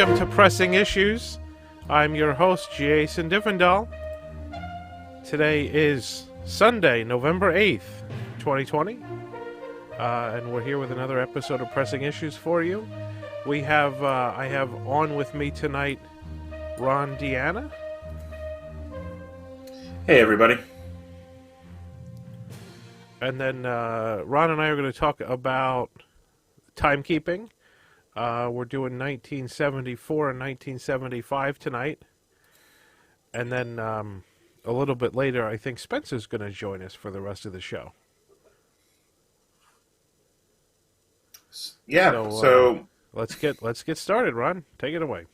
Welcome to Pressing Issues. I'm your host, Jason Diffendahl. Today is Sunday, November 8th, 2020. And we're here with another episode of Pressing Issues for you. I have on with me tonight Ron Deanna. Hey, everybody. And then Ron and I are going to talk about timekeeping. We're doing 1974 and 1975 tonight. And then a little bit later, I think Spencer's going to join us for the rest of the show. Yeah, so let's get started, Ron. Take it away.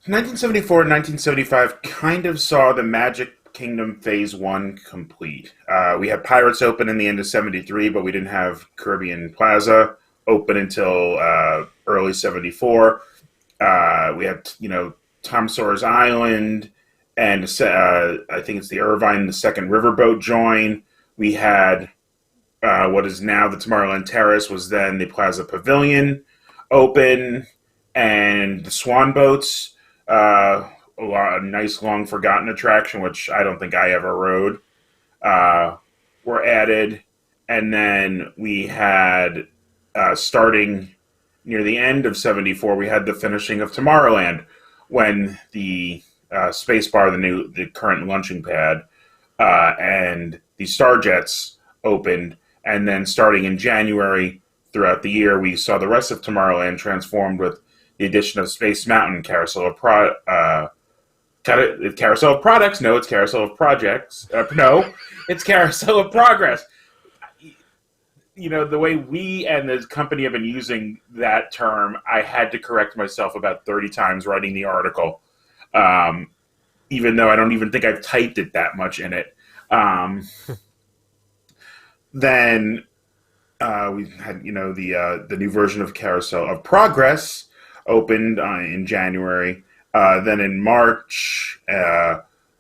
1974 and 1975 kind of saw the Magic Kingdom Phase 1 complete. We had Pirates open in the end of 73, but we didn't have Caribbean Plaza open until early 74. We had, Tom Sawyer's Island, and I think it's the Irvine, the second riverboat join. We had what is now the Tomorrowland Terrace, was then the Plaza Pavilion open, and the Swan Boats, a nice long forgotten attraction, which I don't think I ever rode, were added. And then we had, starting near the end of 74, we had the finishing of Tomorrowland, when the space bar, the current launching pad, and the Starjets opened. And then starting in January throughout the year, we saw the rest of Tomorrowland transformed with the addition of Space Mountain, Carousel of Carousel of Products. No, it's Carousel of Projects. No, it's Carousel of Progress. The way we and the company have been using that term, I had to correct myself about 30 times writing the article, even though I don't even think I've typed it that much in it. Then we had, the new version of Carousel of Progress opened in January. Then in March,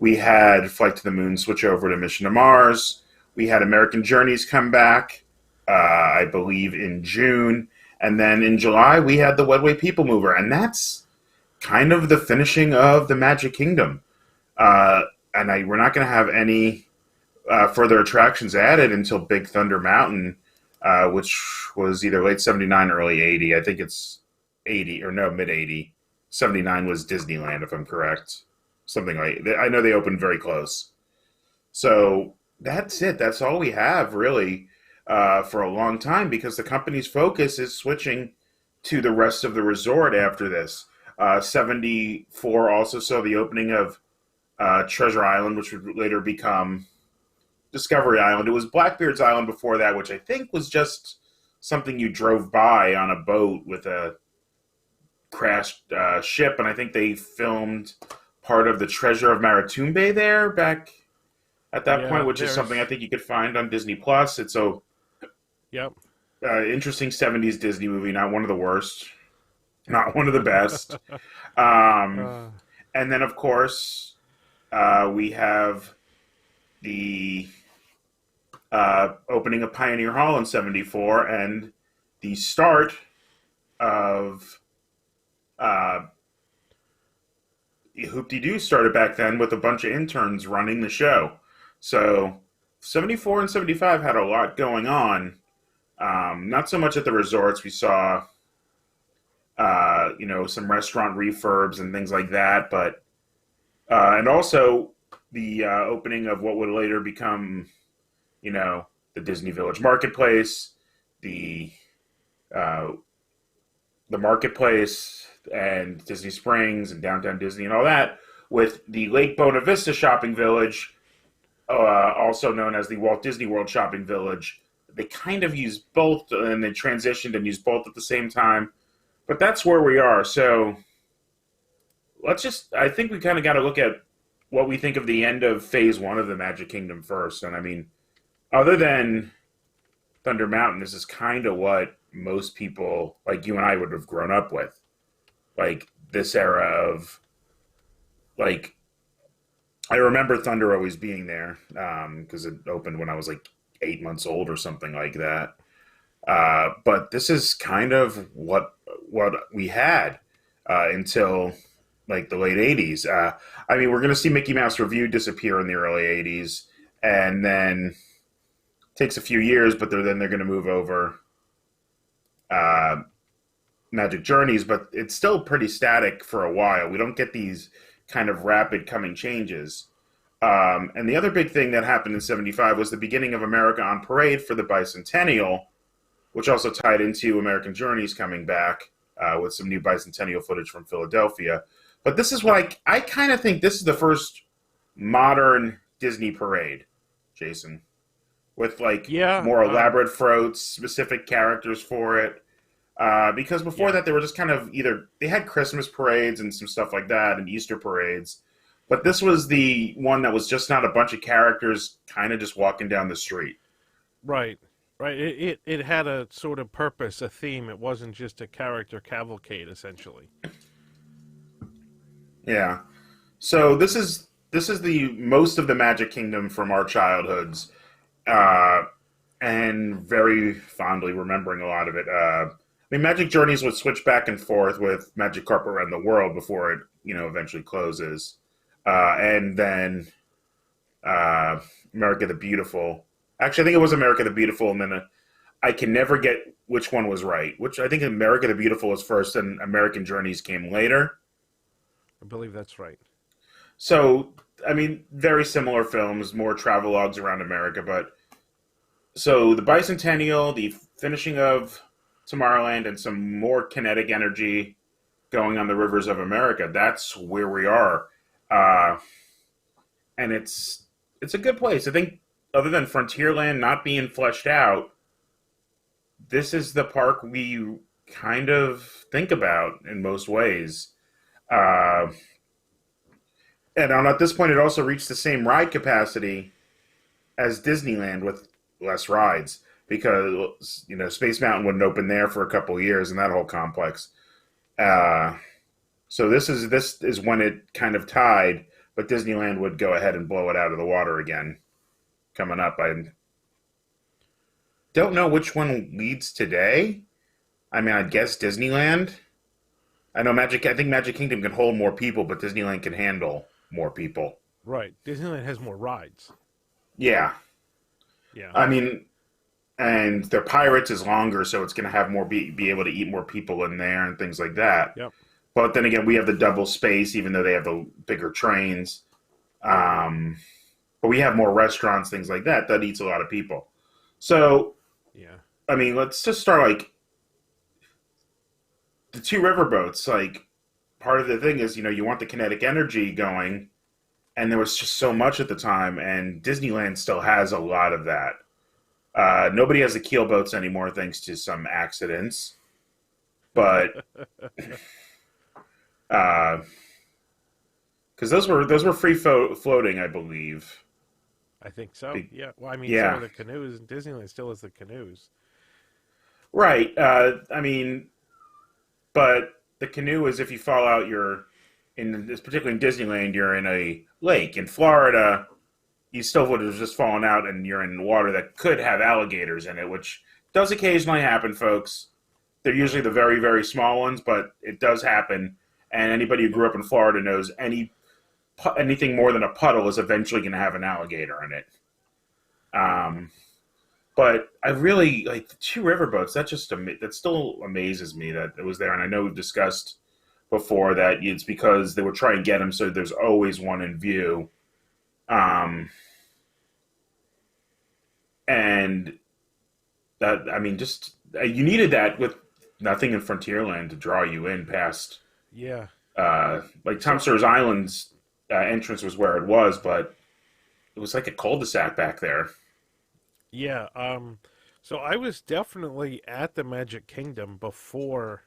we had Flight to the Moon switch over to Mission to Mars. We had American Journeys come back, I believe, in June. And then in July, we had the Wedway People Mover. And that's kind of the finishing of the Magic Kingdom. We're not going to have any further attractions added until Big Thunder Mountain, which was either late 79 or early 80. I think it's 80, or no, mid 80. 79 was Disneyland, if I'm correct. Something like that. I know they opened very close. So that's it. That's all we have, really, for a long time, because the company's focus is switching to the rest of the resort after this. 74 also saw the opening of Treasure Island, which would later become Discovery Island. It was Blackbeard's Island before that, which I think was just something you drove by on a boat with a crashed ship, and I think they filmed part of the Treasure of Maritumbe there back at that point, which is something I think you could find on Disney Plus. It's a interesting 70s Disney movie, not one of the worst, not one of the best. And then, of course, we have the opening of Pioneer Hall in 74, and the start of Hoop-de-Doo started back then with a bunch of interns running the show. So 74 and 75 had a lot going on. Not so much at the resorts. We saw, some restaurant refurbs and things like that, but and also the opening of what would later become, the Disney Village Marketplace, the Marketplace, and Disney Springs and Downtown Disney and all that, with the Lake Buena Vista Shopping Village, also known as the Walt Disney World Shopping Village. They kind of used both, and they transitioned and used both at the same time. But that's where we are. So I think we kind of got to look at what we think of the end of Phase 1 of the Magic Kingdom first. And I mean, other than Thunder Mountain, this is kind of what most people like you and I would have grown up with. Like, this era of, like, I remember Thunder always being there, because it opened when I was like 8 months old or something like that. But this is kind of what we had. until like the late 80s. I mean, we're going to see Mickey Mouse Revue disappear in the early 80s, and then takes a few years, but they're going to move over uh, Magic Journeys, but it's still pretty static for a while. We don't get these kind of rapid coming changes. And the other big thing that happened in 75 was the beginning of America on Parade for the Bicentennial, which also tied into American Journeys coming back with some new bicentennial footage from Philadelphia. But this is what I kind of think this is the first modern Disney parade, Jason, with like Yeah. more elaborate floats, specific characters for it. Because before Yeah. that, they were just kind of either they had Christmas parades and some stuff like that, and Easter parades. But this was the one that was just not a bunch of characters kind of just walking down the street. Right. Right. It had a sort of purpose, a theme. It wasn't just a character cavalcade, essentially. Yeah. So this is the most of the Magic Kingdom from our childhoods, uh, and very fondly remembering a lot of it. I mean, Magic Journeys would switch back and forth with Magic Carpet Around the World before it, eventually closes, and then uh, America the Beautiful. Actually, I think it was America the Beautiful, and then I can never get which one was right. Which I think America the Beautiful was first, and American Journeys came later. I believe that's right. So, I mean, very similar films, more travelogues around America. But so the Bicentennial, the finishing of Tomorrowland, and some more kinetic energy going on the rivers of America. That's where we are, uh, and it's a good place. I think, other than Frontierland not being fleshed out, this is the park we kind of think about in most ways. Uh, and at this point, it also reached the same ride capacity as Disneyland with less rides because Space Mountain wouldn't open there for a couple of years and that whole complex. Uh, so this is when it kind of tied, but Disneyland would go ahead and blow it out of the water again coming up. I don't know which one leads today. I mean, I guess Disneyland. I think Magic Kingdom can hold more people, but Disneyland can handle more people. Right. Disneyland has more rides. Yeah. Yeah. I mean, and their Pirates is longer, so it's going to have more be able to eat more people in there and things like that. Yep. But then again, we have the double space, even though they have the bigger trains. But we have more restaurants, things like that. That eats a lot of people. So, Yeah. I mean, let's just start like the two riverboats. Like, part of the thing is, you want the kinetic energy going, and there was just so much at the time, and Disneyland still has a lot of that. Nobody has the keel boats anymore, thanks to some accidents. But because those were free floating, I believe. I think so. Yeah. Well, I mean, so Yeah, are the canoes. Disneyland still has the canoes. right. I mean, but the canoe is if you fall out, particularly in Disneyland, you're in a lake. In Florida, you still would have just fallen out, and you're in water that could have alligators in it, which does occasionally happen, folks. They're usually the very, very small ones, but it does happen. And anybody who grew up in Florida knows anything more than a puddle is eventually going to have an alligator in it. But I really like the two riverboats. That still amazes me that it was there. And I know we've discussed before that it's because they were trying to get them so there's always one in view. And that I mean, just you needed that with nothing in Frontierland to draw you in past. Yeah. Like Tom Sawyer's Island's entrance was where it was, but it was like a cul-de-sac back there. Yeah. So I was definitely at the Magic Kingdom before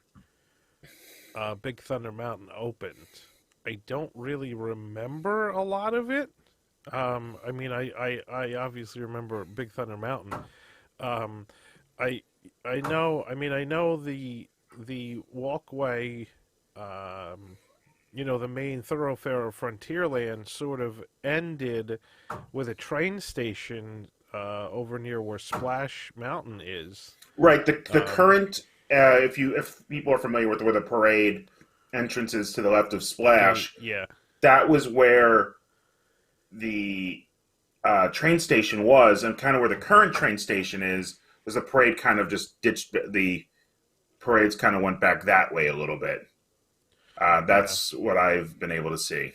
Big Thunder Mountain opened. I don't really remember a lot of it. I mean, I obviously remember Big Thunder Mountain. Um, I I know. I mean, I know the walkway. The main thoroughfare of Frontierland sort of ended with a train station over near where Splash Mountain is. Right. The Um, current if people are familiar with where the parade entrances to the left of Splash, Yeah. that was where the train station was, and kind of where the current train station is. Was the parade kind of just ditched the parades kind of went back that way a little bit. Yeah. That's what I've been able to see.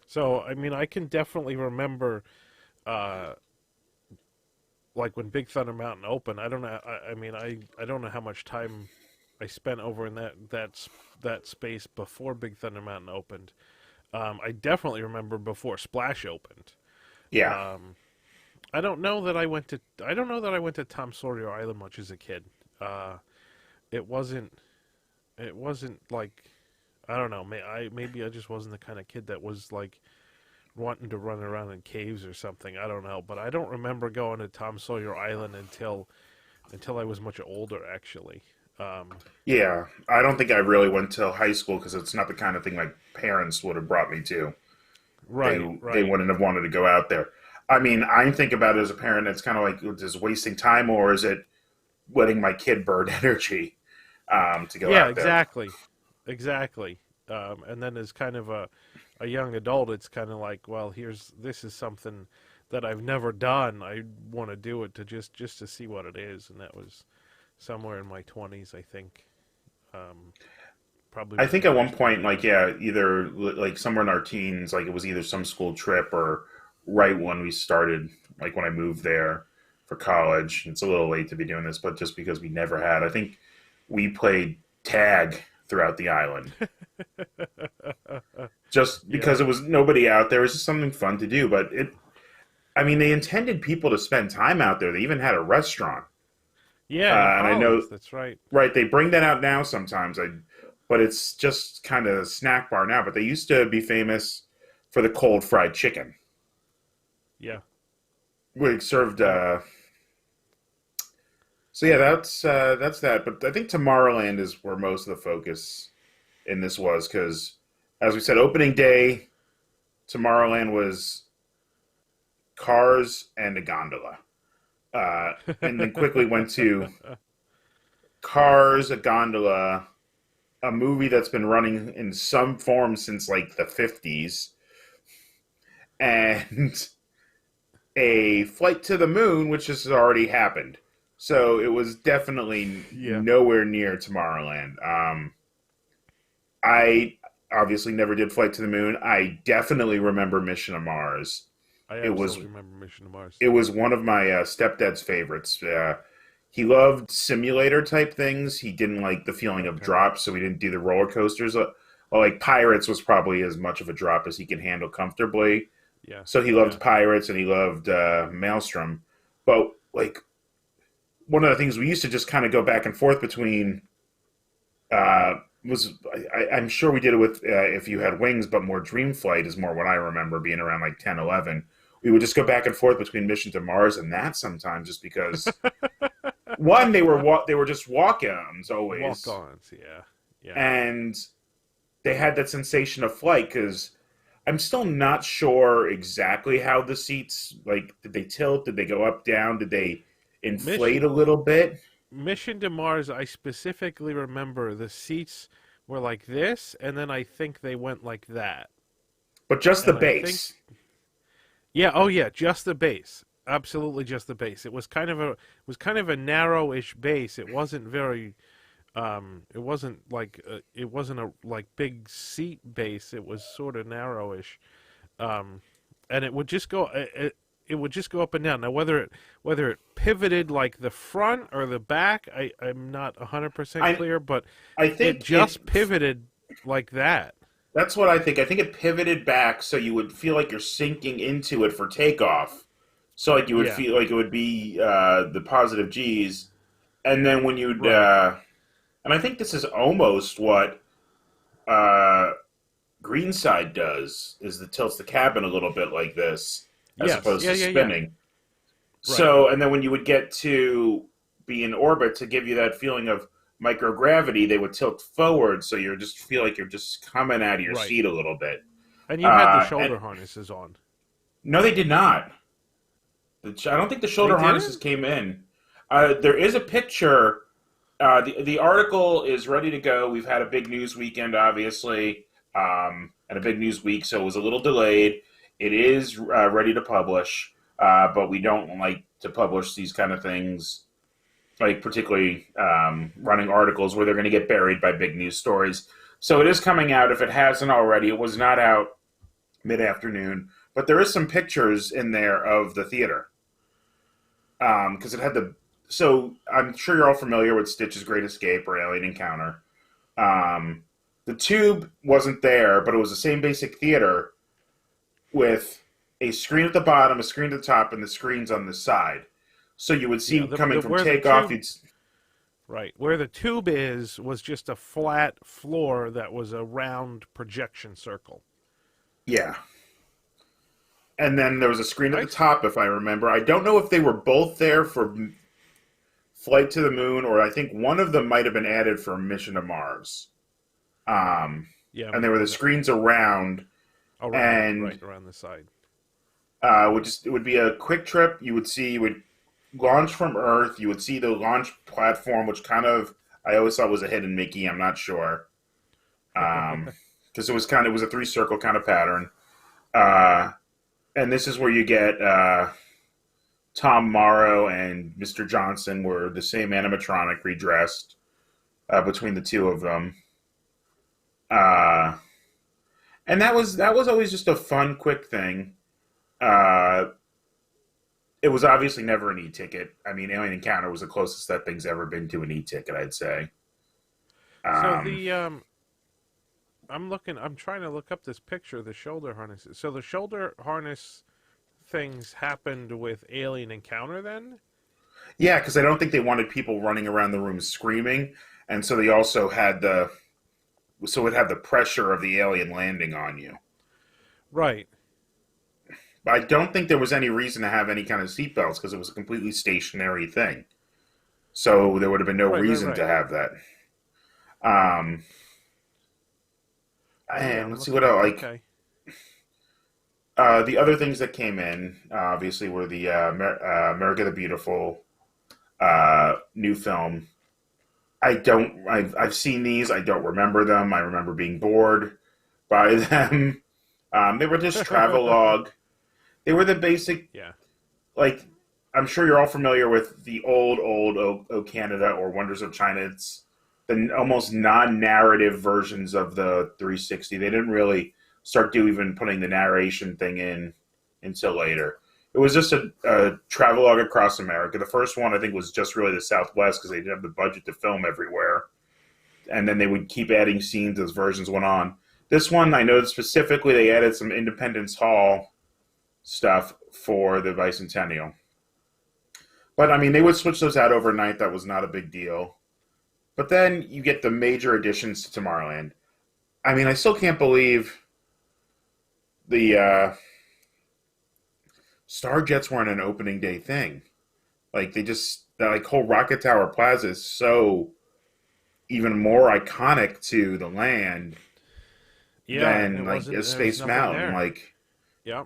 So, I mean, I can definitely remember, uh, like when Big Thunder Mountain opened. I don't know. I mean, I don't know how much time I spent over in that space before Big Thunder Mountain opened. I definitely remember before Splash opened. Yeah. Um, I don't know that I went to. I don't know that I went to Tom Sawyer Island much as a kid. Uh, it wasn't. It wasn't like. I don't know. Maybe I just wasn't the kind of kid that was like wanting to run around in caves or something. I don't know, but I don't remember going to Tom Sawyer Island until I was much older, actually. Um, Yeah, I don't think I really went till high school because it's not the kind of thing my parents would have brought me to. They right, they right. wouldn't have wanted to go out there. I mean, I think about it as a parent. It's kind of like, is wasting time or is it letting my kid burn energy to go Yeah, out there? exactly, exactly. And then as kind of a young adult, it's kind of like, well, this is something that I've never done. I want to do it to just to see what it is, and that was somewhere in my 20s, I think. Um, Probably I was think my at one first time. point, like, yeah, either like somewhere in our teens, like it was either some school trip or right when we started, like when I moved there for college. It's a little late to be doing this, but just because we never had, I think we played tag throughout the island just Yeah, because it was nobody out there. It was just something fun to do. But I mean, they intended people to spend time out there. They even had a restaurant, yeah, in and I know, Hollis, that's right. right? They bring that out now sometimes. But it's just kind of a snack bar now. But they used to be famous for the cold fried chicken. Yeah, We served. yeah. So yeah, that's that. But I think Tomorrowland is where most of the focus in this was because, as we said, opening day, Tomorrowland was cars and a gondola, and then quickly went to cars, a gondola, a movie that's been running in some form since like the 50s, and a flight to the moon, which has already happened. So it was definitely Yeah, nowhere near Tomorrowland. I obviously never did Flight to the Moon. I definitely remember Mission to Mars. I It was absolutely remember Mission to Mars. it was one of my stepdad's favorites. He loved simulator type things. He didn't like the feeling of Okay. drops, so we didn't do the roller coasters. Like Pirates was probably as much of a drop as he can handle comfortably. Yeah, So he yeah. loved Pirates and he loved Maelstrom. But like one of the things we used to just kind of go back and forth between uh, was I'm sure we did it with if you had wings, but more Dream Flight is more what I remember being around like 10, 11. We would just go back and forth between Mission to Mars and that sometimes just because one they were just walk-ons always, Walk-ons. Yeah, yeah. and they had that sensation of flight because I'm still not sure exactly how the seats like did they tilt, did they go up down, did they inflate a Mission little bit, Mission to Mars. I specifically remember the seats were like this, and then I think they went like that, but just the and I think base. yeah, oh yeah, just the base. Absolutely just the base. It was kind of a narrowish base. It wasn't very it wasn't like it wasn't a like big seat base. It was sort of narrowish. Um and it would just go up and down. Now whether it pivoted like the front or the back, I'm not 100% I clear, but I it think it just pivoted like that. that's what I think. I think it pivoted back so you would feel like you're sinking into it for takeoff. So like you would Yeah, feel like it would be the positive G's, and then when you'd right. and I think this is almost what uh, Greenside does is the tilts the cabin a little bit like this as Yes. opposed Yeah, to yeah, yeah. spinning. Right. So and then when you would get to be in orbit to give you that feeling of microgravity, they would tilt forward so you just feel like you're just coming out of your Right. seat a little bit. And you had the And shoulder harnesses on. no, they did not. I don't think the They shoulder harnesses didn't? came in. There is a picture. The article is ready to go. We've had a big news weekend, obviously, and a big news week, so it was a little delayed. It is ready to publish, but we don't like to publish these kind of things, like particularly running articles where they're going to get buried by big news stories. So it is coming out. If it hasn't already, it was not out mid-afternoon, but there is some pictures in there of the theater because it had the. So I'm sure you're all familiar with Stitch's Great Escape or Alien Encounter. Um, the tube wasn't there, but it was the same basic theater with a screen at the bottom, a screen at the top, and the screens on the side. So you would see Yeah, coming from where the takeoff, tube, right, where the tube is was just a flat floor that was a round projection circle. yeah. And then there was a screen at the Right? top, if I remember. I don't know if they were both there for Flight to the Moon, or I think one of them might have been added for Mission to Mars. Um, Yeah, and there were the screens around, around, and right around the side. it would be a quick trip. You would launch from Earth. You would see the launch platform, which kind of I always thought was a hidden Mickey. I'm not sure because it was a three circle kind of pattern. Uh, and this is where you get Tom Morrow and Mr. Johnson were the same animatronic redressed between the two of them. Uh, and that was always just a fun, quick thing. Uh, it was obviously never an e-ticket. I mean, Alien Encounter was the closest that thing's ever been to an e-ticket, I'd say. So Um, the I'm trying to look up this picture of the shoulder harnesses. So the shoulder harness things happened with Alien Encounter then? yeah, because I don't think they wanted people running around the room screaming, and so they also had it had the pressure of the alien landing on you. Right. But I don't think there was any reason to have any kind of seatbelts because it was a completely stationary thing. So there would have been no Right, right, reason to right. have that. Um, Oh yeah, and I'm let's see looking what at else. Like okay. the other things that came in, obviously, were the America the Beautiful new film. I've seen these. I don't remember them. I remember being bored by them. They were just travelogue. They were the basic, Yeah. like, I'm sure you're all familiar with the old O Canada or Wonders of China. It's the almost non-narrative versions of the 360. They didn't really start even putting the narration thing in until later. It was just a travelogue across America. The first one, I think, was just really the Southwest because they didn't have the budget to film everywhere. And then they would keep adding scenes as versions went on. This one, I know specifically they added some Independence Hall stuff for the bicentennial. But I mean, they would switch those out overnight. That was not a big deal. But then you get the major additions to Tomorrowland. I mean, I still can't believe the Star Jets weren't an opening day thing. Like that like whole Rocket Tower Plaza is so even more iconic to the land Yeah, and than like a there was Space nothing Mountain. there. Like Yeah.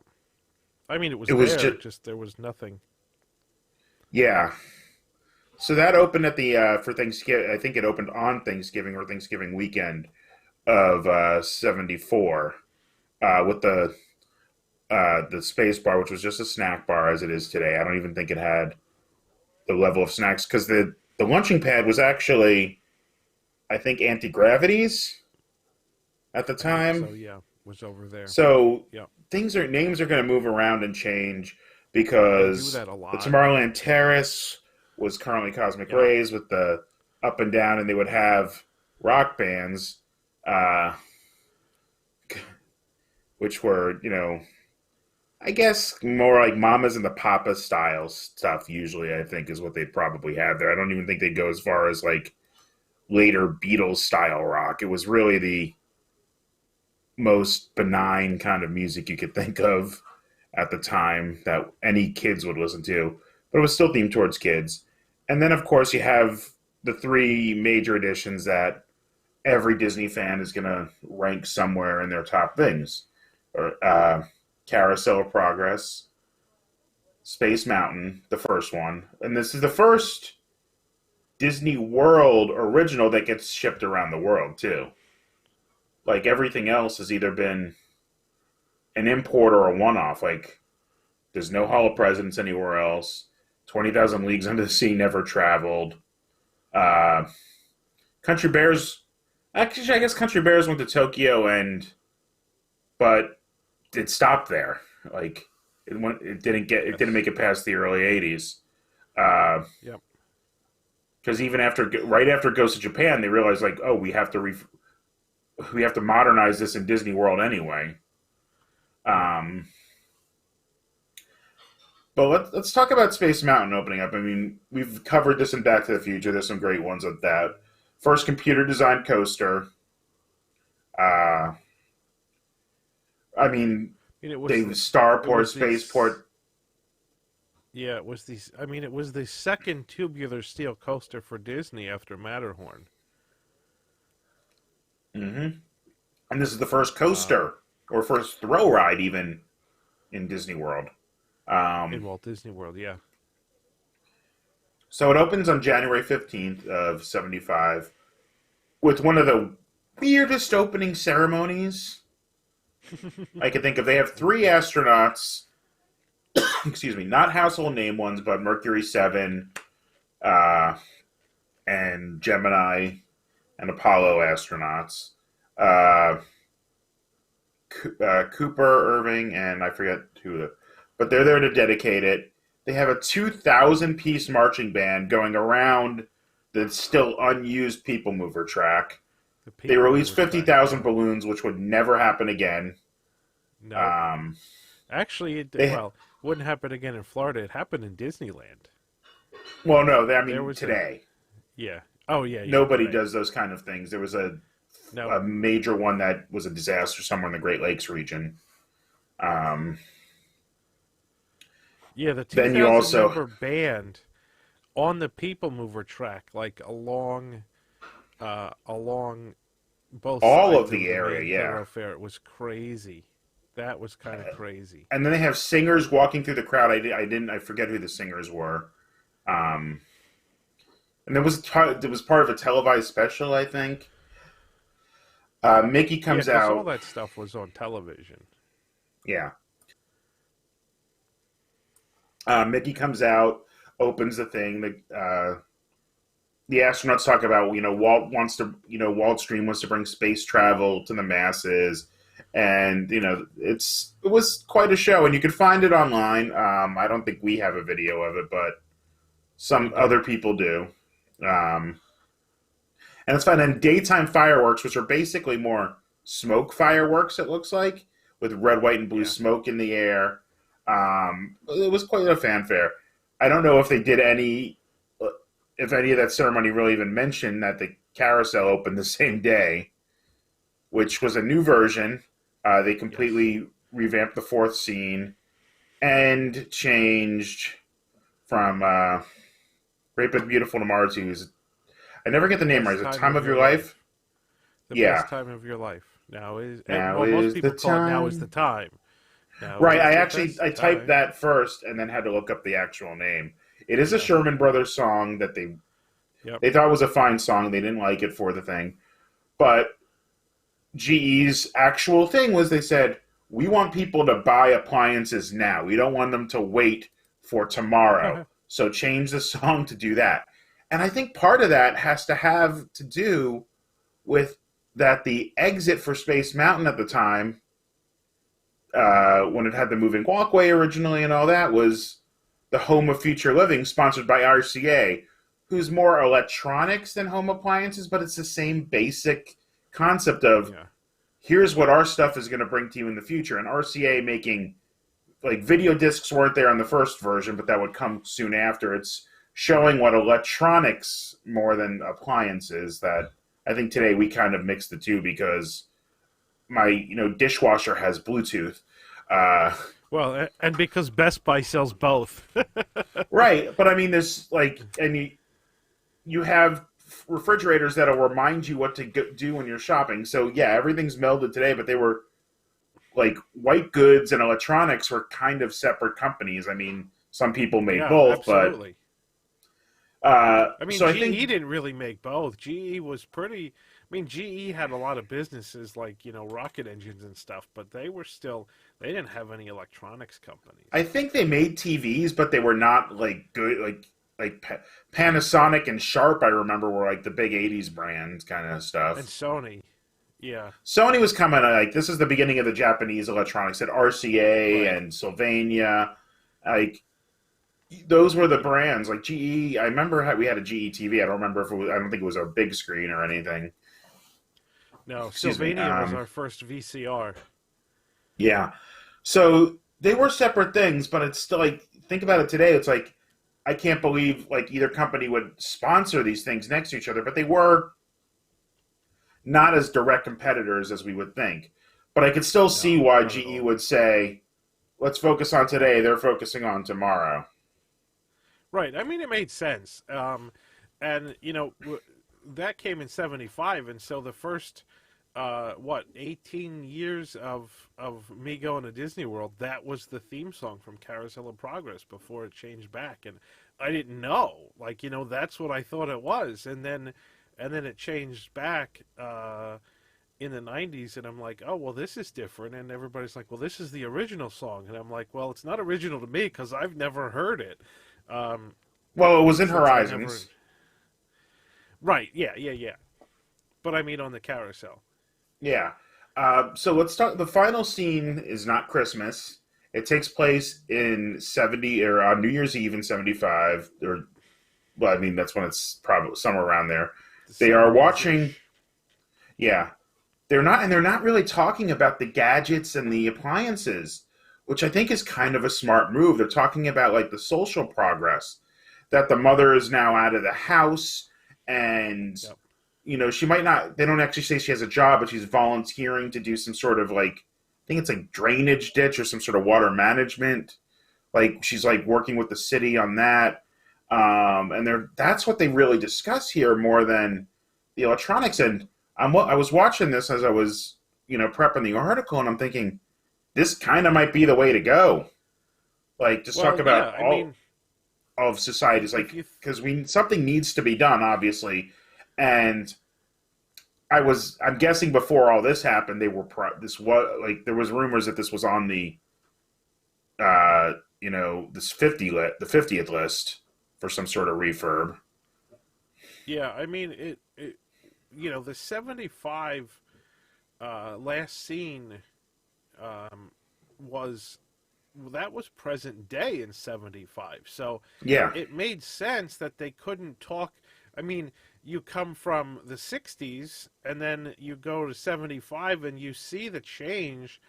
I mean it it was was there, just just there was nothing. yeah. So that opened at the for Thanksgiving. I think it opened on Thanksgiving or Thanksgiving weekend of '74 with the space bar, which was just a snack bar as it is today. I don't even think it had the level of snacks because the launching pad was actually, I think, anti gravities at the I think time. so, yeah. Was over there. So Yeah. names are going to move around and change They do because that a the lot. Tomorrowland Terrace was currently Cosmic Yeah. Rays with the up and down, and they would have rock bands, uh, which were I guess more like Mamas and the Papa style stuff. Usually, I think is what they'd probably have there. I don't even think they'd go as far as like later Beatles style rock. It was really the most benign kind of music you could think of at the time that any kids would listen to, but it was still themed towards kids. And then, of course, you have the three major editions that every Disney fan is going to rank somewhere in their top things: or Carousel of Progress, Space Mountain, the first one, and this is the first Disney World original that gets shipped around the world too. Like everything else has either been an import or a one-off. Like there's no Hall of Presidents anywhere else. 20,000 Leagues Under the Sea never traveled. Uh, Country Bears. Actually, I guess Country Bears went to Tokyo, but it stopped there. Like it didn't make it past the early '80s. Yep. Because even right after it goes to Japan, they realize like, oh, we have to modernize this in Disney World anyway. But let's talk about Space Mountain opening up. I mean, we've covered this in Back to the Future. There's some great ones of that. First computer-designed coaster. I mean, Starport, Spaceport. Yeah, it was the. I mean, it was the second tubular steel coaster for Disney after Matterhorn. Mm-hmm. And this is the first coaster or first throw ride even in Disney World. In Walt Disney World, yeah. So it opens on January 15th of 75 with one of the weirdest opening ceremonies I could think of. They have 3 astronauts, excuse me, not household name ones, but Mercury 7 and Gemini and Apollo astronauts. Cooper, Irving, and I forget who, but they're there to dedicate it. They have a 2,000-piece marching band going around the still unused People Mover track. They released 50,000 balloons, which would never happen again. No. Actually, it wouldn't happen again in Florida. It happened in Disneyland. Well, no, today. Yeah. Oh, yeah. Nobody does those kind of things. There was a major one that was a disaster somewhere in the Great Lakes region. Yeah, the 2,000-member band on the People Mover track, like along both all sides of the area, yeah. Thoroughfare. It was crazy. That was kind of crazy. And then they have singers walking through the crowd. I forget who the singers were. And it was part of a televised special, I think. Mickey comes out. All that stuff was on television. Yeah. Mickey comes out, opens the thing. The astronauts talk about, Walt Stream wants to bring space travel to the masses, and it was quite a show, and you can find it online. I don't think we have a video of it, but some other people do. And it's fun. And daytime fireworks, which are basically more smoke fireworks, it looks like, with red, white, and blue smoke in the air. It was quite a fanfare. I don't know if they did if any of that ceremony really even mentioned that the carousel opened the same day, which was a new version. They completely revamped the 4th scene and changed from Great Big Beautiful Tomorrow to, I never get the name right. Is it Time of Your Life? The best time of your life. Most people call it Now is the Time. Right, I typed that first and then had to look up the actual name. It is a Sherman Brothers song that they thought was a fine song. They didn't like it for the thing. But GE's actual thing was they said, we want people to buy appliances now. We don't want them to wait for tomorrow. So change the song to do that. And I think part of that has to have to do with that the exit for Space Mountain at the time, when it had the moving walkway originally and all that, was the Home of Future Living, sponsored by RCA, who's more electronics than home appliances, but it's the same basic concept of here's what our stuff is going to bring to you in the future. And RCA making, like, video discs weren't there on the first version, but that would come soon after. It's showing what electronics more than appliances, that I think today we kind of mix the two because my dishwasher has Bluetooth. Well, and because Best Buy sells both. Right, but I mean, there's you have refrigerators that'll remind you what to do when you're shopping. So yeah, everything's melded today, but they were like white goods and electronics were kind of separate companies. I mean, some people made both, absolutely. I mean, So I GE think, didn't really make both. GE was pretty. I mean, GE had a lot of businesses like rocket engines and stuff, but they didn't have any electronics I companies. think they made TVs, but they were not like good, Panasonic and Sharp. I remember were like the big '80s brands kind of And stuff. Sony, yeah, Sony was coming like this is the beginning of the Japanese electronics at RCA right. and Sylvania, like those were the brands. Like GE, I remember we had a GE TV. I don't remember if it was, I don't think it was a big screen or anything. No, Excuse me. Sylvania was our first VCR. Yeah. So they were separate things, but it's still like think about it today. It's like I can't believe like either company would sponsor these things next to each other, but they were not as direct competitors as we would think. But I could still see No, why not at GE all. would say, "Let's focus on today." They're focusing on tomorrow. Right. I mean, it made sense. And that came in '75, and so the first 18 years of me going to Disney World, that was the theme song from Carousel of Progress before it changed back, and I didn't know, like that's what I thought it was, and then it changed back in the '90s, and I'm like, oh well, this is different, and everybody's like, well, this is the original song, and I'm like, well, it's not original to me because I've never heard it, um, Well, it was in since I never. Horizons. Right? Yeah, yeah, yeah. But I mean on the carousel. Yeah. So let's talk. The final scene is not Christmas. It takes place in 70 or on New Year's Eve in 75. Or, well, I mean, that's when it's probably somewhere around there. The They are '70s watching, ish. yeah. They're not really talking about the gadgets and the appliances, which I think is kind of a smart move. They're talking about like the social progress that the mother is now out of the house and Yep. she might not, they don't actually say she has a job, but she's volunteering to do some sort of like, I think it's like drainage ditch or some sort of water management. Like she's like working with the city on that. And that's what they really discuss here more than the electronics. And I was watching this as I was, prepping the article, and I'm thinking this kind of might be the way to go. Like just talk Well, yeah. about I mean, all of societies, if like you because we something needs to be done, obviously, and I'm guessing before all this happened, they were this was like there was rumors that this was on the this the 50th list for some sort of refurb. yeah, I mean the '75 last scene um, was that was present day in '75, so Yeah. it made sense that they couldn't talk. I mean, you come from the '60s and then you go to '75 and you see the change,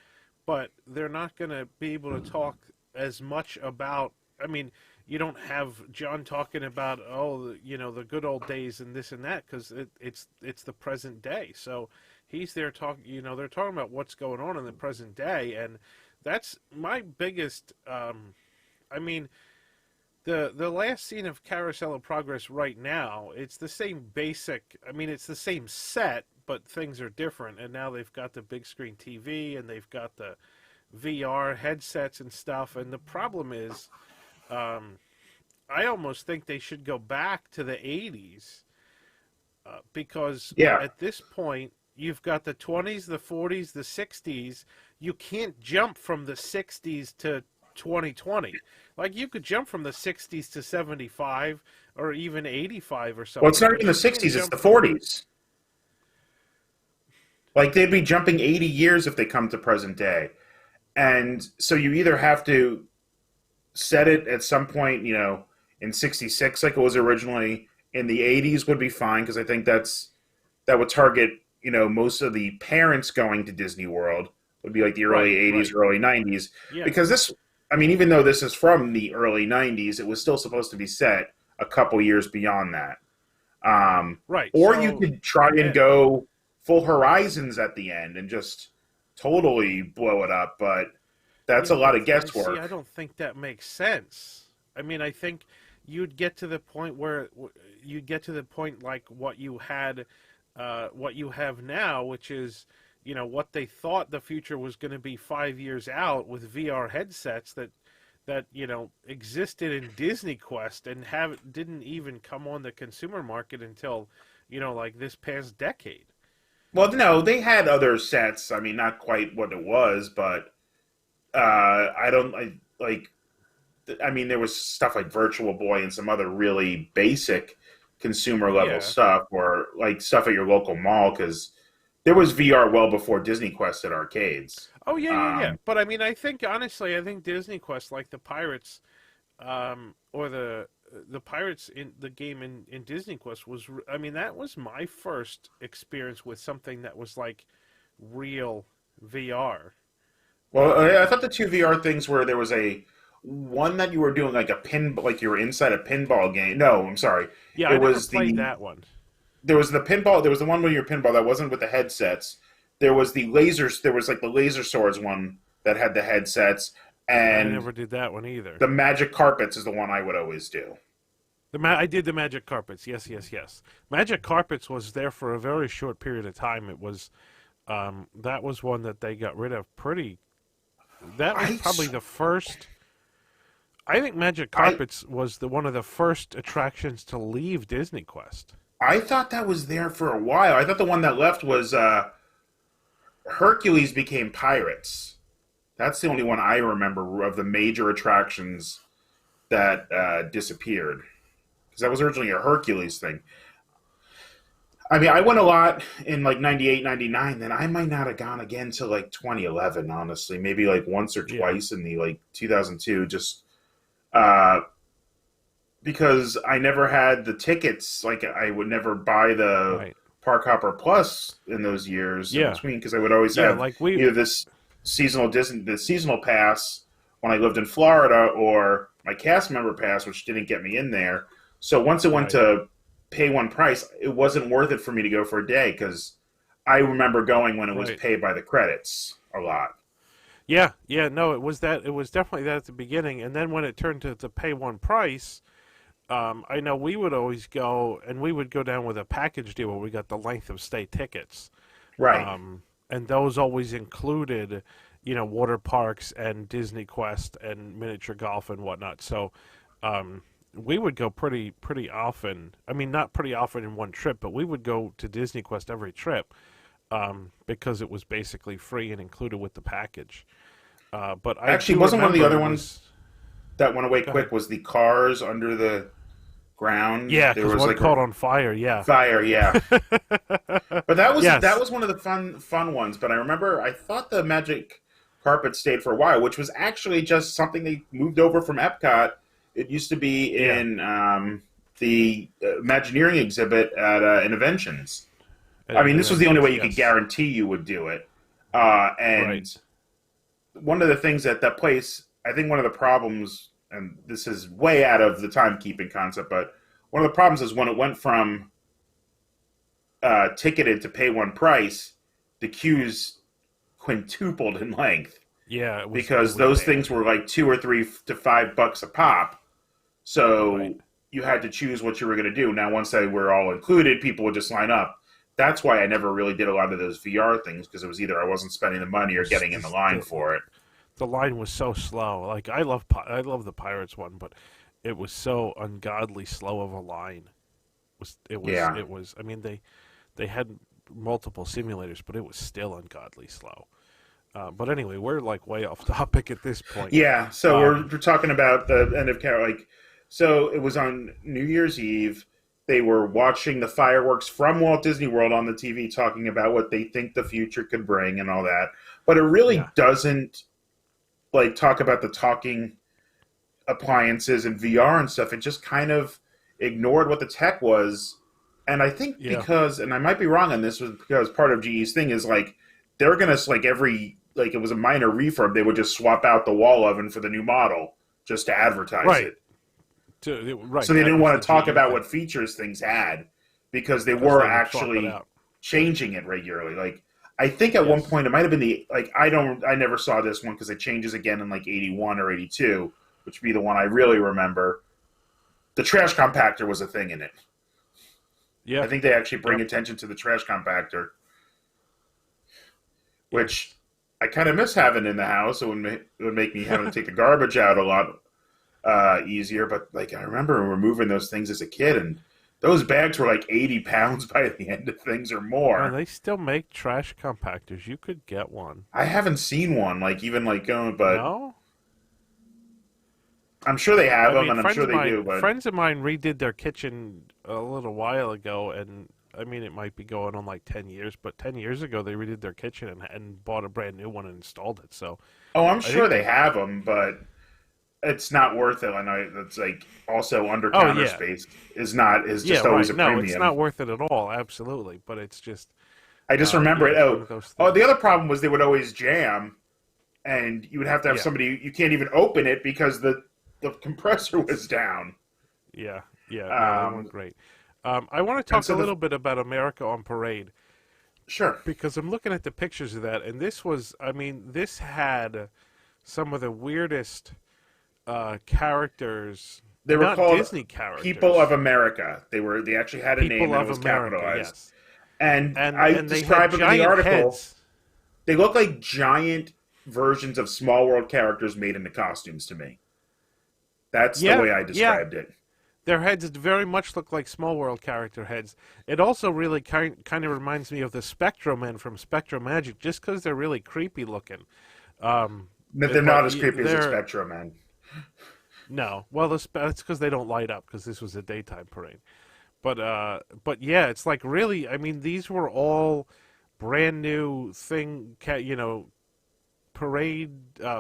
but they're not going to be able to talk as much about. I mean, you don't have John talking about the good old days and this and that because it's the present day. So he's there talking. They're talking about what's going on in the present day, and that's my biggest. I mean, the last scene of Carousel of Progress right now, it's the same basic. I mean, it's the same set, but things are different. And now they've got the big screen TV and they've got the VR headsets and stuff. And the problem is, um, I almost think they should go back to the '80s because Yeah. at this point you've got the '20s, the '40s, the '60s. You can't jump from the '60s to 2020. Like you could jump from the '60s to '75 or even '85 or Well, it's something, not but even the you can't 60s; it's jump the from 40s. Like they'd be jumping 80 years if they come to present day, and so you either have to set it at some point, in 66 like it was originally. In the 80s would be fine because I think that would target, most of the parents going to Disney World would be like the early right, 80s, right. early 90s. Yeah, Because I mean, even though this is from the early 90s, it was still supposed to be set a couple years beyond that. right. Or you So could try and eh, go full Horizons at the end and just totally blow it up, but that's yeah, a lot but of I see. I guesswork. don't think that makes sense. I mean, I think you'd get to the point where you'd get to the point like what you have now, which is what they thought the future was going to be 5 years out with VR headsets that that existed in Disney Quest and didn't even come on the consumer market until like this past decade. Well, no, they had other sets. I mean, not quite what it was, but I don't like. I mean, there was stuff like Virtual Boy and some other really basic consumer level Yeah. stuff, or like stuff at your local mall, because there was VR well before Disney Quest at arcades. Oh yeah, yeah, yeah. Um, But I mean, I think honestly, I think Disney Quest, like the Pirates, or the Pirates in the game in Disney Quest I mean, that was my first experience with something that was like real VR. well, I Um, thought the two VR things were there was a one that you were doing like a pin, like you were inside a pinball game. No, I'm sorry. yeah, It I never was played the that one. there was the pinball. There was the one with your pinball that wasn't with the headsets. There was the lasers. There was like the laser swords one that had the headsets, I and never did that one either. the magic carpets is the one I would always do. I did the Magic Carpets. Yes, yes, yes. Magic Carpets was there for a very short period of time. It was that was one that they got rid of pretty. That was I probably the first. I think Magic I Carpets was one of the first attractions to leave Disney Quest. I thought that was there for a while. I thought the one that left was Hercules became pirates. That's the only one I remember of the major attractions that disappeared, because that was originally a Hercules thing. I mean, I went a lot in like 98, 99. Then I might not have gone again till like 2011, honestly. Maybe like once or Yeah, twice in the like 2002, just uh, because I never had the tickets. Like, I would never buy the right. Park Hopper Plus in those years in Yeah, between, because I would always yeah. have Like we, either this the seasonal pass when I lived in Florida, or my cast member pass, which didn't get me in there. So once it went right, to pay one price, it wasn't worth it for me to go for a day, because I remember going when it was right. pay by the credits a lot. Yeah, yeah. No, it was that. It was definitely that at the beginning, and then when it turned to pay one price, I know we would always go, and we would go down with a package deal where we got the length of stay tickets, Right. and those always included, water parks and Disney Quest and miniature golf and whatnot. So, we would go pretty often. I mean, not pretty often in one trip, but we would go to Disney Quest every trip, because it was basically free and included with the package. But I Actually, do wasn't one of the remember other it ones was. that went away Go ahead. quick was the cars under the ground? Yeah, There because was one like a caught on fire. Yeah. fire, yeah. But that Yes. was one of the fun ones. But I remember I thought the magic carpet stayed for a while, which was actually just something they moved over from Epcot. It used to be Yeah. in the Imagineering exhibit at Innoventions. I At mean, this was the only Inventions. way you could Yes. guarantee you would do it. Right. And one of the things that that place, I think one of the problems, and this is way out of the timekeeping concept, but one of the problems is when it went from ticketed to pay one price, the queues quintupled in length, Yeah. It because was those things bad. were like $2 or $3 to $5 a pop. Right. So you had to choose what you were going to do. Now, once they were all included, people would just line up. That's why I never really did a lot of those VR things, because it was either I wasn't spending the money It or was getting in the just line for it. the line was so slow. Like I love the Pirates one, but it was so ungodly slow of a line. Yeah. It was. I mean, they had multiple simulators, but it was still ungodly slow. But anyway, we're like way off topic at this point. Yeah, so Um, we're talking about the end of Carol. Like, so it was on New Year's Eve. They were watching the fireworks from Walt Disney World on the TV, talking about what they think the future could bring and all that. But it really yeah, doesn't like talk about the talking appliances and VR and stuff. It just kind of ignored what the tech was. And I think yeah, because, and I might be wrong on this, was because part of GE's thing is like they're gonna like every like it was a minor refurb, they would just swap out the wall oven for the new model just to advertise right. it. Right. So they That didn't was want the to talk GE about thing what features things had, because they because were they would swap it actually out. changing it regularly. Like, I think at one Yes. point it might have been the like I never saw this one because it changes again in like 81 or 82, which would be the one I really remember. The trash compactor was a thing in it. I Yeah. think they actually bring Yep. attention to the trash compactor, Yes. which I kind of miss having in the house. It would make me having to take the garbage out a lot easier. But like I remember removing those things as a kid, and those bags were like 80 pounds by the end of things or Oh, more. they still make trash compactors. You could get one. I haven't seen one like even like going, but No? I'm sure they have I them, mean, and I'm sure they do. But friends of mine redid their kitchen a little while ago, and I mean, it might be going on like 10 years, but 10 years ago they redid their kitchen and bought a brand new one and installed it. So oh, I'm I sure think they that, have them, but it's not worth it. I know that's like also under oh counter yeah, space is yeah, just always right. a No, it's not premium. worth it at all, absolutely. But it's just, I just remember yeah, it. it's one Oh, of those oh, the things. other problem was they would always jam, and you would have to have Yeah, somebody. You can't even open it because the compressor it's, was down. yeah, yeah. No, they weren't Um, great. I want to and talk a so the little bit about America on Parade sure because I'm looking at the pictures of that, and this was, I mean, this had some of the weirdest characters, they were not called Disney People of characters, America. They actually had a name people and it of was America, capitalized. yes, And I and they had described them in the giant article. heads. They look like giant versions of Small World characters made into costumes to me. That's the Yeah, way I yeah, described it. their heads very much look like Small World character heads. It also really kind of reminds me of the Spectro Men from Spectro Magic, just because they're really creepy looking. Um, That they're not but as creepy as the they're Spectrum Man. no, well, that's because they don't light up because this was a daytime parade. But yeah, it's like really. I mean, these were all brand new parade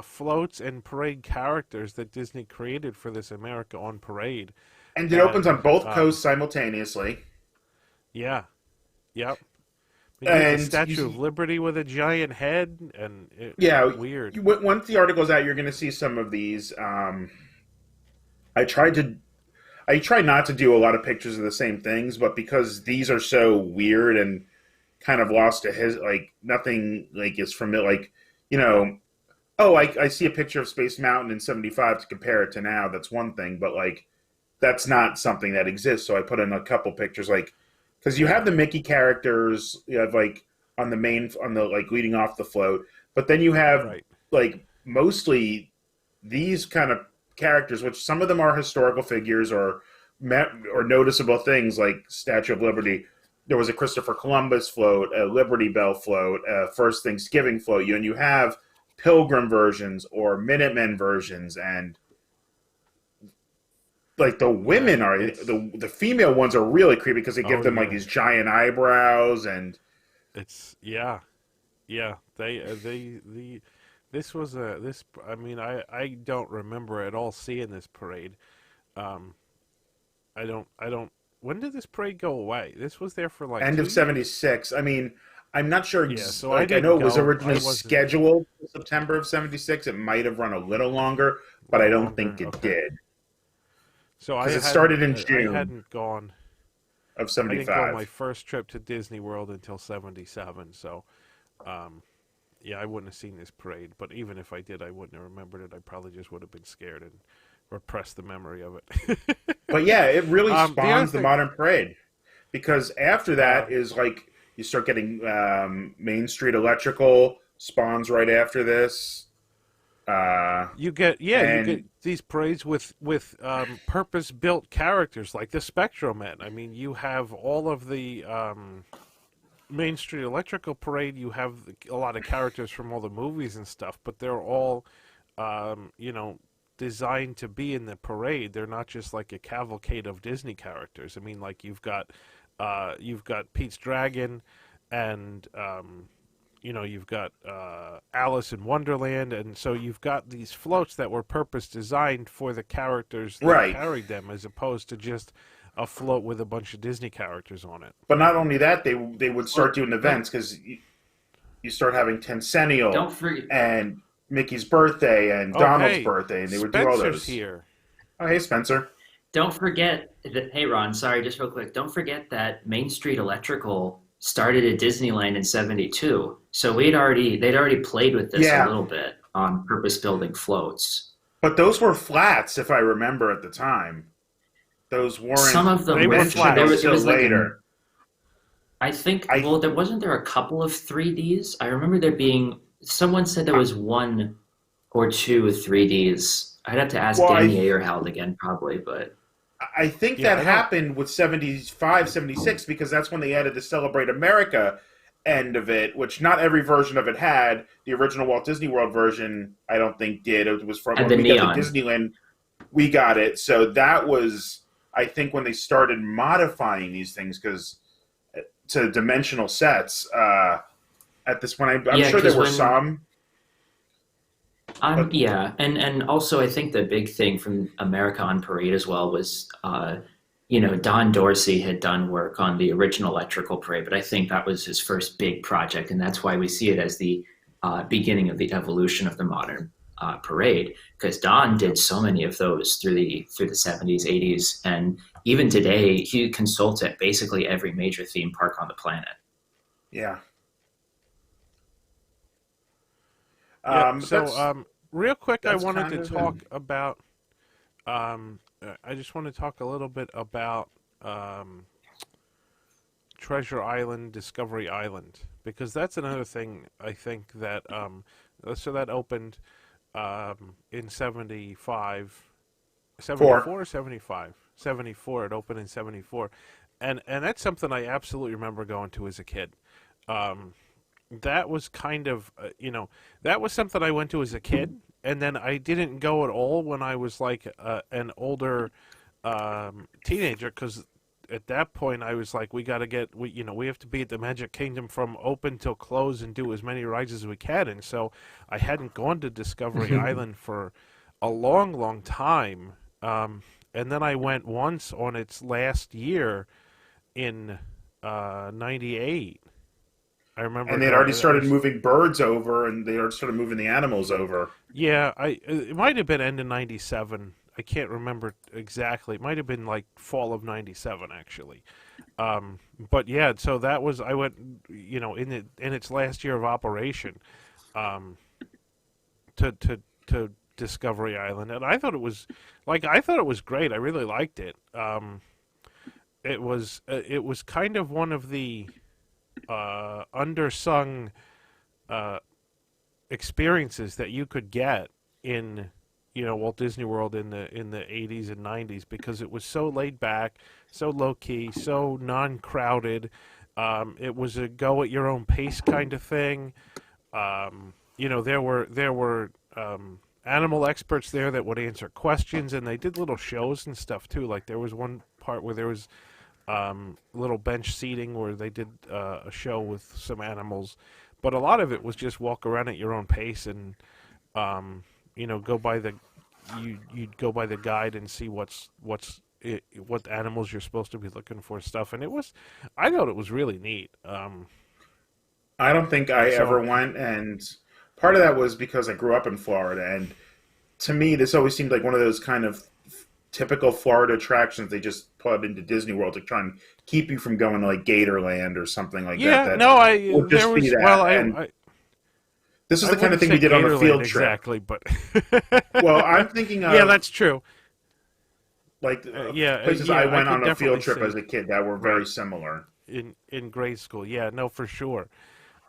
floats and parade characters that Disney created for this America on Parade, And it opens on and both coasts simultaneously. yeah, yep. You get the And Statue of Liberty with a giant head, and yeah, weird. once the article's out, you're going to see some of these. I tried to I try not to do a lot of pictures of the same things, but because these are so weird and kind of lost to his like nothing like is familiar. Like you know, oh, I see a picture of Space Mountain in '75 to compare it to now. That's one thing, but like that's not something that exists. So I put in a couple pictures, like because you have Yeah, the Mickey characters, you have like on the like leading off the float, but then you have right. like mostly these kind of characters, which some of them are historical figures or noticeable things like Statue of Liberty. There was a Christopher Columbus float, a Liberty Bell float, a First Thanksgiving float. And you have Pilgrim versions or Minutemen versions, and like the Yeah, women are it's the female ones are really creepy because they give oh them like yeah, these giant eyebrows and it's yeah, yeah. The this was a this. I mean, I don't remember at all seeing this parade. Um, I don't. When did this parade go away? This was there for like end of 2 years. '76. I mean, I'm not sure. Yeah, so I Like I know didn't it was go. I originally wasn't scheduled for September of '76. It might have run a little longer, a but I little don't longer. think it Okay, did so because it started in I June hadn't gone. of I didn't go on my '75. first trip to Disney World until '77. So, um, yeah, I wouldn't have seen this parade. But even if I did, I wouldn't have remembered it. I probably just would have been scared and repressed the memory of it. But yeah, it really The other spawns the thing, modern parade because after uh, that is like you start getting Main Street Electrical spawns right after this, uh, you get and these parades with purpose built characters like the Spectro Men. I mean, you have all of the Main Street Electrical Parade. You have a lot of characters from all the movies and stuff, but they're all you know, designed to be in the parade. They're not just like a cavalcade of Disney characters. I mean, like you've got Pete's Dragon, and you know you've got Alice in Wonderland, and so you've got these floats that were purpose designed for the characters that right. carried them, as opposed to just a float with a bunch of Disney characters on it. But not only that, they would start Well, doing don't events because you start having Tencennial don't forget. and Mickey's birthday and Oh, Donald's hey, birthday, and they would do all Spencer's those. here. Oh, hey, Spencer. Don't forget that. Hey, Ron. Sorry, just real quick. Don't forget that Main Street Electrical started at Disneyland in '72. So they'd already played with this a Yeah, little bit on purpose building floats. but those were flats, if I remember at the time. Those weren't Some of They them were were. mentioned There flats. was, it until was like an. later. I think. I Well, there wasn't there a couple of 3Ds. I remember there being Someone said there was one or two 3Ds. I'd have to ask Well, Danny Agerheld again, probably, but I think Yeah, that I don't. happened with 75, 76 because that's when they added the Celebrate America end of it, which not every version of it had. The original Walt Disney World version, I don't think did. It was from and when the we got the neon. Disneyland, we got it. So that was, I think, when they started modifying these things because to dimensional sets. At this point, I'm Yeah, sure there because were when some, but yeah, and also I think the big thing from America on Parade as well was Don Dorsey had done work on the original electrical parade, but I think that was his first big project, and that's why we see it as the beginning of the evolution of the modern parade. Because Don did so many of those through the 70s, 80s, and even today he consults at basically every major theme park on the planet. yeah. Yeah. Um, So, that's real quick, I that's wanted kind to of talk it. about. I just want to talk a little bit about Treasure Island, Discovery Island, because that's another thing I think that so that opened in 75, Four. 74 or 75? 74. It opened in 74. And that's something I absolutely remember going to as a kid. Um, that was kind of, that was something I went to as a kid, and then I didn't go at all when I was like an older teenager, because at that point I was like, we got to get, we have to be at the Magic Kingdom from open till close and do as many rides as we can. And so I hadn't gone to Discovery Island for a long, long time. And then I went once on its last year in '98. I remember And they'd already going. That started was moving birds over, and they already started moving the animals over. Yeah. I It might have been end of '97. I can't remember exactly. It might have been like fall of '97 actually. But yeah, so that was I went, in its last year of operation, um, to Discovery Island, and I thought it was great. I really liked it. It was kind of one of the undersung uh, experiences that you could get in Walt Disney World in the 80s and 90s, because it was so laid back, so low key, so non crowded. It was a go at your own pace kind of thing. There were animal experts there that would answer questions, and they did little shows and stuff too. Like there was one part where there was little bench seating where they did a show with some animals, but a lot of it was just walk around at your own pace and um, go by the you'd go by the guide and see what animals you're supposed to be looking for stuff, and I thought it was really neat. I don't think I So ever went, and part of that was because I grew up in Florida, and to me, this always seemed like one of those kind of typical Florida attractions they just put into Disney World to try and keep you from going to like Gatorland or something like that. yeah, That no, I would there just be was well, that, and this is I the kind of wouldn't thing say we did on a Gatorland field trip. exactly, but Well, I'm thinking yeah, of that's true. like places I Yeah, I went could on a field definitely trip as say a kid that were very right similar. in grade school. Yeah, no, for sure,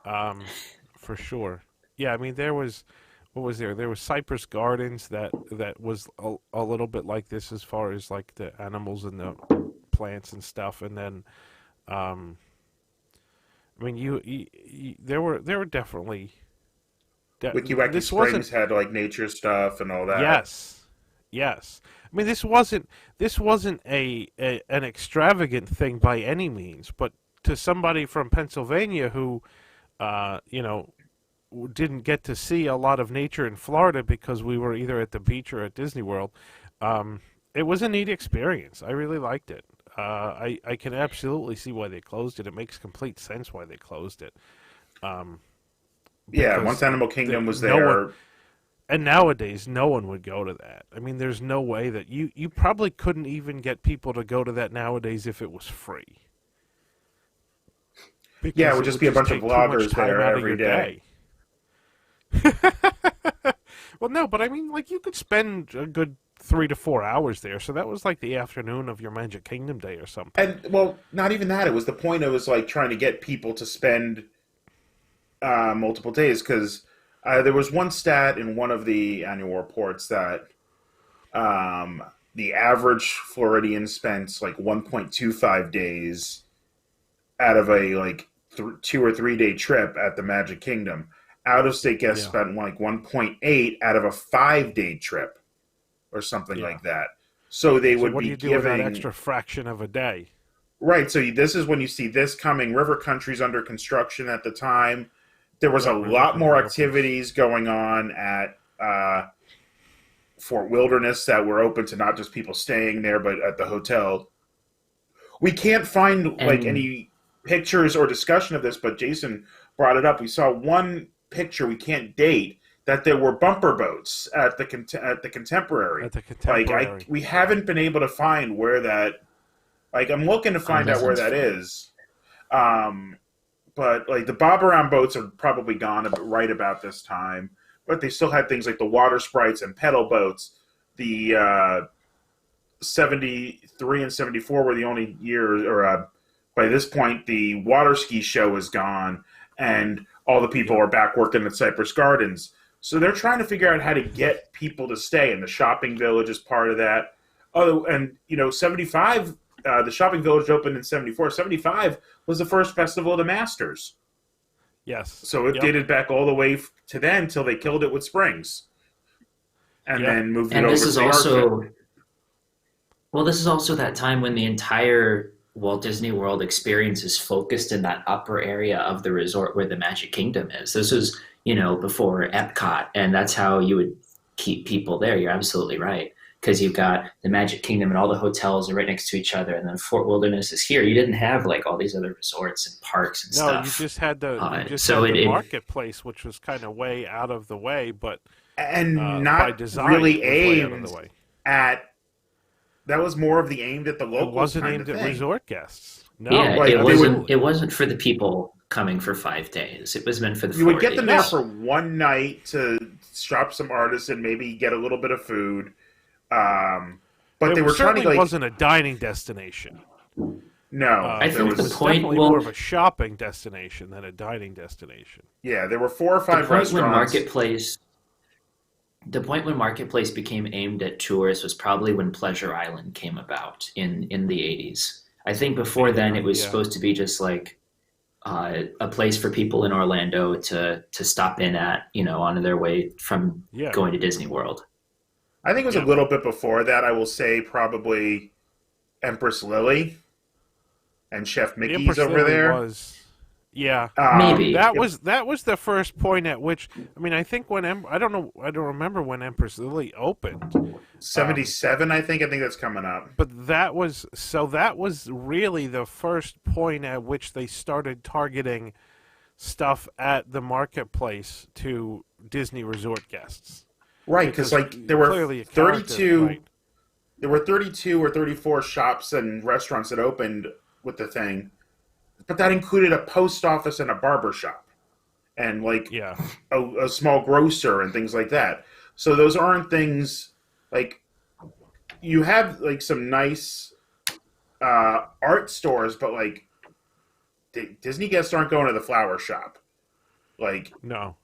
um, for sure. Yeah, I mean there was what was there? There was Cypress Gardens that was a little bit like this as far as like the animals and the plants and stuff, and then um, I mean there were definitely Wikiwacky this wasn't Springs had like nature stuff and all that. yes. Yes. I mean this wasn't an extravagant thing by any means, but to somebody from Pennsylvania who didn't get to see a lot of nature in Florida because we were either at the beach or at Disney World, um, it was a neat experience. I really liked it. I can absolutely see why they closed it. It makes complete sense why they closed it. Um, Yeah, once because Animal Kingdom was no one there, and nowadays, no one would go to that. I mean, there's no way that you probably couldn't even get people to go to that nawadays if it was free, yeah, it because would it just would be a just bunch of take too much vloggers time there out of every your day. day. Well, no, but I mean, like you could spend a good 3 to 4 hours there, so that was like the afternoon of your Magic Kingdom day or something. And well, not even that. It was the point. It was like trying to get people to spend multiple days because There was one stat in one of the annual reports that the average Floridian spent like 1.25 days out of a 2 or 3 day trip at the Magic Kingdom. Out of state guests spent like 1.8 out of a 5 day trip or something like that. So they would what be do you do giving with that extra fraction of a day? Right. So this is when you see this coming. River Country's under construction at the time. There was a lot more activities going on at Fort Wilderness that were open to not just people staying there, but at the hotel. We can't find any pictures or discussion of this, but Jason brought it up. We saw one picture we can't date that there were bumper boats at the Contemporary. At the Contemporary. We haven't been able to find where that. I'm looking to find out where that is. But the bob around boats are probably gone right about this time. But they still had things like the water sprites and pedal boats. The 73 and 74 were the only years, or by this point, the water ski show is gone, and all the people are back working at Cypress Gardens. So they're trying to figure out how to get people to stay, and the shopping village is part of that. Oh, and 75, the shopping village opened in 74. 75 was the first festival of the Masters. Yes. So it dated back all the way to then until they killed it with Springs. And then moved it over to the art fair. Well, this is also that time when the entire Walt Disney World experience is focused in that upper area of the resort where the Magic Kingdom is. This was, before Epcot, and that's how you would keep people there. You're absolutely right. Because you've got the Magic Kingdom and all the hotels are right next to each other, and then Fort Wilderness is here. You didn't have all these other resorts and parks and stuff. No, you just had the marketplace, which was kind of way out of the way, but not by design, really aimed at. That was more of the aimed at the locals. It wasn't aimed at resort guests. No, it wasn't for the people coming for 5 days. It was meant for the 4 days. You would get them there for one night to shop some artists and maybe get a little bit of food. But they were trying to It wasn't a dining destination. No, I think the point definitely more of a shopping destination than a dining destination. Yeah, there were 4 or 5 restaurants. The point when Marketplace became aimed at tourists was probably when Pleasure Island came about in the 80s. I think before then it was supposed to be just a place for people in Orlando to stop in at, on their way from going to Disney World. I think it was a little bit before that. I will say probably Empress Lily and Chef Mickey's over there. Maybe that was the first point at which I think when I don't remember when Empress Lily opened. 77, I think that's coming up. But that was really the first point at which they started targeting stuff at the marketplace to Disney resort guests. Right, because there were 32. Right. There were 32 or 34 shops and restaurants that opened with the thing, but that included a post office and a barber shop, and a small grocer and things like that. So those aren't things you have some nice art stores, but Disney guests aren't going to the flower shop. No.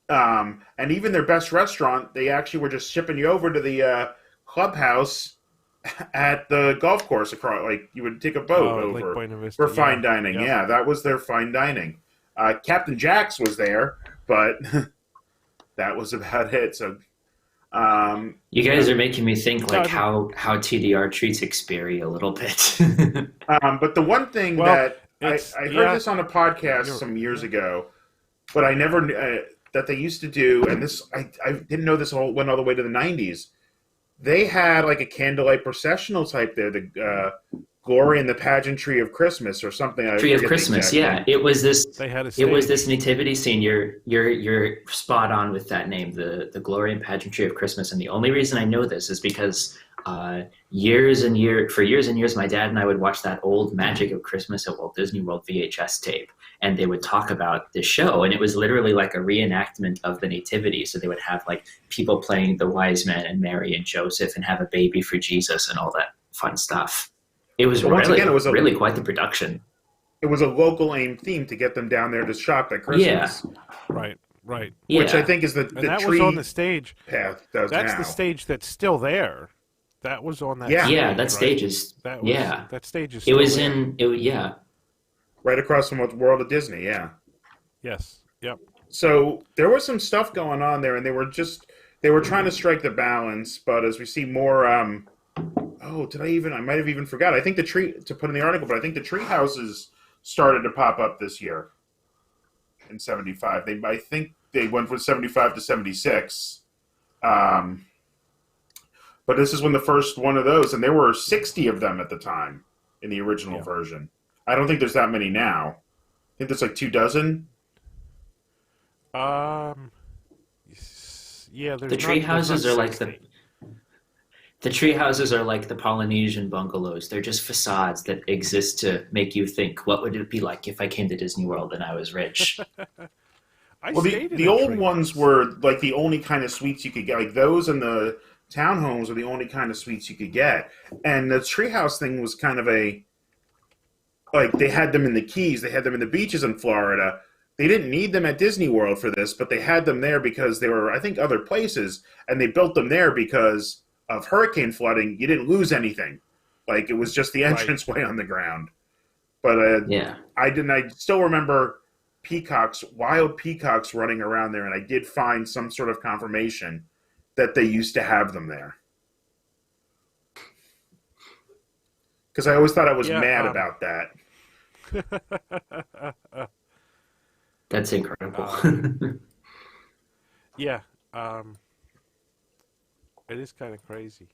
And even their best restaurant, they actually were just shipping you over to the clubhouse at the golf course across. You would take a boat over for fine dining. Yeah, that was their fine dining. Captain Jack's was there, but that was about it. So, you guys are making me think how TDR treats Xperia a little bit. But the one thing that I heard this on a podcast some years ago, but I never. That they used to do, and this I didn't know this went all the way to the 90s. They had a candlelight processional type there, the Glory and the Pageantry of Christmas or something. Tree of Christmas, yeah. It was this. They had it was this nativity scene. You're spot on with that name, the Glory and Pageantry of Christmas. And the only reason I know this is because years and years, my dad and I would watch that old Magic of Christmas at Walt Disney World VHS tape. And they would talk about the show, and it was literally like a reenactment of the Nativity. So they would have people playing the wise men and Mary and Joseph, and have a baby for Jesus and all that fun stuff. It was really quite the production. It was a local aim theme to get them down there to shop at Christmas. Yeah. Right. which I Yeah, think is the And that was tree on the stage. path does That's now. the stage that's still there. That was on that Yeah. stage, yeah. That right? stage is yeah. That stage is It still was there. in it. Yeah, Right across from World of Disney. Yeah. Yes. Yep. So there was some stuff going on there, and they were trying to strike the balance. But as we see more, oh, I might have even forgot. I think the tree to put in the article, but I think the tree houses started to pop up this year in '75. I think they went from '75 to '76. Um, but this is when the first one of those, and there were 60 of them at the time in the original Yeah. version. I don't think there's that many now. I think there's like 24. Yeah. There's the tree not, there's not houses are like 60. the tree houses are like the Polynesian bungalows. They're just facades that exist to make you think, what would it be like if I came to Disney World and I was rich? I Well, stayed in the a old tree ones house. were like the only kind of suites you could get. Like those and the townhomes were the only kind of suites you could get. And the treehouse thing was kind of like they had them in the Keys, they had them in the beaches in Florida. They didn't need them at Disney World for this, but they had them there because they were, I think, other places, and they built them there because of hurricane flooding. You didn't lose anything. Like it was just the Right. entranceway on the ground. But Yeah. I still remember wild peacocks running around there, and I did find some sort of confirmation that they used to have them there. Because I always thought I was Yeah, mad about that. That's incredible. Yeah. It is kind of crazy.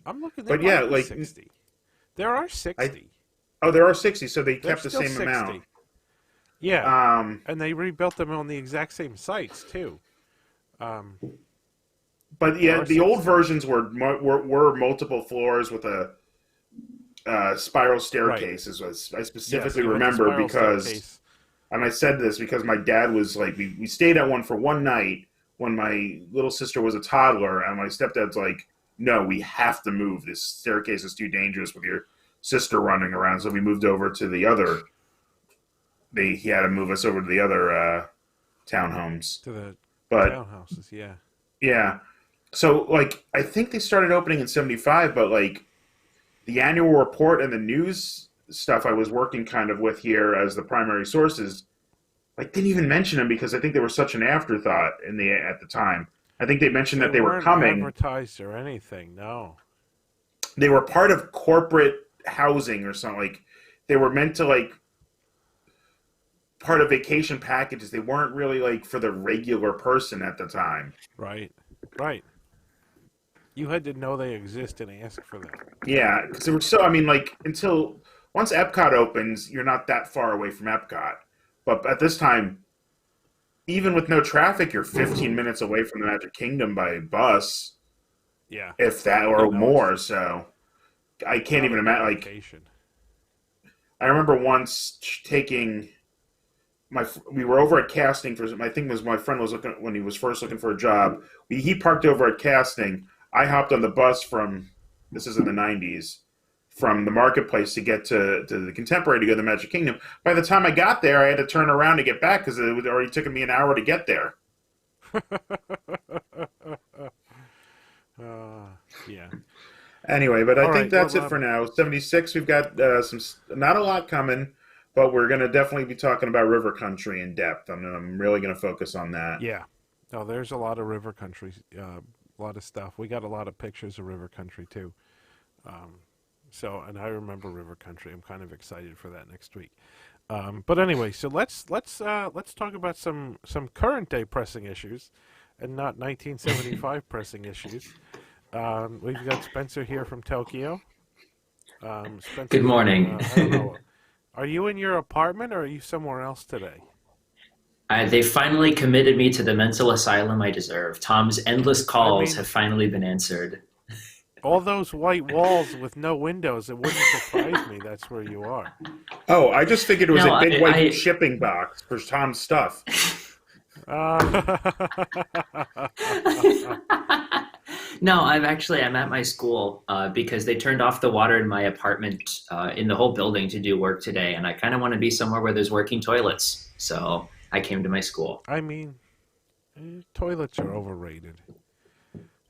I'm looking. There But yeah, might be like 60. There are 60. there are 60, so they There's kept the still same 60. amount. Yeah. And they rebuilt them on the exact same sites too. But There yeah, are the old 60. versions were multiple floors with a spiral staircase. Is what I specifically Yes, with the remember spiral because, staircase. and I said this because my dad was like, we stayed at one for one night when my little sister was a toddler, and my stepdad's like, no, we have to move. This staircase is too dangerous with your sister running around. So we moved over to the other. He had to move us over to the other townhomes. To the But townhouses, yeah. yeah, so like I think they started opening in '75, but like the annual report and the news stuff I was working kind of with here as the primary sources, like didn't even mention them because I think they were such an afterthought at the time. I think they mentioned that they were weren't coming. advertised or anything. No. They were part of corporate housing or something. Like they were meant to like part of vacation packages. They weren't really like for the regular person at the time. Right. Right. You had to know they exist and ask for them. Yeah, because we're so. I mean, like until once Epcot opens, you're not that far away from Epcot. But at this time, even with no traffic, you're 15 minutes away from the Magic Kingdom by bus, Yeah. if that or more. So I can't even imagine. Like Vacation. I remember once taking we were over at casting for. I think it was my friend was looking when he was first looking for a job. He parked over at casting. I hopped on the bus from. This is in the '90s. From the marketplace to get to the Contemporary to go to the Magic Kingdom. By the time I got there, I had to turn around to get back because it had already taken me an hour to get there. Yeah. Anyway, but I All think right, that's well, it for now. 76, we've got not a lot coming, but we're going to definitely be talking about River Country in depth. I'm really going to focus on that. Yeah. No, there's a lot of river country, a lot of stuff. We got a lot of pictures of river country too. And I remember river country. I'm kind of excited for that next week. But anyway, so let's talk about some current day pressing issues, and not 1975 pressing issues. We've got Spencer here from Tokyo. Spencer, Good morning. I don't know. Are you in your apartment or are you somewhere else today? They finally committed me to the mental asylum I deserve. Tom's endless calls have finally been answered. All those white walls with no windows, it wouldn't surprise me that's where you are. Oh, I just figured it was No, a big white I- shipping box for Tom's stuff. No, I'm at my school because they turned off the water in my apartment in the whole building to do work today, and I kind of want to be somewhere where there's working toilets. So I came to my school. I mean, toilets are overrated.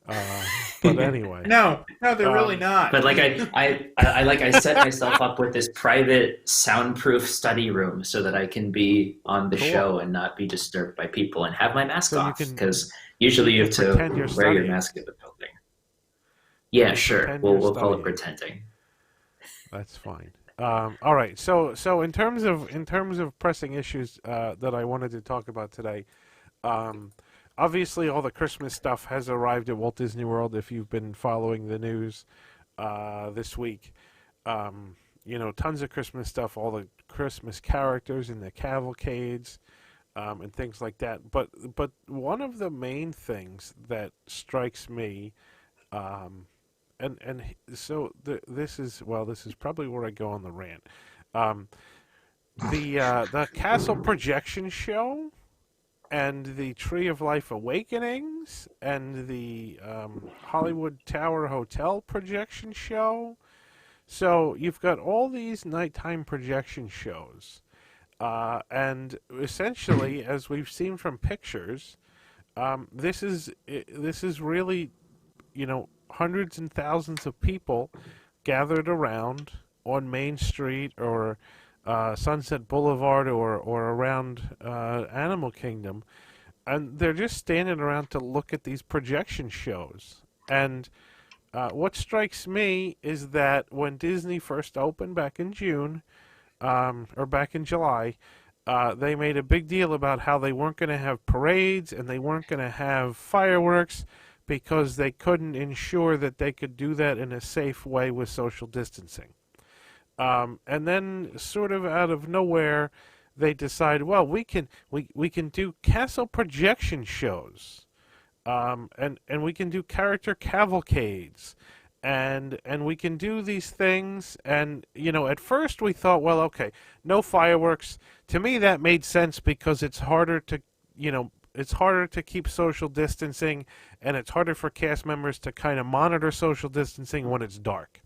But anyway. No, they're really Um, not. But like I set myself up with this private soundproof study room so that I can be on the Cool. show and not be disturbed by people and have my mask So you off, can because usually you have to pretend you're wear your studying. mask at the building. Yeah, You sure. pretend We'll you're we'll call it studying. pretending. That's fine. All right. So in terms of pressing issues that I wanted to talk about today, um, obviously all the Christmas stuff has arrived at Walt Disney World. If you've been following the news this week, tons of Christmas stuff, all the Christmas characters and the cavalcades and things like that. But one of the main things that strikes me. This is probably where I go on the rant. Um, the Castle Projection Show and the Tree of Life Awakenings and the Hollywood Tower Hotel Projection Show. So you've got all these nighttime projection shows, and essentially, as we've seen from pictures, this is really, hundreds and thousands of people gathered around on Main Street or Sunset Boulevard or around Animal Kingdom, and they're just standing around to look at these projection shows. And what strikes me is that when Disney first opened back in June, or back in July, they made a big deal about how they weren't going to have parades and they weren't going to have fireworks because they couldn't ensure that they could do that in a safe way with social distancing. And then, sort of out of nowhere, they decide, well, we can do castle projection shows, and we can do character cavalcades, and we can do these things. And at first we thought, well, okay, no fireworks. To me, that made sense because it's harder to keep social distancing, and it's harder for cast members to kind of monitor social distancing when it's dark.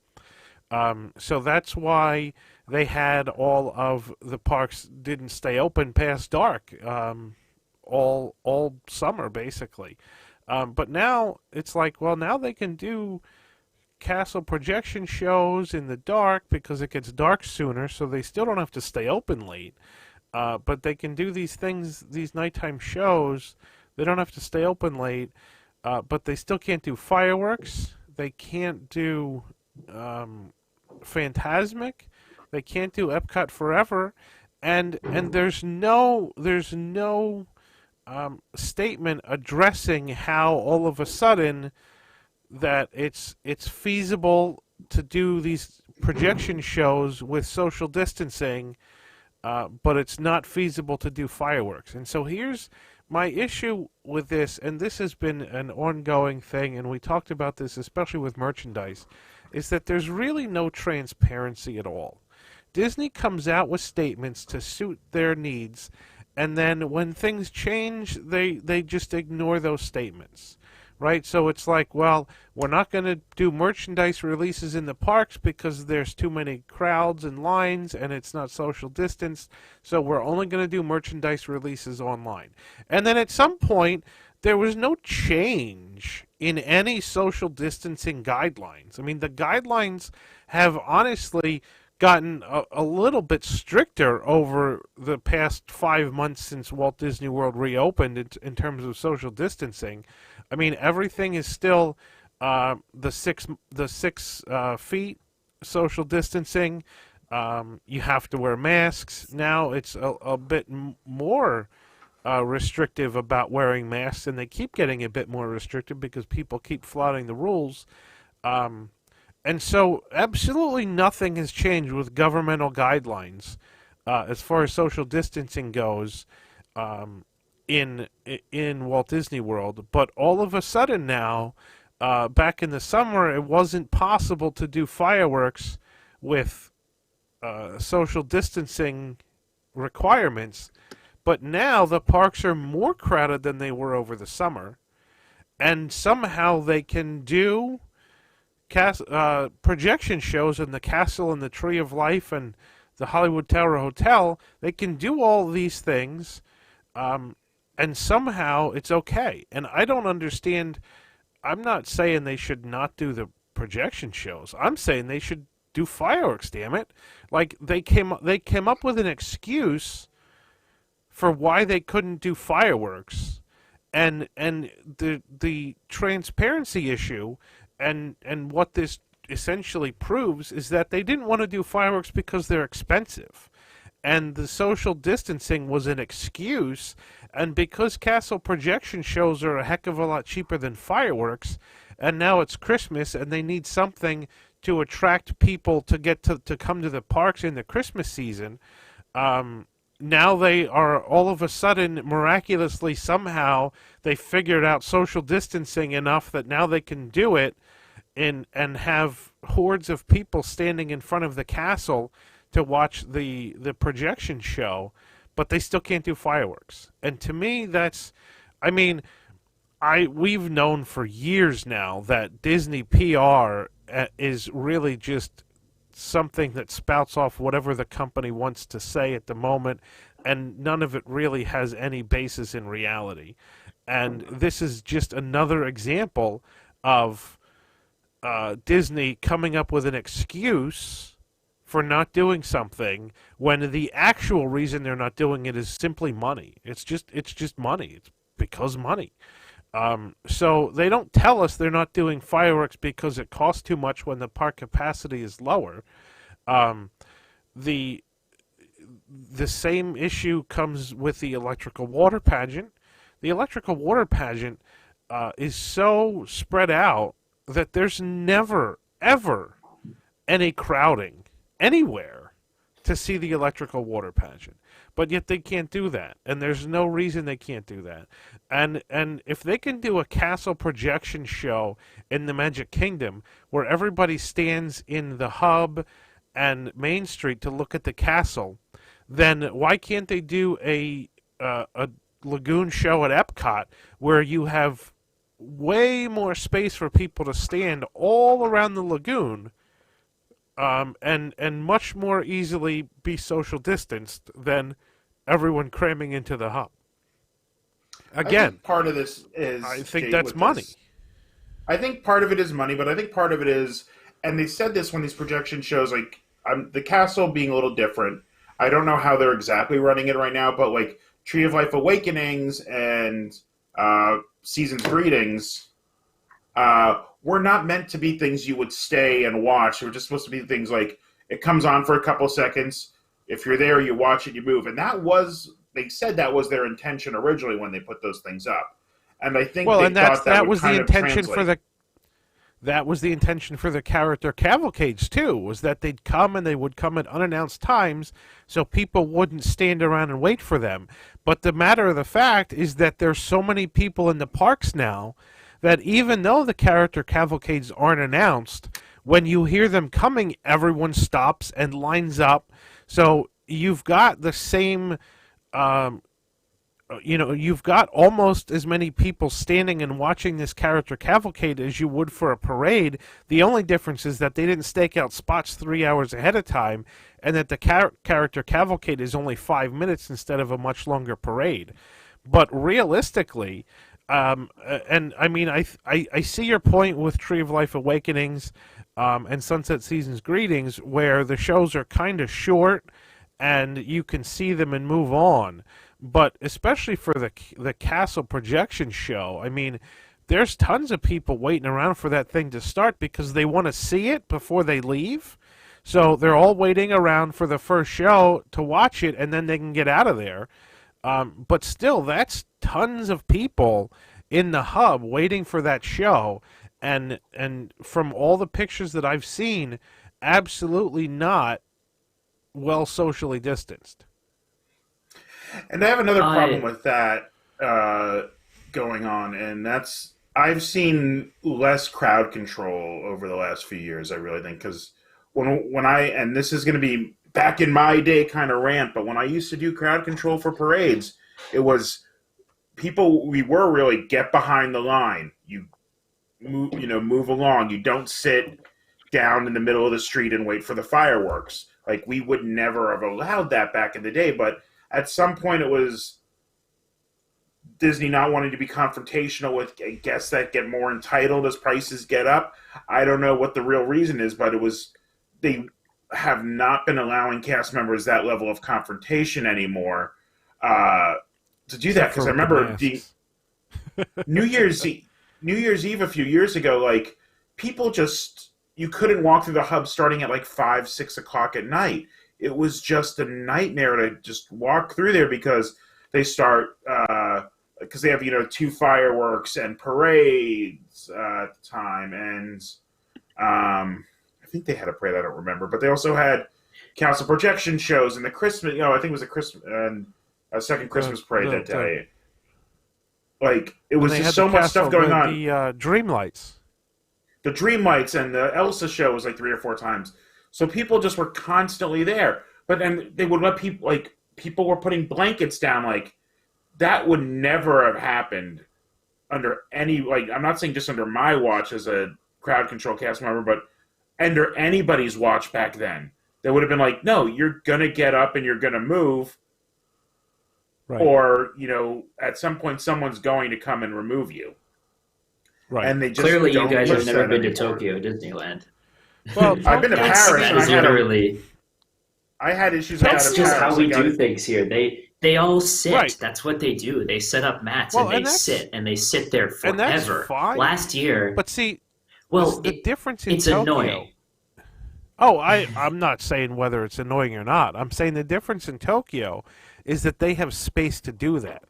So that's why they had all of the parks didn't stay open past dark all summer, basically. But now it's like, well, now they can do castle projection shows in the dark because it gets dark sooner, so they still don't have to stay open late. But they can do these things, these nighttime shows. They don't have to stay open late, but they still can't do fireworks. They can't do Fantasmic. They can't do Epcot Forever, and there's no statement addressing how all of a sudden that it's feasible to do these projection shows with social distancing. But it's not feasible to do fireworks. And so here's my issue with this, and this has been an ongoing thing, and we talked about this especially with merchandise, is that there's really no transparency at all. Disney comes out with statements to suit their needs, and then when things change, they just ignore those statements. Right, so it's like, well, we're not going to do merchandise releases in the parks because there's too many crowds and lines and it's not social distanced, so we're only going to do merchandise releases online. And then at some point, there was no change in any social distancing guidelines. I mean, the guidelines have honestly gotten a little bit stricter over the past 5 months since Walt Disney World reopened in terms of social distancing. I mean, everything is still the six feet social distancing. You have to wear masks. Now it's a bit more restrictive about wearing masks, and they keep getting a bit more restrictive because people keep flouting the rules. And so absolutely nothing has changed with governmental guidelines as far as social distancing goes in Walt Disney World. But all of a sudden now, back in the summer, it wasn't possible to do fireworks with social distancing requirements. But now the parks are more crowded than they were over the summer. And somehow they can do projection shows in the Castle and the Tree of Life and the Hollywood Tower Hotel. They can do all these things and somehow it's okay. And I don't understand. I'm not saying they should not do the projection shows. I'm saying they should do fireworks. Damn it! Like they came up with an excuse for why they couldn't do fireworks, and the transparency issue, and what this essentially proves is that they didn't want to do fireworks because they're expensive, and the social distancing was an excuse, and because castle projection shows are a heck of a lot cheaper than fireworks, and now it's Christmas and they need something to attract people to get to come to the parks in the Christmas season. Now they are all of a sudden miraculously somehow they figured out social distancing enough that now they can do it and have hordes of people standing in front of the castle to watch the projection show, but they still can't do fireworks. And to me, that's, I mean, we've known for years now that Disney PR is really just something that spouts off whatever the company wants to say at the moment, and none of it really has any basis in reality. And this is just another example of Disney coming up with an excuse for not doing something when the actual reason they're not doing it is simply money. It's just money. It's because money. So they don't tell us they're not doing fireworks because it costs too much when the park capacity is lower. The same issue comes with the electrical water pageant. The electrical water pageant is so spread out that there's never, ever any crowding anywhere to see the electrical water pageant. But yet they can't do that, and there's no reason they can't do that. And if they can do a castle projection show in the Magic Kingdom where everybody stands in the hub and Main Street to look at the castle, then why can't they do a lagoon show at Epcot where you have way more space for people to stand all around the lagoon, and much more easily be social distanced than everyone cramming into the hub. Again, I think part of this is, I think that's money. I think part of it is money, but I think part of it is, and they said this when these projection shows, like the castle being a little different. I don't know how they're exactly running it right now, but like Tree of Life Awakenings and Season's Greetings were not meant to be things you would stay and watch. They were just supposed to be things like it comes on for a couple seconds. If you're there, you watch it, you move. And they said that was their intention originally when they put those things up. And I think that was the intention for the character cavalcades too, was that they'd come and they would come at unannounced times so people wouldn't stand around and wait for them. But the matter of the fact is that there's so many people in the parks now that even though the character cavalcades aren't announced, when you hear them coming, everyone stops and lines up. So you've got the same, you've got almost as many people standing and watching this character cavalcade as you would for a parade. The only difference is that they didn't stake out spots 3 hours ahead of time, and that the character cavalcade is only 5 minutes instead of a much longer parade. But realistically, and I mean, I see your point with Tree of Life Awakenings and Sunset Season's Greetings, where the shows are kind of short and you can see them and move on. But especially for the castle projection show, I mean, there's tons of people waiting around for that thing to start because they want to see it before they leave. So they're all waiting around for the first show to watch it, and then they can get out of there. But still, that's tons of people in the hub waiting for that show. And from all the pictures that I've seen, absolutely not well socially distanced. And I have another problem with that going on, and that's I've seen less crowd control over the last few years, I really think, because when and this is going to be back in my day kind of rant, but when I used to do crowd control for parades, it was we were really get behind the line. You move along. You don't sit down in the middle of the street and wait for the fireworks. Like, we would never have allowed that back in the day, but at some point it was Disney not wanting to be confrontational with guests that get more entitled as prices get up. I don't know what the real reason is, but they have not been allowing cast members that level of confrontation anymore to do that. Because I remember New Year's Eve a few years ago, like people you couldn't walk through the hub starting at like 5, 6 o'clock at night. It was just a nightmare to just walk through there because they start because they have 2 fireworks and parades at the time, and I think they had a parade. I don't remember, but they also had council projection shows and the Christmas. I think it was a Christmas and a second Christmas parade that day. Like it was just so much stuff going on. The dream lights. The dream lights and the Elsa show was like 3 or 4 times. So people just were constantly there. But then they would let people were putting blankets down. Like that would never have happened under any, I'm not saying just under my watch as a crowd control cast member, but under anybody's watch back then. They would have been like, no, you're going to get up and you're going to move. Right. Or, at some point someone's going to come and remove you. Right. And they just clearly you guys have never been to Tokyo Disneyland. Well, I've been to Paris. I had issues. That's just how we do things here. They all sit. Right. That's what they do. They set up mats and they sit there forever. And that's fine. Last year, but see, the difference in it's Tokyo, annoying. Oh, I'm not saying whether it's annoying or not. I'm saying the difference in Tokyo is that they have space to do that.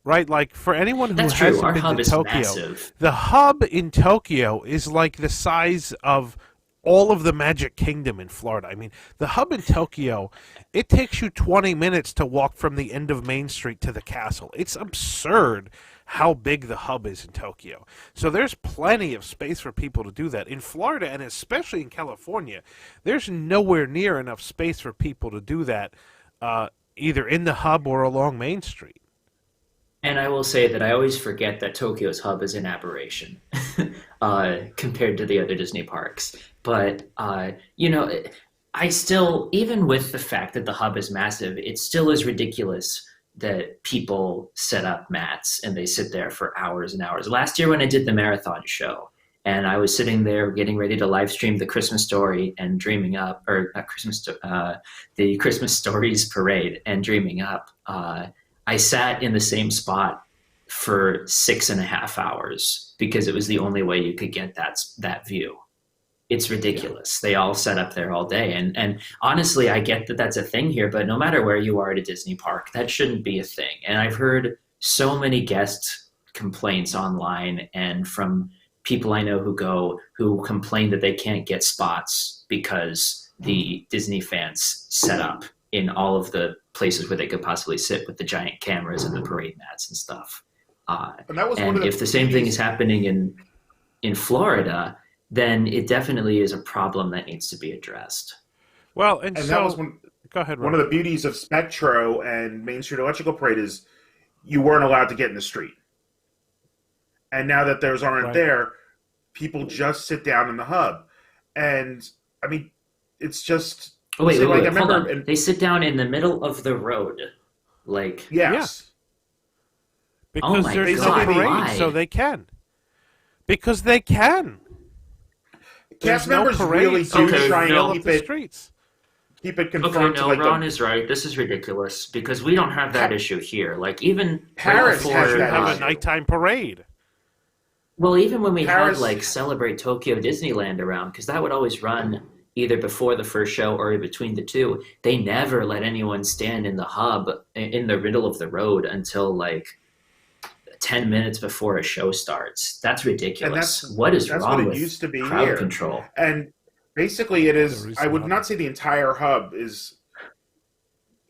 Right? Like, for anyone who hasn't been to Tokyo, the hub in Tokyo is like the size of all of the Magic Kingdom in Florida. I mean, the hub in Tokyo, it takes you 20 minutes to walk from the end of Main Street to the castle. It's absurd how big the hub is in Tokyo. So there's plenty of space for people to do that. In Florida, and especially in California, there's nowhere near enough space for people to do that, either in the hub or along Main Street. And I will say that I always forget that Tokyo's hub is an aberration compared to the other Disney parks. But, I still, even with the fact that the hub is massive, it still is ridiculous that people set up mats and they sit there for hours and hours. Last year when I did the marathon show, and I was sitting there getting ready to live stream the Christmas Story and dreaming up, or not Christmas, the Christmas Stories parade and dreaming up, I sat in the same spot for 6.5 hours because it was the only way you could get that view. It's ridiculous. Yeah. They all set up there all day. And honestly, I get that that's a thing here, but no matter where you are at a Disney park, that shouldn't be a thing. And I've heard so many guest complaints online and from people I know who complain that they can't get spots because the Disney fans set up in all of the places where they could possibly sit with the giant cameras and the parade mats and stuff. And if the same thing is happening in Florida, then it definitely is a problem that needs to be addressed. Well, and so, that was go ahead, one of the beauties of Metro and Main Street Electrical Parade is you weren't allowed to get in the street. And now that those aren't there, people just sit down in the hub. And, I mean, it's just... Oh, wait, hold on. They sit down in the middle of the road. Like... Yes. Yeah. Because there's no parade, so they can. Because they can. Cast members really do try and keep it confined to Ron is right. This is ridiculous because we don't have that issue here. Like even Paris has a nighttime parade. Well, even when we had like Celebrate Tokyo Disneyland around, because that would always run either before the first show or in between the two, they never let anyone stand in the hub in the middle of the road until like 10 minutes before a show starts. That's ridiculous. What is wrong with used to be crowd here. Control? And basically it is, I would not say the entire hub is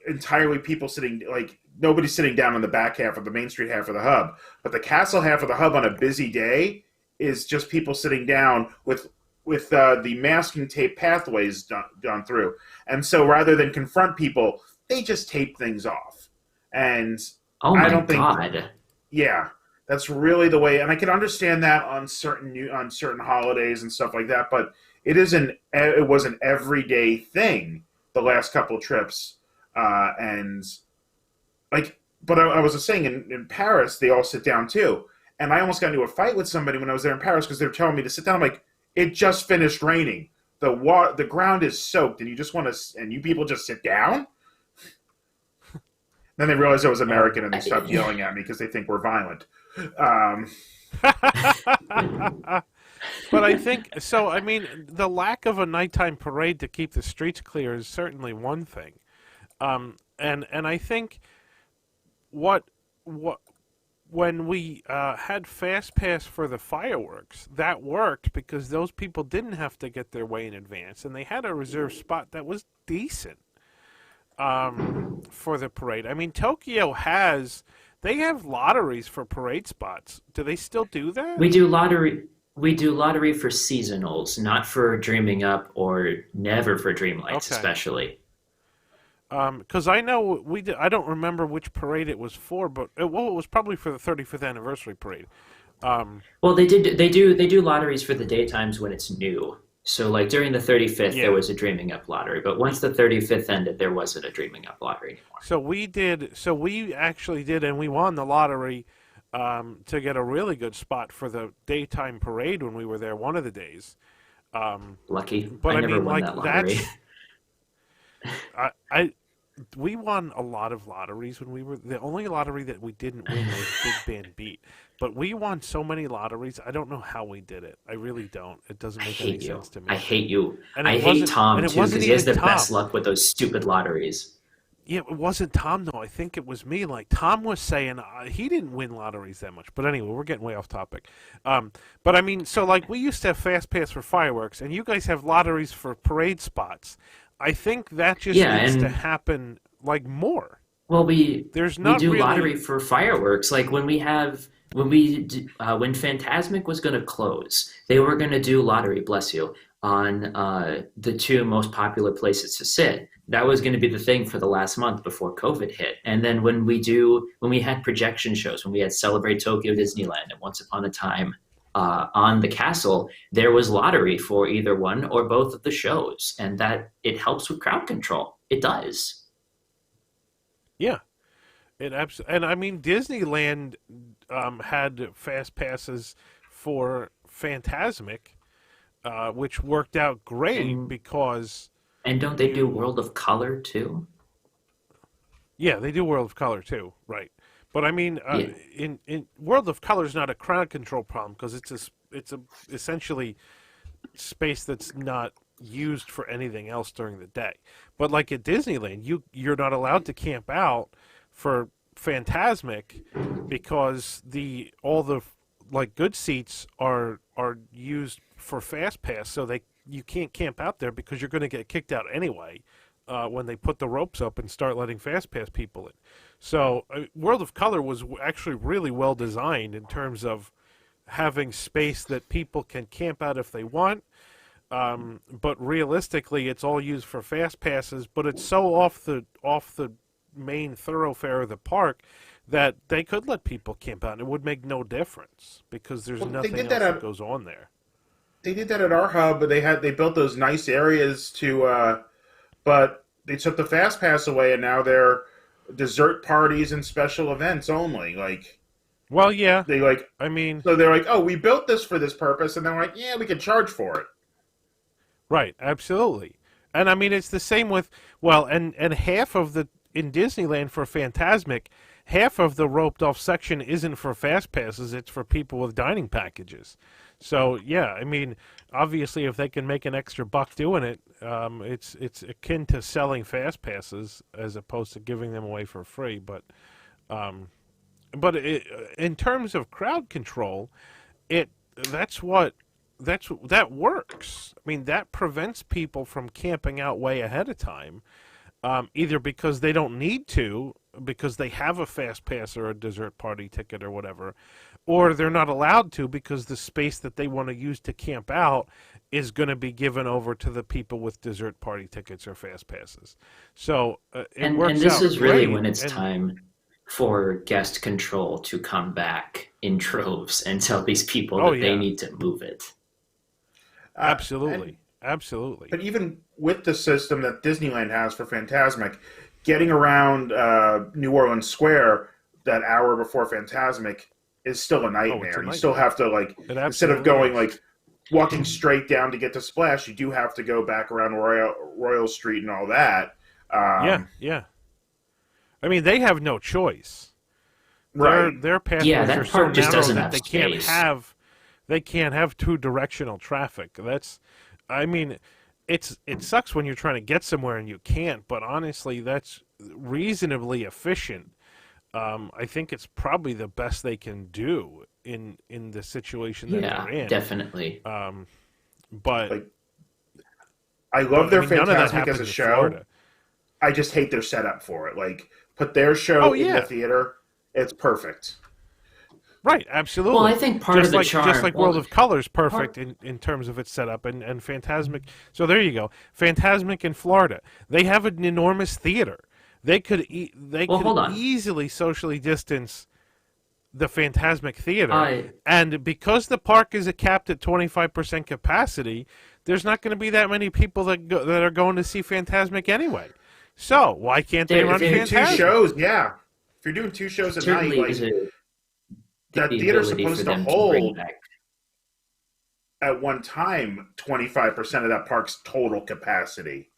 entirely people sitting, like nobody's sitting down on the back half of the Main Street half of the hub. But the castle half of the hub on a busy day is just people sitting down with the masking tape pathways done through. And so rather than confront people, they just tape things off. And I don't think... Yeah, that's really the way, and I can understand that on certain holidays and stuff like that. But it was an everyday thing the last couple trips, and like but I was just saying, in Paris, they all sit down too. And I almost got into a fight with somebody when I was there in Paris because they were telling me to sit down. I'm like, it just finished raining. The ground is soaked, and you just want to, and you people just sit down. Then they realized I was American, and they stopped yelling at me because they think we're violent. But I think so. I mean, the lack of a nighttime parade to keep the streets clear is certainly one thing. And I think what when we had Fast Pass for the fireworks, that worked because those people didn't have to get their way in advance, and they had a reserved spot that was decent for the parade. I mean, Tokyo they have lotteries for parade spots. Do they still do that? We do lottery. We do lottery for seasonals, not for Dreaming Up or never for Dreamlights, especially. Because I know I don't remember which parade it was for, but it was probably for the 35th anniversary parade. Well, they do lotteries for the daytimes when it's new. So like during the 35th, there was a Dreaming Up lottery, but once the 35th ended, there wasn't a Dreaming Up lottery anymore. So we actually did, and we won the lottery to get a really good spot for the daytime parade when we were there one of the days. Lucky, but I never won that lottery. We won a lot of lotteries when we were. The only lottery that we didn't win was Big Band Beat. But we won so many lotteries. I don't know how we did it. I really don't. It doesn't make any sense to me. I hate you. I hate Tom too because he has the best luck with those stupid lotteries. Yeah, it wasn't Tom though. I think it was me. Like Tom was saying, he didn't win lotteries that much. But anyway, we're getting way off topic. But I mean, so like we used to have Fast Pass for fireworks, and you guys have lotteries for parade spots. I think that just needs to happen like more. Well, we do lottery for fireworks. Like when Fantasmic was going to close, they were going to do lottery. Bless you. On the two most popular places to sit. That was going to be the thing for the last month before COVID hit. And then when we had projection shows, when we had Celebrate Tokyo Disneyland and Once Upon a Time on the castle, there was lottery for either one or both of the shows, and that it helps with crowd control. It does. Yeah, it absolutely. And I mean, Disneyland had fast passes for Fantasmic, which worked out great because. And don't they do World of Color too? Yeah, they do World of Color too, right? But I mean, in World of Color is not a crowd control problem because it's essentially space that's not used for anything else during the day. But like at Disneyland, you're not allowed to camp out for Fantasmic because all the like good seats are used for Fast Pass, so you can't camp out there because you're going to get kicked out anyway when they put the ropes up and start letting Fast Pass people in. So World of Color was actually really well designed in terms of having space that people can camp out if they want. But realistically, it's all used for Fast Passes. But it's so off the main thoroughfare of the park that they could let people camp out. And it would make no difference because there's nothing else that goes on there. They did that at our hub, but they built those nice areas but they took the Fast Pass away, and now they're dessert parties and special events only. Like, well, yeah, they like. I mean, so they're like, oh, we built this for this purpose, and they're like, yeah, we can charge for it. Right, absolutely, and I mean it's the same with and half of in Disneyland for Fantasmic, half of the roped off section isn't for Fast Passes; it's for people with dining packages. So yeah, I mean, obviously, if they can make an extra buck doing it, it's akin to selling Fast Passes as opposed to giving them away for free. But in terms of crowd control, that works. I mean, that prevents people from camping out way ahead of time, either because they don't need to, because they have a Fast Pass or a dessert party ticket or whatever, or they're not allowed to because the space that they want to use to camp out is going to be given over to the people with dessert party tickets or Fast Passes. So it works out. And this is really when it's time for guest control to come back in droves and tell these people that they need to move it. Absolutely. Absolutely. But even with the system that Disneyland has for Fantasmic, getting around New Orleans Square that hour before Fantasmic is still a nightmare. You still have to, like, instead of going like walking straight down to get to Splash, you do have to go back around Royal Street and all that. Yeah. I mean, they have no choice. Right. Their pathways are so narrow that they can't have two directional traffic. I mean, it sucks when you're trying to get somewhere and you can't. But honestly, that's reasonably efficient. I think it's probably the best they can do in the situation that they're in. Definitely. But like, I love their Fantasmic as a show. Florida. I just hate their setup for it. Like, put their show in the theater. It's perfect. Right, absolutely. Well, I think part of the charm... Just like World of Color's perfect in terms of its setup, and Fantasmic... So there you go. Fantasmic in Florida. They have an enormous theater. They could easily socially distance the Fantasmic theater. And because the park is capped at 25% capacity, there's not going to be that many people that are going to see Fantasmic anyway. So why can't they run Fantasmic? 2 shows, yeah. If you're doing 2 shows a night, like, that theater's supposed to hold at one time 25% of that park's total capacity.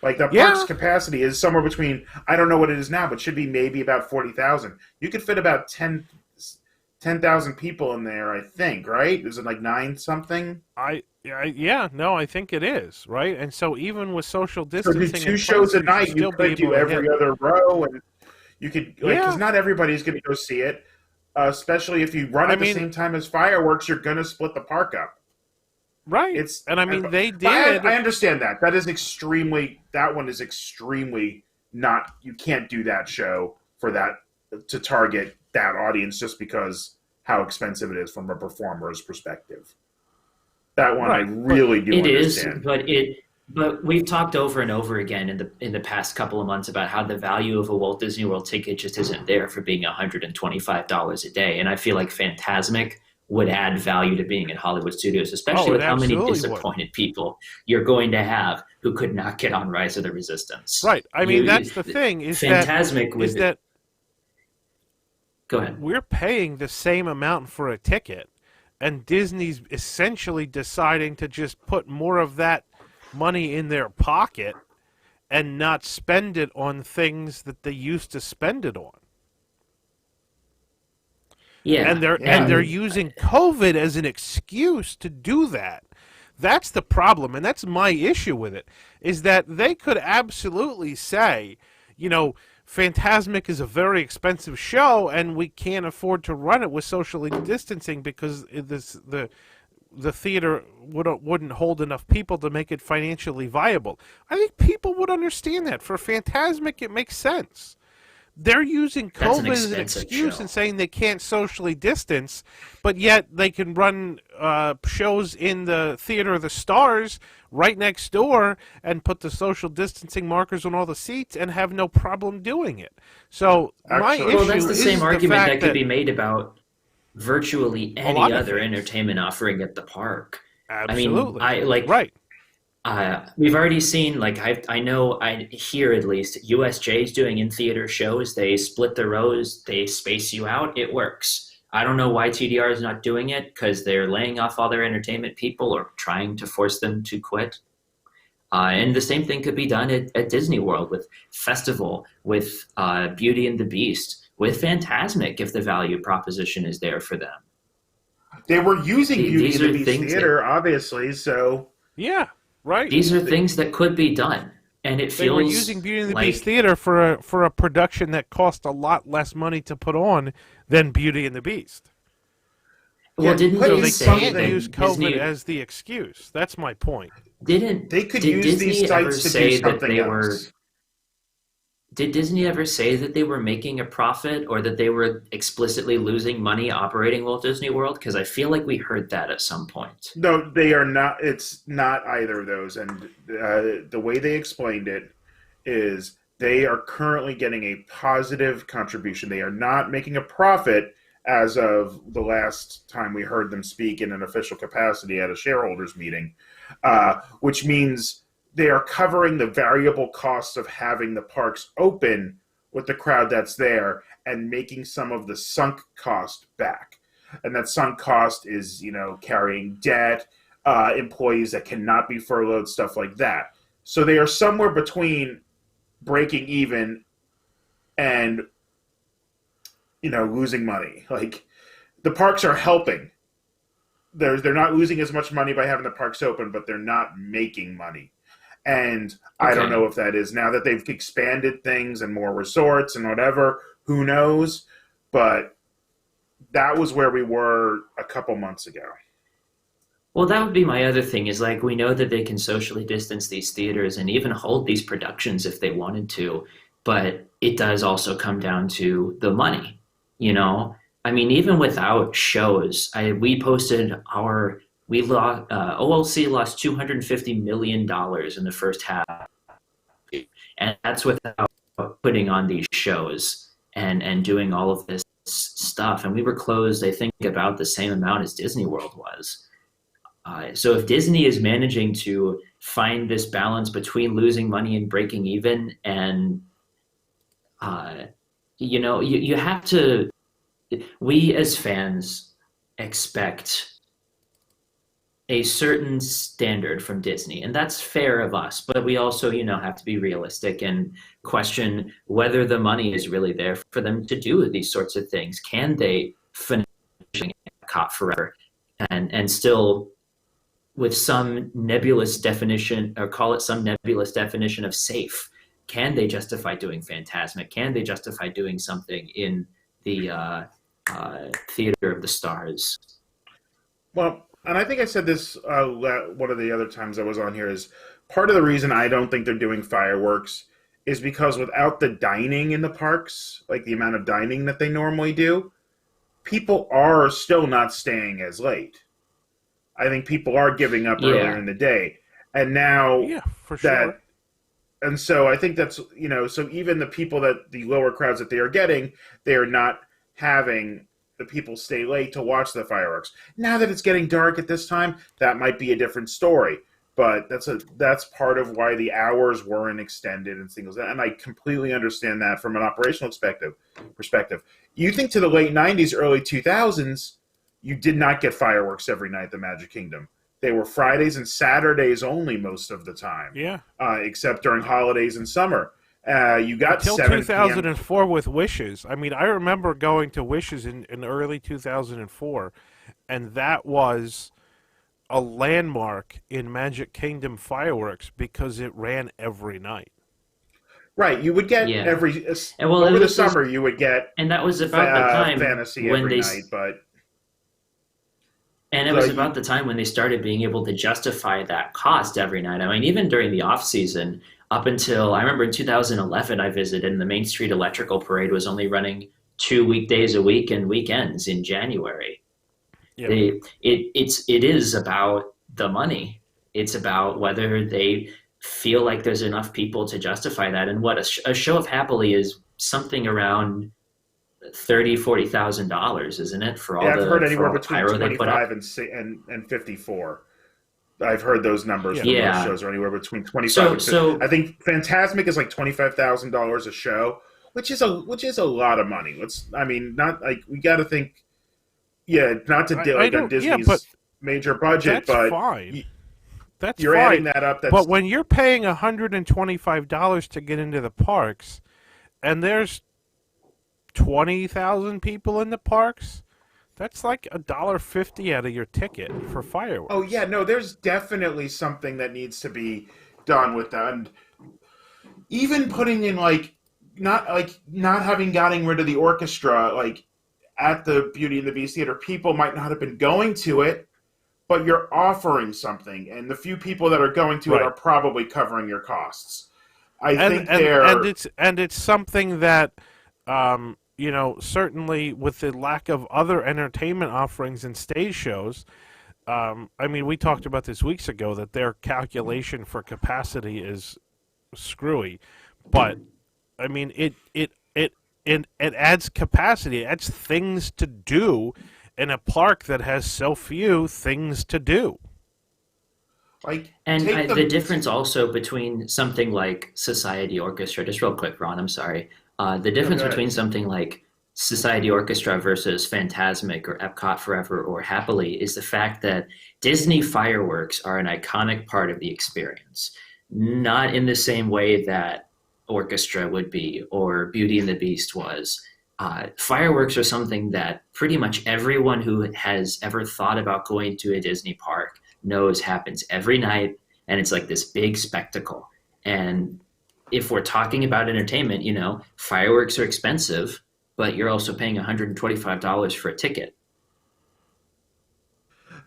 Like, the park's capacity is somewhere between, I don't know what it is now, but should be maybe about 40,000. You could fit about 10,000 people in there, I think, right? Is it like 9 something? I think it is, right? And so even with social distancing, so 2 shows a night, you could do every other row, and you could, like, because not everybody's going to go see it, especially if you run at the same time as fireworks, you're going to split the park up. Right. They did. I understand that. That one is extremely not, you can't do that show for that, to target that audience just because how expensive it is from a performer's perspective. That one I really do understand. But we've talked over and over again in the past couple of months about how the value of a Walt Disney World ticket just isn't there for being $125 a day. And I feel like Fantasmic would add value to being in Hollywood studios, especially with how many disappointed people you're going to have who could not get on Rise of the Resistance. Right. I mean, that's the thing. Fantasmic Go ahead. We're paying the same amount for a ticket, and Disney's essentially deciding to just put more of that money in their pocket and not spend it on things that they used to spend it on. Yeah, and they're using COVID as an excuse to do that. That's the problem, and that's my issue with it, is that they could absolutely say, Fantasmic is a very expensive show, and we can't afford to run it with socially distancing because the theater wouldn't hold enough people to make it financially viable. I think people would understand that. For Fantasmic, it makes sense. They're using COVID as an excuse and saying they can't socially distance, but yet they can run shows in the Theater of the Stars right next door and put the social distancing markers on all the seats and have no problem doing it. So my issue that's the is same argument fact that could be made about virtually any other entertainment offering at the park. Absolutely. I mean, right. We've already seen, I know here at least, USJ's doing in-theater shows. They split the rows, they space you out. It works. I don't know why TDR is not doing it, because they're laying off all their entertainment people or trying to force them to quit. And the same thing could be done at Disney World with Festival, with Beauty and the Beast, with Fantasmic if the value proposition is there for them. They were using Beauty and the Beast theater, obviously, so... Yeah. Right. These are things that could be done, and it feels they were using Beauty and the Beast theater for a production that cost a lot less money to put on than Beauty and the Beast. Well, didn't they can't use COVID as the excuse? That's my point. They could use Disney these sites to do something else. Did Disney ever say that they were making a profit or that they were explicitly losing money operating Walt Disney World? Because I feel like we heard that at some point. No, they are not. It's not either of those. And the way they explained it is they are currently getting a positive contribution. They are not making a profit as of the last time we heard them speak in an official capacity at a shareholders meeting, which means they are covering the variable costs of having the parks open with the crowd that's there and making some of the sunk cost back. And that sunk cost is, carrying debt, employees that cannot be furloughed, stuff like that. So they are somewhere between breaking even and, losing money. Like, the parks are helping. They're not losing as much money by having the parks open, but they're not making money. And I don't know if that is now that they've expanded things and more resorts and whatever, who knows? But that was where we were a couple months ago. Well, that would be my other thing is like we know that they can socially distance these theaters and even hold these productions if they wanted to, but it does also come down to the money, I mean, even without shows, we posted OLC lost $250 million in the first half, and that's without putting on these shows and doing all of this stuff. And we were closed, I think, about the same amount as Disney World was. So if Disney is managing to find this balance between losing money and breaking even, and you have to. We as fans expect a certain standard from Disney, and that's fair of us, but we also, have to be realistic and question whether the money is really there for them to do these sorts of things. Can they finish Epcot forever and still with some nebulous definition, or call it some nebulous definition of safe? Can they justify doing Fantasmic? Can they justify doing something in the Theater of the Stars? Well, and I think I said this one of the other times I was on here, is part of the reason I don't think they're doing fireworks is because without the dining in the parks, like the amount of dining that they normally do, people are still not staying as late. I think people are giving up earlier in the day. And now for sure. And so I think that's, so even the people the lower crowds that they are getting, they are not having the people stay late to watch the fireworks. Now that it's getting dark at this time, that might be a different story. But that's part of why the hours weren't extended and things like that. And I completely understand that from an operational perspective. You think to the late 90s, early 2000s, you did not get fireworks every night at the Magic Kingdom. They were Fridays and Saturdays only most of the time. Yeah. Except during holidays and summer. You got until 7 2004 with Wishes. I mean, I remember going to Wishes in early 2004, and that was a landmark in Magic Kingdom fireworks because it ran every night. Right, you would get over the summer. You would get, and that was about the time fantasy when every night, but. And it was about the time when they started being able to justify that cost every night. I mean, even during the off season. Up until, I remember in 2011, I visited, and the Main Street Electrical Parade was only running 2 weekdays a week and weekends in January. Yep. It is about the money. It's about whether they feel like there's enough people to justify that. And what a show of Happily is something around $30,000-$40,000, isn't it? For all I've heard anywhere between pyro 25 and 54. I've heard those numbers. Yeah. Those shows are anywhere between 25 and 50. So I think Fantasmic is like $25,000 a show, which is a lot of money. Not like we got to think. Yeah, not to on Disney's major budget, that's but fine. You're fine. adding that up. But when you're paying $125 to get into the parks, and there's 20,000 people in the parks. That's like $1.50 out of your ticket for fireworks. Oh yeah, no, there's definitely something that needs to be done with that. And even putting in not getting rid of the orchestra at the Beauty and the Beast Theater, people might not have been going to it, but you're offering something, and the few people that are going to it are probably covering your costs. It's something that certainly with the lack of other entertainment offerings and stage shows, we talked about this weeks ago that their calculation for capacity is screwy, but it adds capacity, it adds things to do in a park that has so few things to do. Like, And take the them. difference also between something like Society Orchestra, just real quick, Ron, I'm sorry. The No, difference go ahead. between something like Society Orchestra versus Phantasmic or Epcot Forever or Happily is the fact that Disney fireworks are an iconic part of the experience, not in the same way that Orchestra would be or Beauty and the Beast was. Fireworks are something that pretty much everyone who has ever thought about going to a Disney park knows happens every night, and it's like this big spectacle. And if we're talking about entertainment, fireworks are expensive, but you're also paying $125 for a ticket.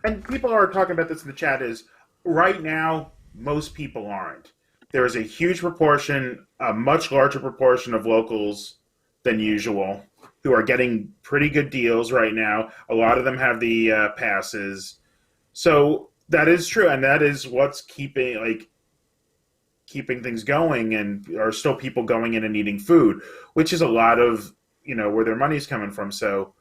And people are talking about this in the chat. Is right now most people aren't. There is a huge proportion, a much larger proportion of locals than usual who are getting pretty good deals right now. A lot of them have the passes, so that is true, and that is what's keeping things going, and are still people going in and eating food, which is a lot of where their money's coming from. So,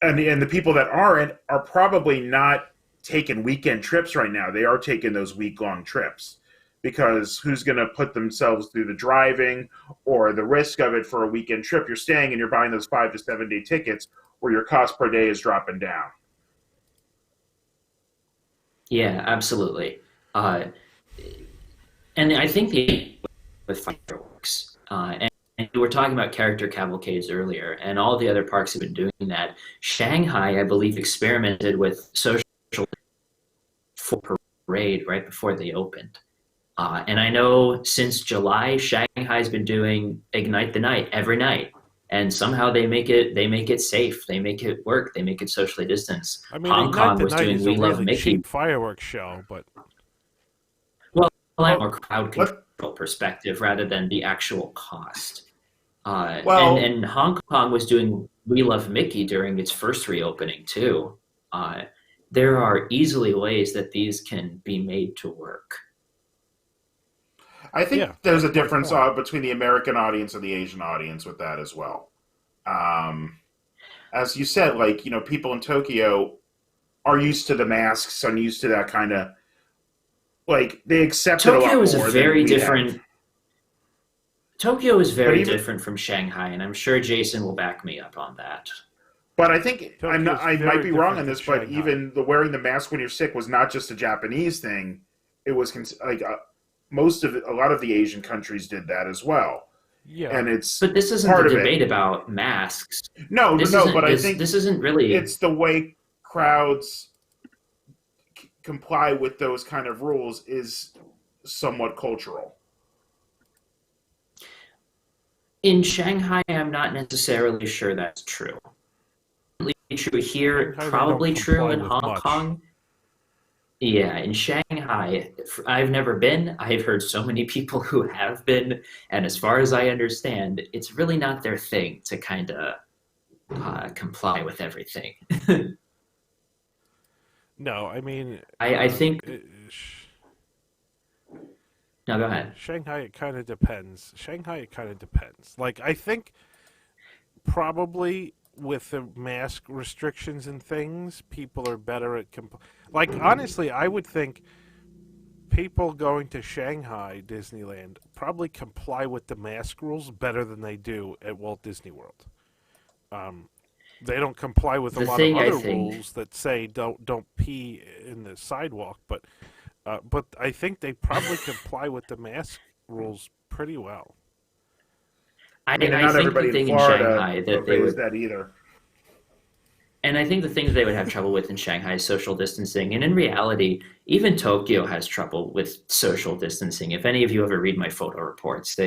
and the people that aren't are probably not taking weekend trips right now. They are taking those week long trips because who's going to put themselves through the driving or the risk of it for a weekend trip? You're staying and you're buying those 5 to 7 day tickets where your cost per day is dropping down. Yeah, absolutely. Uh, and I think the with fireworks, and we were talking about character cavalcades earlier, and all the other parks have been doing that. Shanghai, I believe, experimented with social for parade right before they opened. And I know since July, Shanghai's been doing Ignite the Night every night, and somehow they make it safe, they make it work, they make it socially distanced. I mean, Hong Ignite Kong the was Night doing is a We Love really Mickey. cheap fireworks show, but Well, I have Well, more crowd let control perspective rather than the actual cost. And well, and Hong Kong was doing We Love Mickey during its first reopening too. Uh, there are easily ways that these can be made to work. I think yeah, there's that's a my difference point. between the American audience and the Asian audience with that as well. Um, as you said, people in Tokyo are used to the masks and used to that kind of they accept it a Tokyo lot is a more than very we have. different Tokyo is But very even different from Shanghai, and I'm sure Jason will back me up on that. but I think I'm not. Tokyo's I might very be wrong different on than this, but Shanghai. even the wearing the mask when you're sick was not just a Japanese thing. It was most of a lot of the Asian countries did that as well, Yeah, and it's But this isn't the part of it. debate about masks. No, This no, isn't but I this think this isn't really it's the way crowds comply with those kind of rules is somewhat cultural. in Shanghai. I'm not necessarily sure that's true. True here, Shanghai they don't probably true comply in with Hong much. Kong. Yeah, in Shanghai, I've never been. I've heard so many people who have been, and as far as I understand, it's really not their thing to kind of comply with everything. No, I mean, I think. No, go ahead. Shanghai. It kind of depends. Shanghai, it kind of depends. Like I think probably with the mask restrictions and things, people are better at like honestly, I would think people going to Shanghai Disneyland probably comply with the mask rules better than they do at Walt Disney World. Um, they don't comply with a The lot of thing I other think rules that say don't pee in the sidewalk, but I think they probably comply with the mask rules pretty well. I, I mean, and I not think the everybody in thing in Florida Shanghai that they obeys would that either. And I think the thing that they would have trouble with in Shanghai is social distancing. And in reality, even Tokyo has trouble with social distancing. If any of you ever read my photo reports,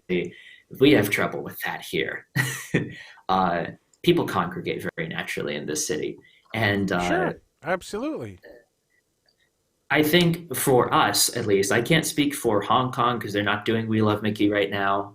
we have trouble with that here. uh, People congregate very naturally in this city. And Sure, absolutely. I think for us, at least, I can't speak for Hong Kong because they're not doing We Love Mickey right now.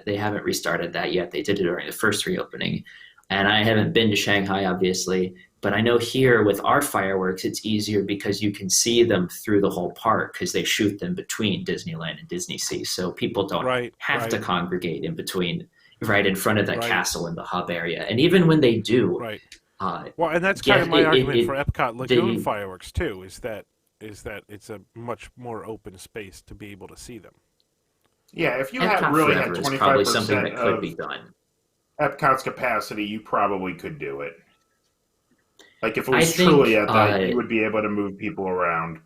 They haven't restarted that yet. They did it during the first reopening. And I haven't been to Shanghai, obviously, but I know here with our fireworks, it's easier because you can see them through the whole park because they shoot them between Disneyland and Disney Sea. So people don't Right, have to right, congregate in between, right in front of the right, castle in the hub area. And even when they do, right. uh, Well, and that's kind of get my it, it, argument for it Epcot Lagoon the fireworks too. Is that is that it's a much more open space to be able to see them. Yeah, if you had Epcot really Forever had is probably something 25% that could of be done. Epcot's capacity, you probably could do it. Like if it I was truly think, at that, you would be able to move people around.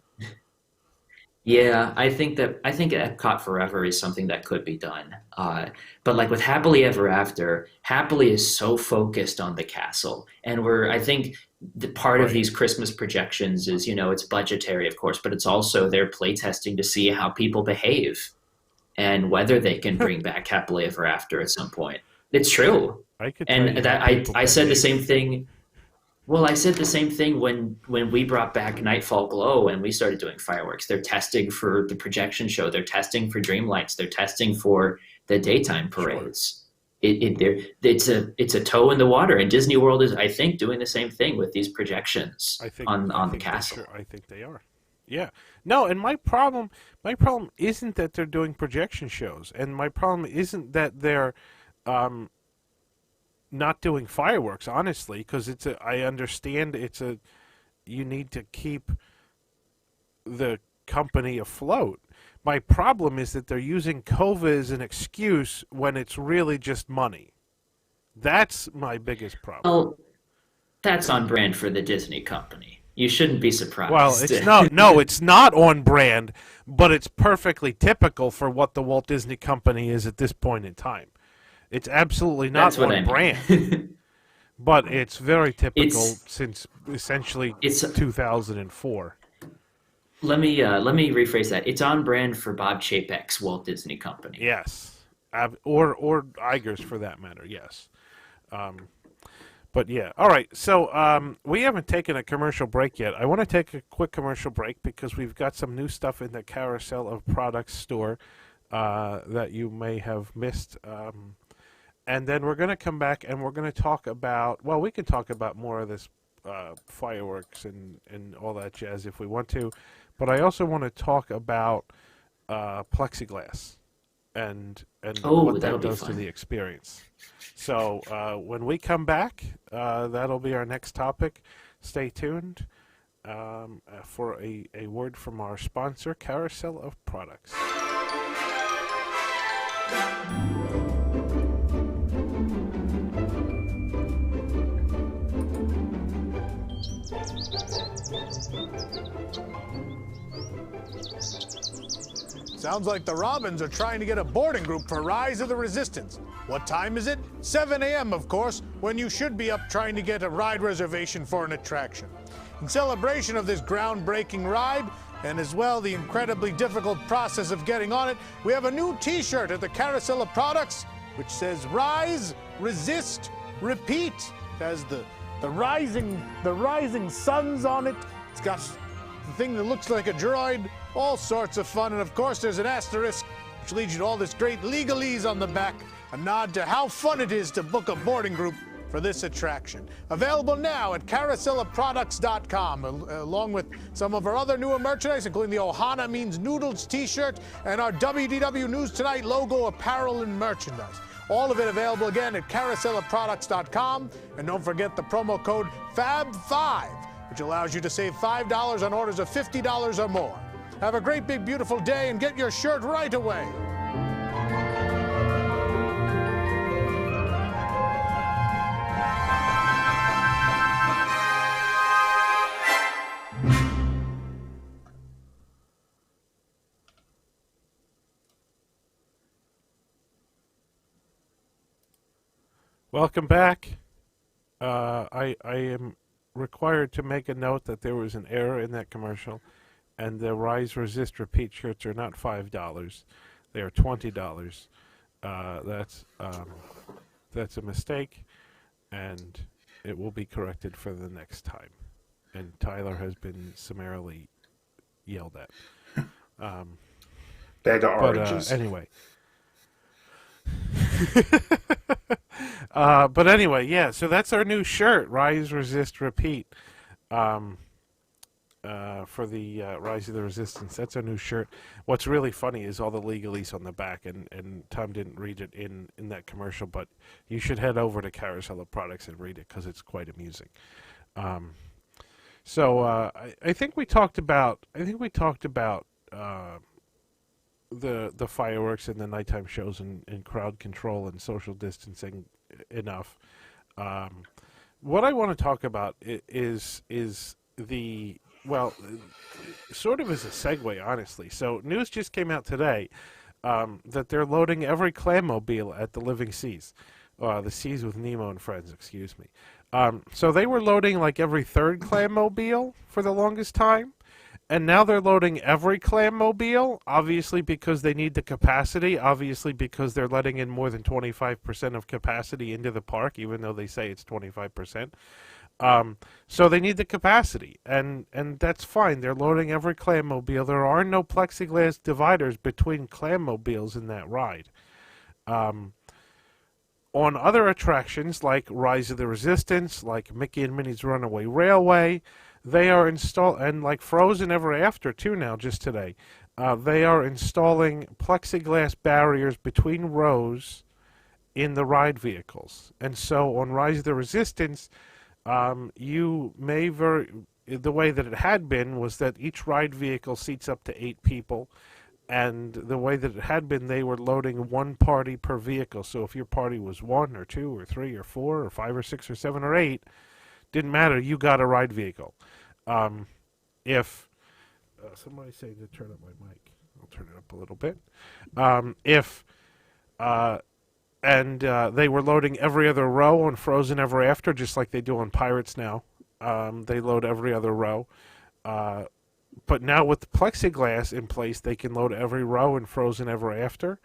yeah, I think Epcot Forever is something that could be done. But like with Happily Ever After, Happily is so focused on the castle, and I think the part of Right. these Christmas projections is, it's budgetary, of course, but it's also they're playtesting to see how people behave and whether they can bring back Happily Ever After at some point. It's true, I could tell and you how that I people I said the same behave. thing. Well, I said the same thing when we brought back Nightfall Glow and we started doing fireworks. They're testing for the projection show. They're testing for Dreamlights. They're testing for the daytime Sure. parades. It's a toe in the water, and Disney World is, I think, doing the same thing with these projections I on the think they castle. sure I think they are. Yeah. No, and my problem isn't that they're doing projection shows, and my problem isn't that they're um not doing fireworks, honestly, because I understand you need to keep the company afloat. My problem is that they're using COVID as an excuse when it's really just money. That's my biggest problem. Well, that's on brand for the Disney company. You shouldn't be Well, surprised. it's not. No, it's not on brand, but it's perfectly typical for what the Walt Disney Company is at this point in time. It's absolutely not That's what I on brand, mean. but it's very typical it's since essentially it's 2004. let me rephrase that. It's on brand for Bob Chapek's Walt Disney Company. Yes, or Iger's for that matter. Yes. Um, but yeah, all right. So we haven't taken a commercial break yet. I want to take a quick commercial break because we've got some new stuff in the Carousel of Products store that you may have missed. And then we're going to come back and we're going to talk about, well, we can talk about more of this fireworks and all that jazz if we want to. But I also want to talk about plexiglass and Oh, what that'll that be does to fun. the experience. So when we come back, that'll be our next topic. Stay tuned for a word from our sponsor, Carousel of Products. Sounds like the Robins are trying to get a boarding group for Rise of the Resistance. What time is it? 7 a.m., of course, when you should be up trying to get a ride reservation for an attraction. In celebration of this groundbreaking ride, and as well the incredibly difficult process of getting on it, we have a new t-shirt at the Carousel of Products, which says Rise, Resist, Repeat. It has the rising suns on it. It's got the thing that looks like a droid, all sorts of fun, and of course there's an asterisk which leads you to all this great legalese on the back, a nod to how fun it is to book a boarding group for this attraction. Available now at carouselofproducts.com, along with some of our other newer merchandise, including the Ohana Means Noodles t-shirt and our WDW News Tonight logo apparel and merchandise. All of it available again at carouselofproducts.com, and don't forget the promo code FAB5, which allows you to save $5 on orders of $50 or more. Have a great big beautiful day and get your shirt right away. Welcome back. I am required to make a note that there was an error in that commercial, and the Rise, Resist, Repeat shirts are not $5; they are $20. That's a mistake, and it will be corrected for the next time. And Tyler has been summarily yelled at. Bag of But oranges. anyway. But anyway, yeah. So that's our new shirt: Rise, Resist, Repeat. For the Rise of the Resistance. That's our new shirt. What's really funny is all the legalese on the back, and Tom didn't read it in that commercial, but you should head over to Carousel of Products and read it because it's quite amusing. So I think we talked about the fireworks and the nighttime shows and crowd control and social distancing enough. What I want to talk about is the well, sort of as a segue, honestly. So news just came out today that they're loading every clammobile at the Living Seas, the Seas with Nemo and Friends. Excuse me. So they were loading like every third clammobile for the longest time. And now they're loading every clammobile, obviously because they need the capacity, obviously because they're letting in more than 25% of capacity into the park, even though they say it's 25%. So they need the capacity, and that's fine. They're loading every clammobile. There are no plexiglass dividers between clammobiles in that ride. On other attractions like Rise of the Resistance, like Mickey and Minnie's Runaway Railway, they are and like Frozen Ever After too now, just today, they are installing plexiglass barriers between rows in the ride vehicles. And so on Rise of the Resistance, the way that it had been was that each ride vehicle seats up to 8 people. And the way that it had been, they were loading one party per vehicle. So if your party was 1 or 2 or 3 or 4 or 5 or 6 or 7 or 8, didn't matter, you got a ride vehicle. If somebody's saying to turn up my mic, I'll turn it up a little bit. They were loading every other row on Frozen Ever After, just like they do on Pirates now. They load every other row. But now with the plexiglass in place, they can load every row in Frozen Ever After,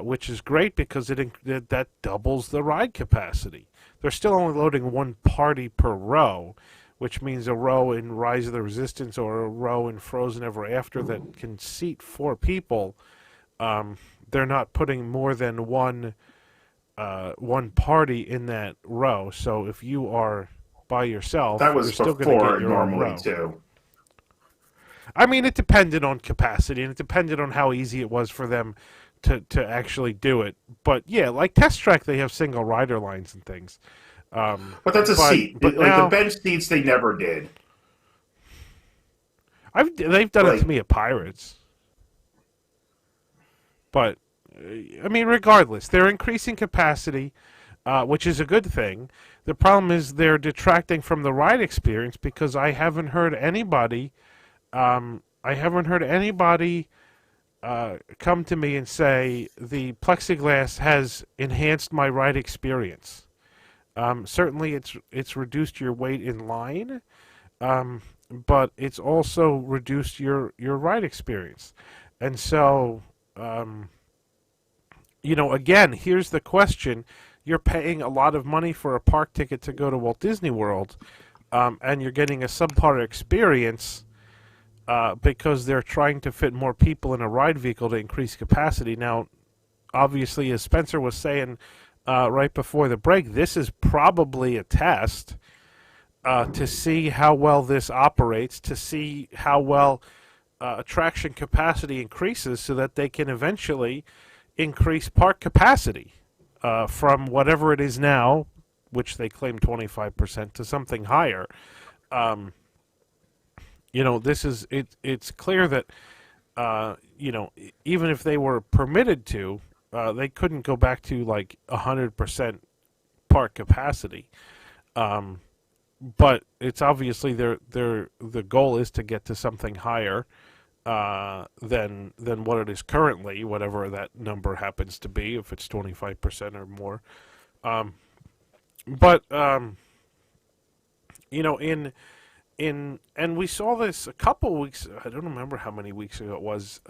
which is great because that doubles the ride capacity. They're still only loading one party per row, which means a row in Rise of the Resistance or a row in Frozen Ever After that can seat 4 people. They're not putting more than one party in that row. So if you are by yourself, That was you're still going to before get your own normally row. too. I mean, it depended on capacity, and it depended on how easy it was for them to actually do it. But yeah, like Test Track, they have single rider lines and things. But that's a seat. But Like now, the bench seats, they never did. they've done it Like, to me at Pirates. But I mean, regardless, they're increasing capacity, which is a good thing. The problem is they're detracting from the ride experience because I haven't heard anybody. Come to me and say the plexiglass has enhanced my ride experience. Certainly, it's reduced your wait in line, but it's also reduced your ride experience. And so, again, here's the question: you're paying a lot of money for a park ticket to go to Walt Disney World, and you're getting a subpar experience. Because they're trying to fit more people in a ride vehicle to increase capacity. Now, obviously, as Spencer was saying right before the break, this is probably a test to see how well this operates, to see how well attraction capacity increases so that they can eventually increase park capacity from whatever it is now, which they claim 25%, to something higher. This is it. It's clear that even if they were permitted to, they couldn't go back to like 100% park capacity. But it's obviously the goal is to get to something higher than what it is currently, whatever that number happens to be, if it's 25% or more. And we saw this a couple weeks, I don't remember how many weeks ago it was,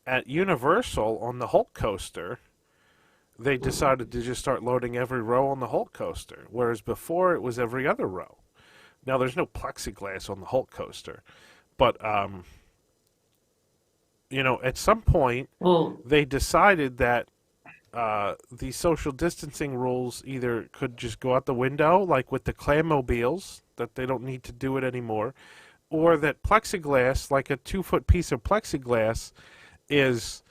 at Universal on the Hulk coaster. They decided to just start loading every row on the Hulk coaster, whereas before it was every other row. Now there's no plexiglass on the Hulk coaster, but at some point they decided that the social distancing rules either could just go out the window, like with the clammobiles, that they don't need to do it anymore, or that plexiglass, like a 2-foot piece of plexiglass, is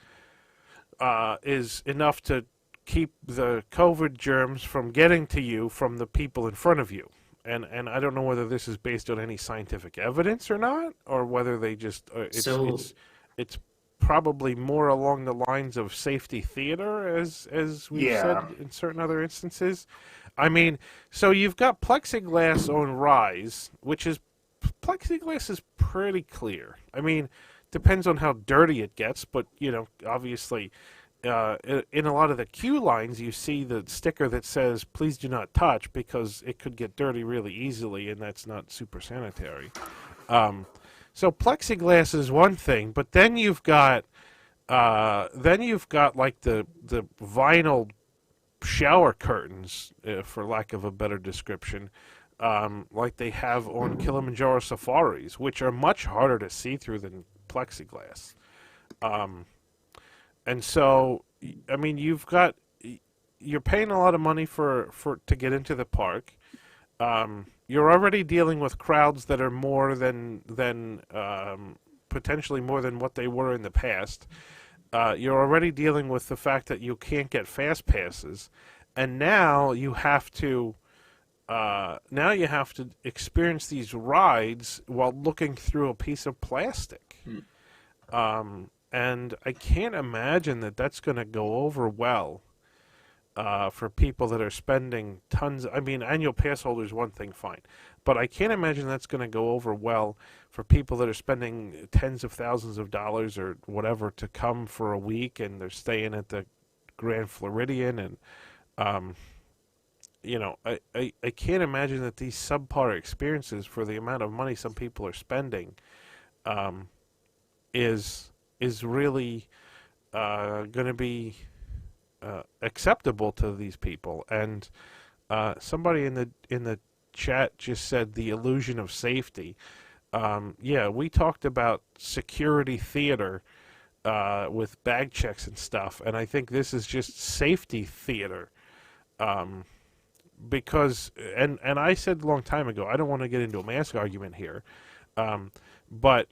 enough to keep the COVID germs from getting to you from the people in front of you. and I don't know whether this is based on any scientific evidence or not, or whether they just it's probably more along the lines of safety theater, as we've said in certain other instances. I mean, so you've got plexiglass on rise, which is plexiglass is pretty clear. I mean, depends on how dirty it gets, but obviously, in a lot of the queue lines, you see the sticker that says "Please do not touch" because it could get dirty really easily, and that's not super sanitary. So plexiglass is one thing, but then you've got like the vinyl shower curtains, for lack of a better description, like they have on Kilimanjaro safaris, which are much harder to see through than plexiglass. And so, I mean, you're paying a lot of money to get into the park. You're already dealing with crowds that are more than potentially more than what they were in the past. You're already dealing with the fact that you can't get fast passes, and now you have to experience these rides while looking through a piece of plastic. And I can't imagine that that's going to go over well for people that are spending tons. I mean, annual pass holders, one thing, fine. But I can't imagine that's going to go over well for people that are spending tens of thousands of dollars or whatever to come for a week, and they're staying at the Grand Floridian. And, I can't imagine that these subpar experiences for the amount of money some people are spending is really going to be acceptable to these people. And somebody in the chat just said the illusion of safety. We talked about security theater with bag checks and stuff, and I think this is just safety theater. Because and I said a long time ago, I don't want to get into a mask argument here, but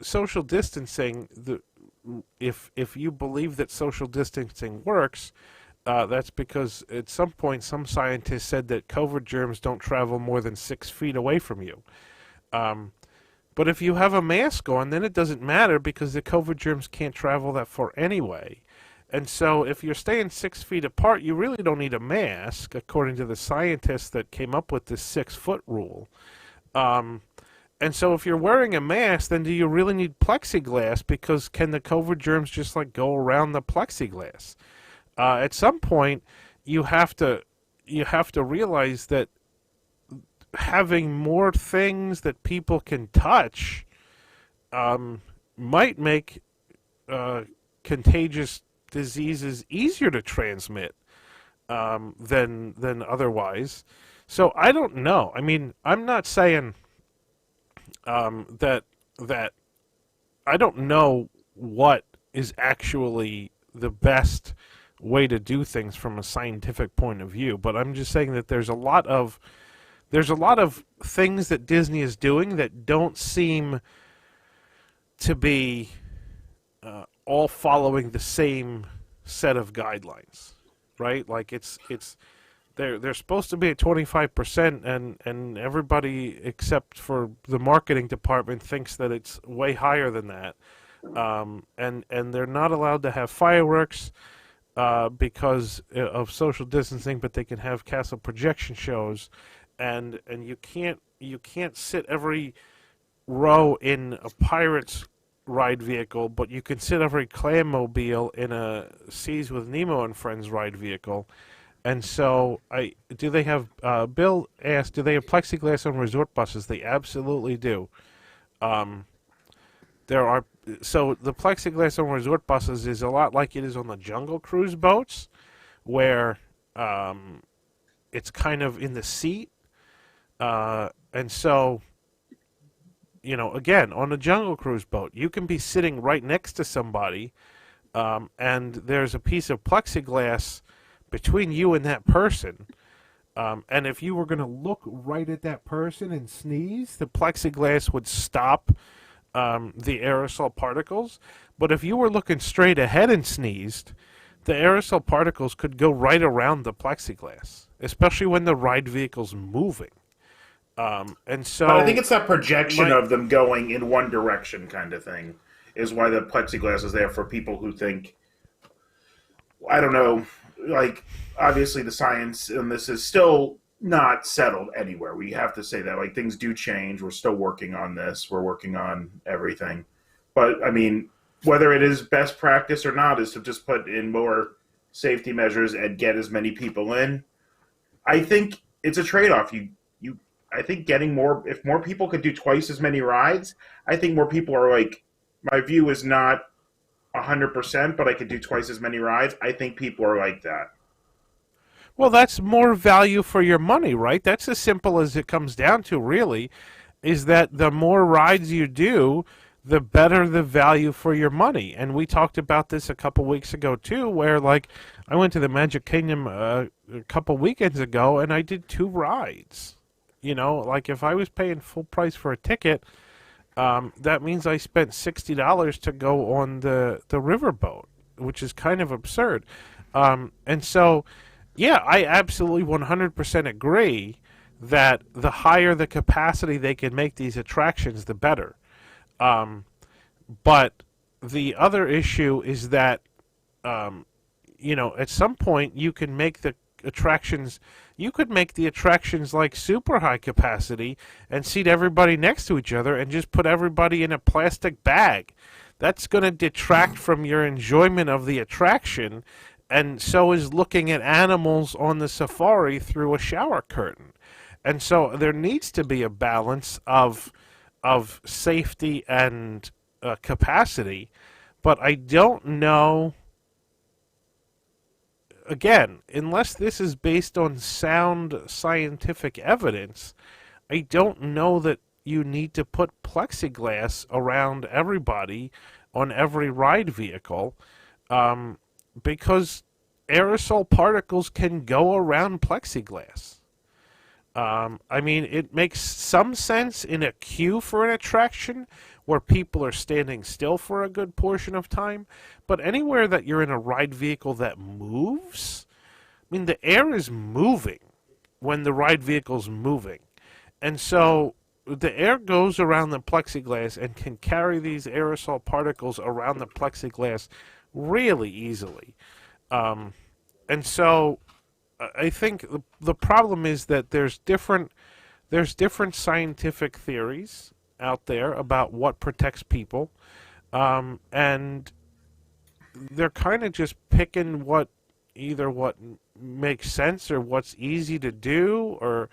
social distancing, if you believe that social distancing works, that's because at some point some scientists said that COVID germs don't travel more than 6 feet away from you. But if you have a mask on, then it doesn't matter because the COVID germs can't travel that far anyway. And so if you're staying 6 feet apart, you really don't need a mask, according to the scientists that came up with this 6-foot rule. And so if you're wearing a mask, then do you really need plexiglass? Because can the COVID germs just like go around the plexiglass? At some point, you have to realize that having more things that people can touch might make contagious diseases easier to transmit than otherwise. So I don't know. I mean, I'm not saying that I don't know what is actually the best way to do things from a scientific point of view, but I'm just saying that there's a lot of things that Disney is doing that don't seem to be all following the same set of guidelines, right? Like they're supposed to be at 25%, and everybody except for the marketing department thinks that it's way higher than that. And they're not allowed to have fireworks because of social distancing, but they can have castle projection shows, and you can't sit every row in a Pirates ride vehicle, but you can sit every Clammobile in a Seas with Nemo and Friends ride vehicle. And so, do they have? Bill asked, do they have plexiglass on resort buses? They absolutely do. So the plexiglass on resort buses is a lot like it is on the Jungle Cruise boats, where it's kind of in the seat, and so, again, on a Jungle Cruise boat, you can be sitting right next to somebody, and there's a piece of plexiglass between you and that person. And if you were going to look right at that person and sneeze, the plexiglass would stop the aerosol particles. But if you were looking straight ahead and sneezed, the aerosol particles could go right around the plexiglass, especially when the ride vehicle's moving. And so, But I think it's that projection my of them going in one direction kind of thing is why the plexiglass is there for people who think, I don't know, like obviously the science in this is still not settled anywhere. We have to say that like things do change. We're still working on this. We're working on everything. But I mean, whether it is best practice or not is to just put in more safety measures and get as many people in. I think it's a trade-off. You I think getting more if more people could do twice as many rides, I think more people are like my view is not 100%, but I could do twice as many rides. I think people are like that. Well, that's more value for your money, right? That's as simple as it comes down to, really, is that the more rides you do, the better the value for your money. And we talked about this a couple weeks ago, too, where, like, I went to the Magic Kingdom a couple weekends ago, and I did 2 rides. You know, like, if I was paying full price for a ticket, that means I spent $60 to go on the riverboat, which is kind of absurd. And so, yeah, I absolutely 100% agree that the higher the capacity they can make these attractions, the better. But the other issue is that, at some point you can make the attractions, you could make the attractions like super high capacity and seat everybody next to each other and just put everybody in a plastic bag. That's going to detract from your enjoyment of the attraction, and so is looking at animals on the safari through a shower curtain. And so there needs to be a balance of safety and capacity, but I don't know. Again, unless this is based on sound scientific evidence, I don't know that you need to put plexiglass around everybody on every ride vehicle, because aerosol particles can go around plexiglass. I mean, it makes some sense in a queue for an attraction where people are standing still for a good portion of time, but anywhere that you're in a ride vehicle that moves, I mean, the air is moving when the ride vehicle's moving. And so the air goes around the plexiglass and can carry these aerosol particles around the plexiglass really easily. And so I think the problem is that there's different scientific theories out there about what protects people, and they're kind of just picking what makes sense or what's easy to do, or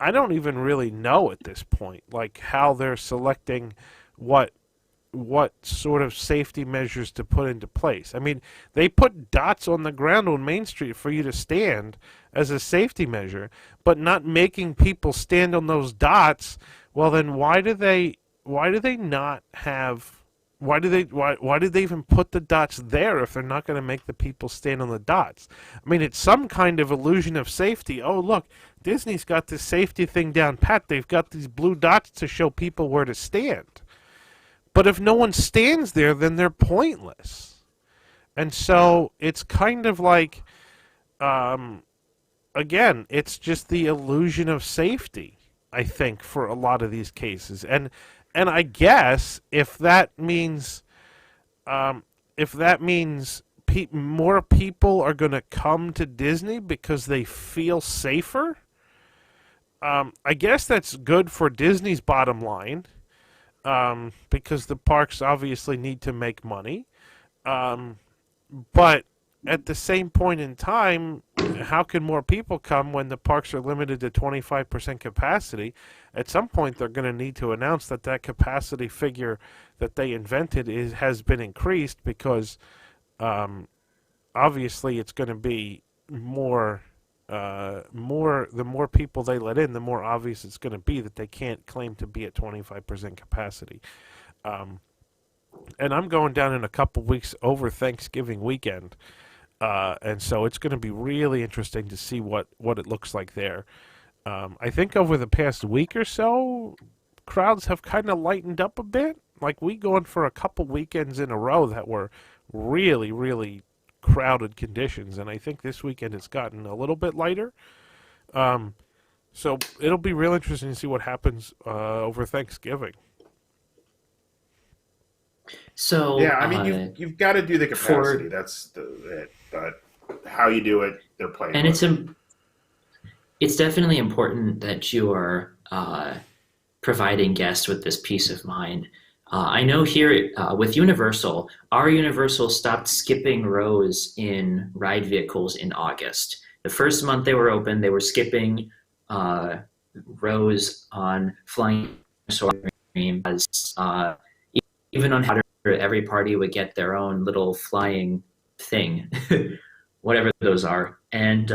I don't even really know at this point, like how they're selecting what sort of safety measures to put into place. I mean, they put dots on the ground on Main Street for you to stand as a safety measure, but not making people stand on those dots. Well, then why did they even put the dots there if they're not going to make the people stand on the dots? I mean, it's some kind of illusion of safety. Oh, look, Disney's got this safety thing down pat. They've got these blue dots to show people where to stand. But if no one stands there, then they're pointless. And so it's kind of like, again, it's just the illusion of safety, I think, for a lot of these cases. And I guess if that means more people are going to come to Disney because they feel safer, I guess that's good for Disney's bottom line. Because the parks obviously need to make money. But at the same point in time, how can more people come when the parks are limited to 25% capacity? At some point, they're going to need to announce that capacity figure that they invented has been increased, because obviously it's going to be more. The more people they let in, the more obvious it's going to be that they can't claim to be at 25% capacity. And I'm going down in a couple weeks over Thanksgiving weekend, and so it's going to be really interesting to see what it looks like there. I think over the past week or so, crowds have kind of lightened up a bit. Like, we going for a couple weekends in a row that were really, really crowded conditions, and I think this weekend it's gotten a little bit lighter. So it'll be real interesting to see what happens over Thanksgiving. So Yeah, I mean, you've got to do the capacity. for That's it. But how you do it, they're playing and with. it's definitely important that you are providing guests with this peace of mind. I know here with Universal, our Universal stopped skipping rows in ride vehicles in August. The first month they were open, they were skipping rows on Flying Dinosaur Dream, as even on how every party would get their own little flying thing, whatever those are. And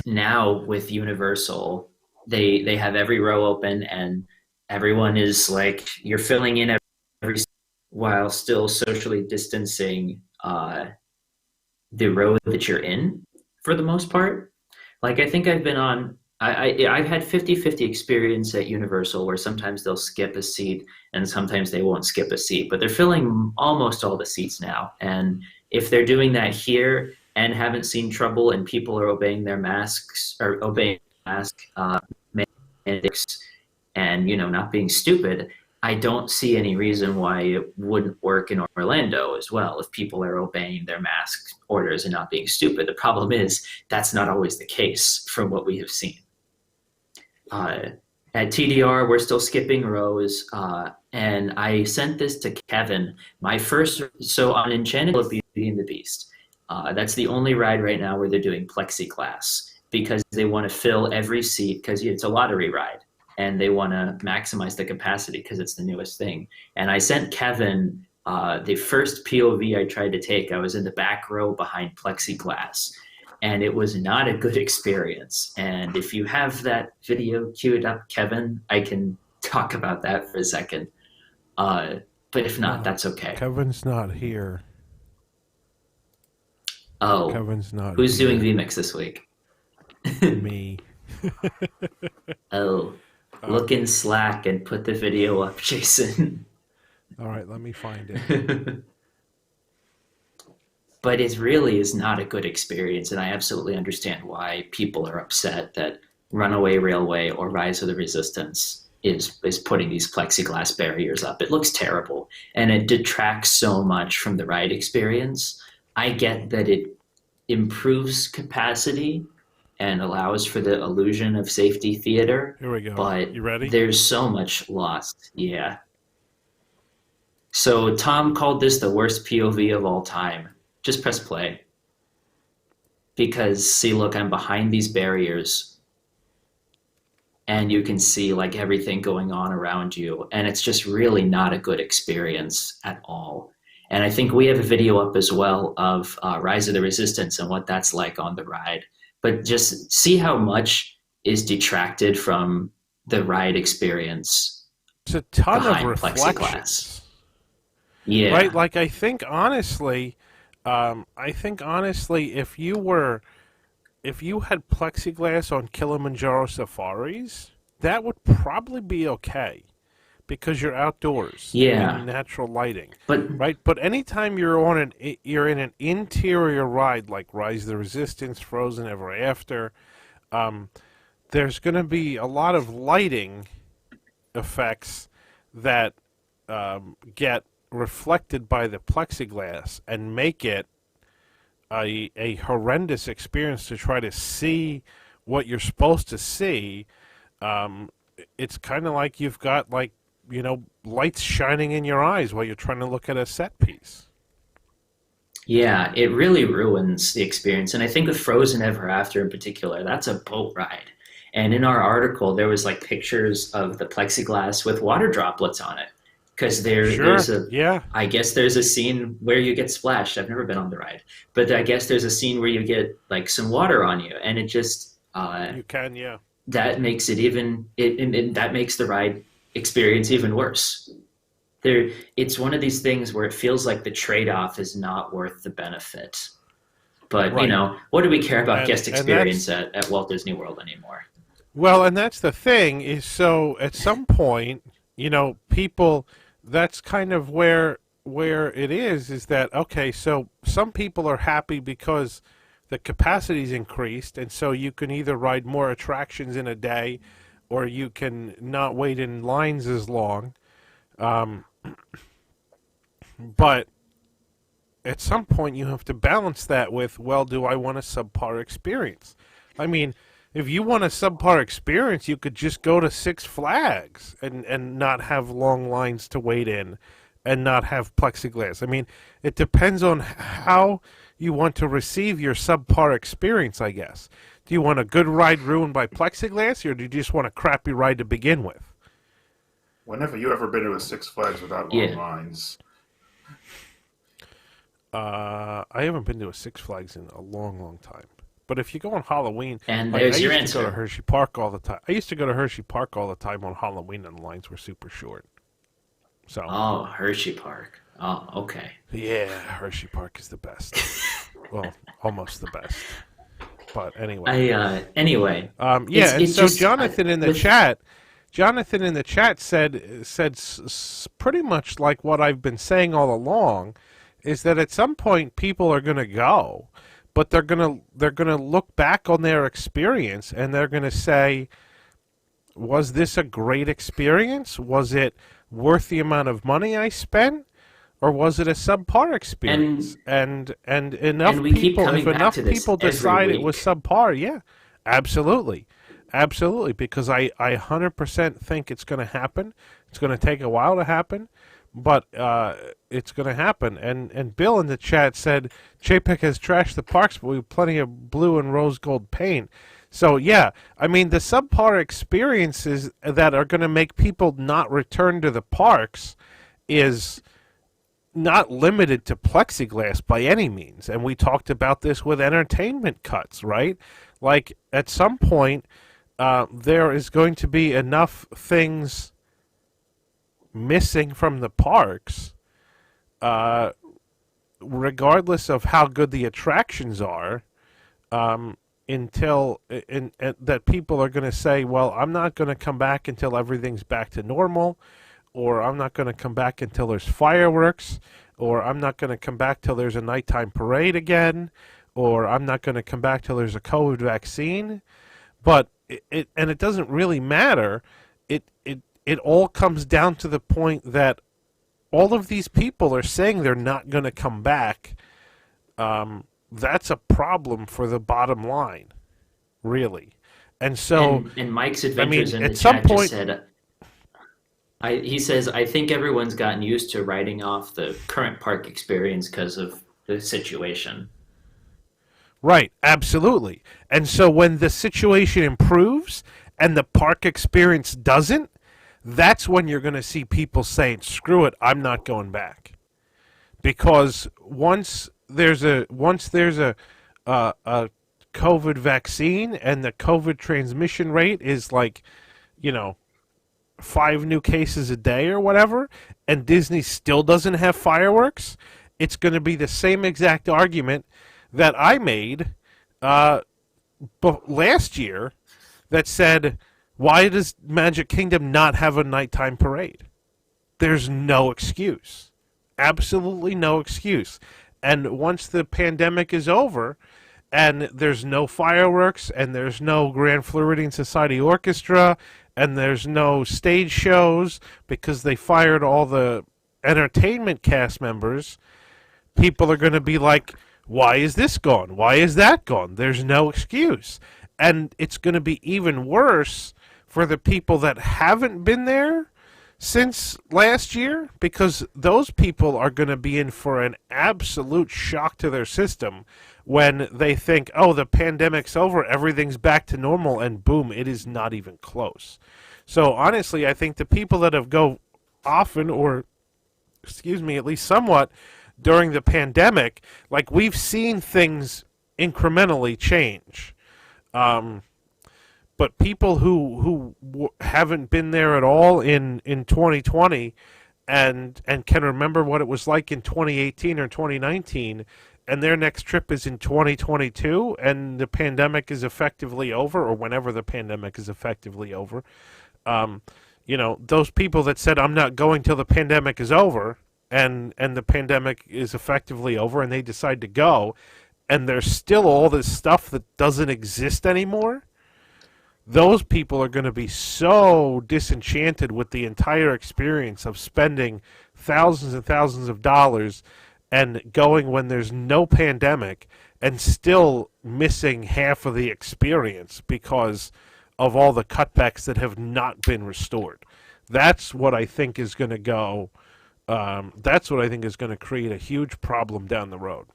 now with Universal, they have every row open, and everyone is like, you're filling in every while still socially distancing the row that you're in for the most part. Like, I think I've been on I've had 50-50 experience at Universal, where sometimes they'll skip a seat and sometimes they won't skip a seat, but they're filling almost all the seats now. And if they're doing that here and haven't seen trouble and people are obeying their masks or obeying mask mandates and, you know, not being stupid, I don't see any reason why it wouldn't work in Orlando as well if people are obeying their mask orders and not being stupid. The problem is that's not always the case from what we have seen. At TDR, we're still skipping rows, and I sent this to Kevin. So on Enchanted Beauty and the Beast, that's the only ride right now where they're doing plexiglass because they want to fill every seat because it's a lottery ride. And they want to maximize the capacity because it's the newest thing. And I sent Kevin the first POV I tried to take. I was in the back row behind plexiglass, and it was not a good experience. And if you have that video queued up, Kevin, I can talk about that for a second. But if not, that's okay. Kevin's not here. Oh, Kevin's not who's here. doing VMix this week? Me. Oh. Look in Slack and put the video up, Jason. All right, let me find it. But it really is not a good experience, and I absolutely understand why people are upset that Runaway Railway or Rise of the Resistance is putting these plexiglass barriers up. It looks terrible, and it detracts so much from the ride experience. I get that it improves capacity and allows for the illusion of safety theater. Here we go. But you ready? There's so much lost. Yeah. So Tom called this the worst POV of all time. Just press play. Because, see, look, I'm behind these barriers. And you can see, like, everything going on around you. And it's just really not a good experience at all. And I think we have a video up as well of Rise of the Resistance and what that's like on the ride. But just see how much is detracted from the ride experience. It's a ton of Plexiglass. reflections. Yeah. Right? Like, I think honestly, if you had plexiglass on Kilimanjaro safaris, that would probably be okay. Because you're outdoors, yeah, in natural lighting, but right. But anytime you're in an interior ride like Rise of the Resistance, Frozen Ever After, there's going to be a lot of lighting effects that get reflected by the plexiglass and make it a horrendous experience to try to see what you're supposed to see. It's kind of like you've got lights shining in your eyes while you're trying to look at a set piece. Yeah, it really ruins the experience. And I think with Frozen Ever After in particular, that's a boat ride. And in our article, there was like pictures of the plexiglass with water droplets on it. Because I guess there's a scene where you get splashed. I've never been on the ride. But I guess there's a scene where you get like some water on you. And it just... you can, yeah. That makes it that makes the ride experience even worse. It's one of these things where it feels like the trade-off is not worth the benefit. But, right. What do we care about guest experience at Walt Disney World anymore? Well, and that's the thing, is so at some point, people, that's kind of where it is that, okay, so some people are happy because the capacity's increased, and so you can either ride more attractions in a day, or you can not wait in lines as long. But at some point you have to balance that with, well, do I want a subpar experience? I mean, if you want a subpar experience, you could just go to Six Flags and not have long lines to wait in and not have plexiglass. I mean, it depends on how you want to receive your subpar experience, I guess. Do you want a good ride ruined by plexiglass, or do you just want a crappy ride to begin with? Whenever you ever been to a Six Flags without long lines? I haven't been to a Six Flags in a long, long time. But if you go on Halloween, and there's your answer. I used to go to Hershey Park all the time. I used to go to Hershey Park all the time on Halloween, and the lines were super short. So. Oh, Hershey Park. Oh, okay. Yeah, Hershey Park is the best. Well, almost the best. But anyway. Anyway. So Jonathan in the chat said pretty much like what I've been saying all along, is that at some point people are going to go, but they're going to look back on their experience and they're going to say, was this a great experience? Was it worth the amount of money I spent? Or was it a subpar experience? And enough people, if enough people decide it was subpar, yeah, absolutely. Absolutely, because I 100% think it's going to happen. It's going to take a while to happen, but it's going to happen. And Bill in the chat said, JPEG has trashed the parks, but we have plenty of blue and rose gold paint. So, yeah, I mean, the subpar experiences that are going to make people not return to the parks is not limited to plexiglass by any means. And we talked about this with entertainment cuts, right? Like, at some point, there is going to be enough things missing from the parks, regardless of how good the attractions are, until that people are going to say, well, I'm not going to come back until everything's back to normal, or I'm not going to come back until there's fireworks, or I'm not going to come back till there's a nighttime parade again, or I'm not going to come back till there's a COVID vaccine. But it doesn't really matter. It all comes down to the point that all of these people are saying they're not going to come back. That's a problem for the bottom line, really. And so, and Mike's Adventures in the at some chat point, just said, he says, I think everyone's gotten used to writing off the current park experience because of the situation. Right, absolutely. And so when the situation improves and the park experience doesn't, that's when you're going to see people saying, screw it, I'm not going back. Because once there's a COVID vaccine and the COVID transmission rate is like, 5 new cases a day or whatever, and Disney still doesn't have fireworks, it's going to be the same exact argument that I made last year that said, why does Magic Kingdom not have a nighttime parade? There's no excuse. Absolutely no excuse. And once the pandemic is over and there's no fireworks and there's no Grand Floridian Society Orchestra and there's no stage shows because they fired all the entertainment cast members, people are going to be like, why is this gone? Why is that gone? There's no excuse. And it's going to be even worse for the people that haven't been there since last year, because those people are going to be in for an absolute shock to their system when they think, oh, the pandemic's over, everything's back to normal, and boom, it is not even close. So honestly, I think the people that have go often, or at least somewhat, during the pandemic, like, we've seen things incrementally change. But people who haven't been there at all in 2020 and can remember what it was like in 2018 or 2019, and their next trip is in 2022 and the pandemic is effectively over, or whenever the pandemic is effectively over, those people that said, I'm not going till the pandemic is over, and the pandemic is effectively over, and they decide to go, and there's still all this stuff that doesn't exist anymore, those people are going to be so disenchanted with the entire experience of spending thousands and thousands of dollars and going when there's no pandemic and still missing half of the experience because of all the cutbacks that have not been restored. That's what I think is going to go. That's what I think is going to create a huge problem down the road.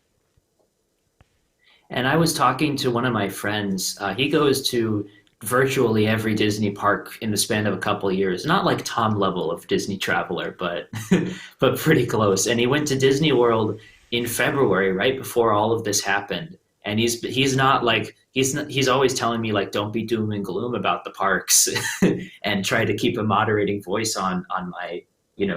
And I was talking to one of my friends. He goes to virtually every Disney park in the span of a couple of years. Not like Tom level of Disney traveler, but but pretty close. And he went to Disney World in February, right before all of this happened. And he's always telling me, like, don't be doom and gloom about the parks and try to keep a moderating voice on my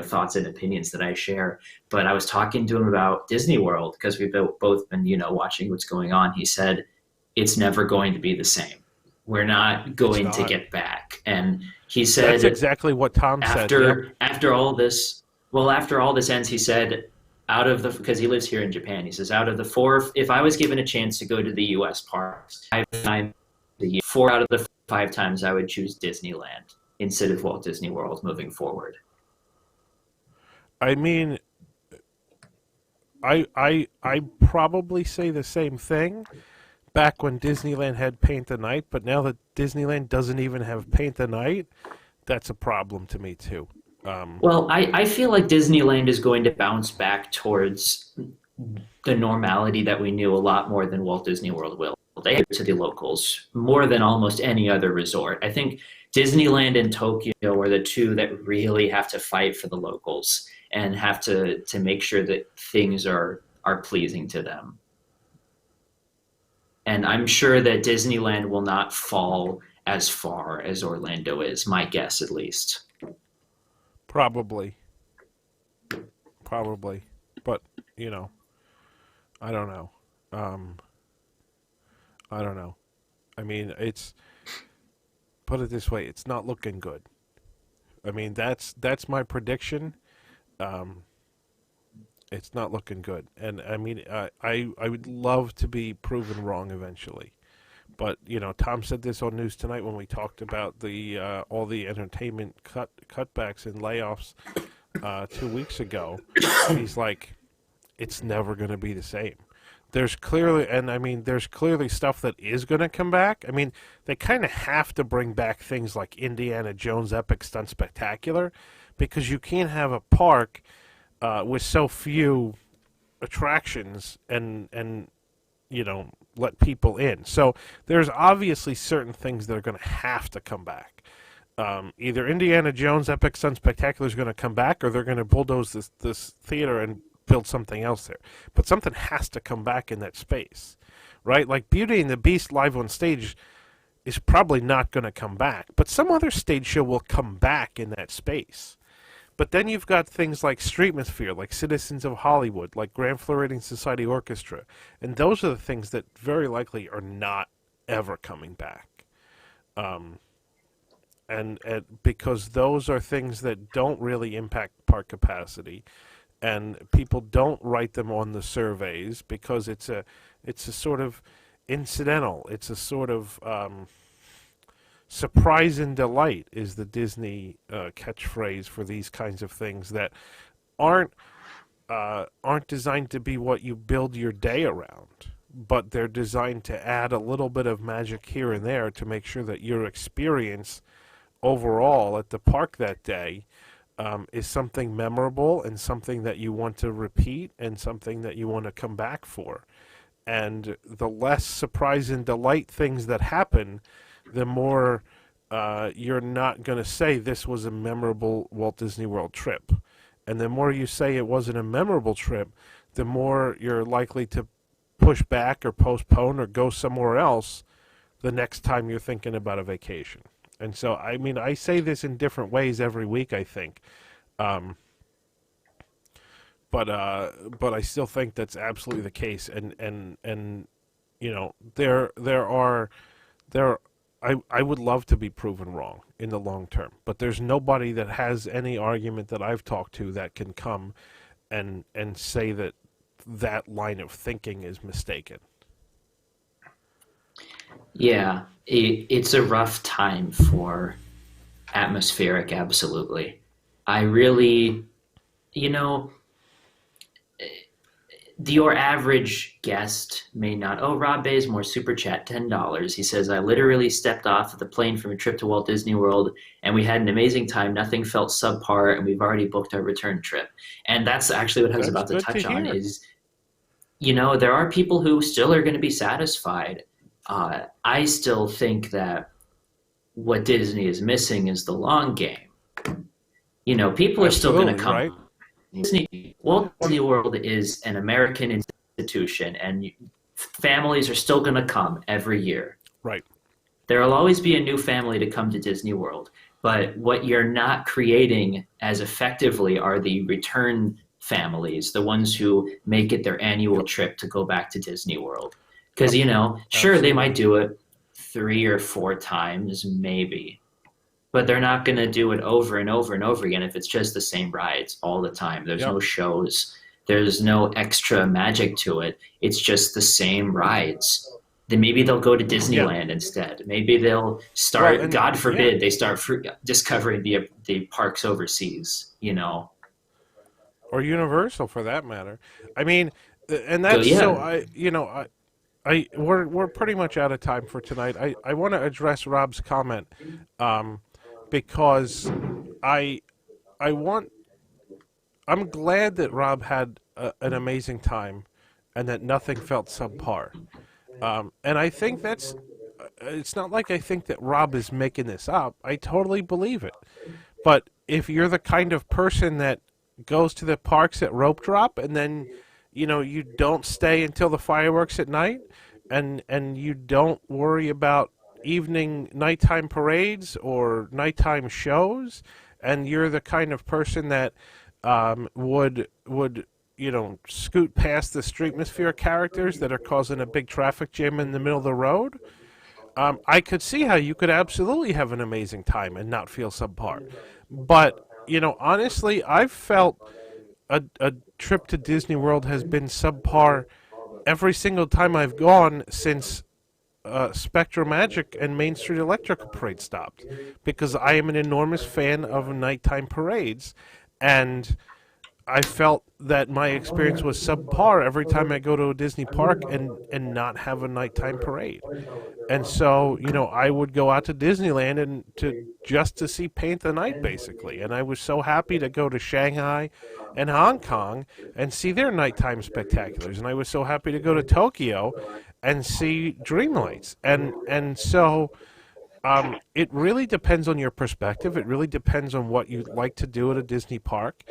thoughts and opinions that I share. But I was talking to him about Disney World because we've both been watching what's going on. He said it's never going to be the same. We're not going to get back. And he said that's exactly what Tom said. After all this ends, he said, because he lives here in Japan, he says, out of the 4, if I was given a chance to go to the U.S. parks 5 times a year, 4 out of the 5 times I would choose Disneyland instead of Walt Disney World moving forward. I mean, I probably say the same thing back when Disneyland had Paint the Night, but now that Disneyland doesn't even have Paint the Night, that's a problem to me too. Well, I feel like Disneyland is going to bounce back towards the normality that we knew a lot more than Walt Disney World will. They have to the locals more than almost any other resort. I think Disneyland and Tokyo are the two that really have to fight for the locals and have to make sure that things are pleasing to them. And I'm sure that Disneyland will not fall as far as Orlando is, my guess at least. Probably. But, I don't know. I don't know. I mean, put it this way, it's not looking good. I mean, that's my prediction. It's not looking good. And I mean, I would love to be proven wrong eventually. But, Tom said this on News Tonight when we talked about the all the entertainment cutbacks and layoffs 2 weeks ago. He's like, it's never going to be the same. There's clearly stuff that is going to come back. I mean, they kind of have to bring back things like Indiana Jones Epic Stunt Spectacular because you can't have a park with so few attractions and let people in. So there's obviously certain things that are going to have to come back. Either Indiana Jones Epic Stunt Spectacular is going to come back, or they're going to bulldoze this theater and build something else there. But something has to come back in that space, right? Like Beauty and the Beast live on stage is probably not going to come back, but some other stage show will come back in that space. But then you've got things like Streetmosphere, like Citizens of Hollywood, like Grand Floridian Society Orchestra. And those are the things that very likely are not ever coming back. And because those are things that don't really impact park capacity. And people don't write them on the surveys because it's a sort of incidental. It's a sort of... surprise and delight is the Disney catchphrase for these kinds of things that aren't designed to be what you build your day around, but they're designed to add a little bit of magic here and there to make sure that your experience overall at the park that day is something memorable and something that you want to repeat and something that you want to come back for. And the less surprise and delight things that happen, the more you're not going to say this was a memorable Walt Disney World trip. And the more you say it wasn't a memorable trip, the more you're likely to push back or postpone or go somewhere else the next time you're thinking about a vacation. And so, I mean, I say this in different ways every week, I think. But I still think that's absolutely the case. And I would love to be proven wrong in the long term, but there's nobody that has any argument that I've talked to that can come and say that line of thinking is mistaken. Yeah, it's a rough time for atmospheric, absolutely. I really, you know, your average guest may not. Oh, Rob Bazemore, super chat, $10. He says, I literally stepped off of the plane from a trip to Walt Disney World and we had an amazing time. Nothing felt subpar, and we've already booked our return trip. And that's actually what I was That's about to good to touch on hear. is, there are people who still are going to be satisfied. I still think that what Disney is missing is the long game. People are still going to Absolutely, right? come. Walt Disney World is an American institution, and families are still going to come every year. Right. There will always be a new family to come to Disney World, but what you're not creating as effectively are the return families, the ones who make it their annual Yep. trip to go back to Disney World. Because, Yep. sure, they Absolutely. might do it 3 or 4 times, maybe, but they're not going to do it over and over and over again if it's just the same rides all the time. There's Yep. no shows, there's no extra magic to it. It's just the same rides. Then maybe they'll go to Yeah. Disneyland instead. Maybe they'll Well, start. and God yeah. forbid they start discovering the parks overseas. Or Universal for that matter. I mean, and So that's so yeah, we're pretty much out of time for tonight. I want to address Rob's comment, um, because I I want I'm glad that Rob had an amazing time, and that nothing felt subpar. And I think that's it's not like I think that Rob is making this up. I totally believe it. But if you're the kind of person that goes to the parks at rope drop, and then you don't stay until the fireworks at night, and you don't worry about nighttime parades or nighttime shows, and you're the kind of person that would scoot past the streetmosphere characters that are causing a big traffic jam in the middle of the road, I could see how you could absolutely have an amazing time and not feel subpar. But, honestly, I've felt a trip to Disney World has been subpar every single time I've gone since Spectrum Magic and Main Street Electrical Parade stopped, because I am an enormous fan of nighttime parades, and I felt that my experience was subpar every time I go to a Disney park and not have a nighttime parade. And so, I would go out to Disneyland and to see Paint the Night, basically. And I was so happy to go to Shanghai and Hong Kong and see their nighttime spectaculars. And I was so happy to go to Tokyo and see Dreamlights. And so it really depends on your perspective. It really depends on what you like to do at a Disney park.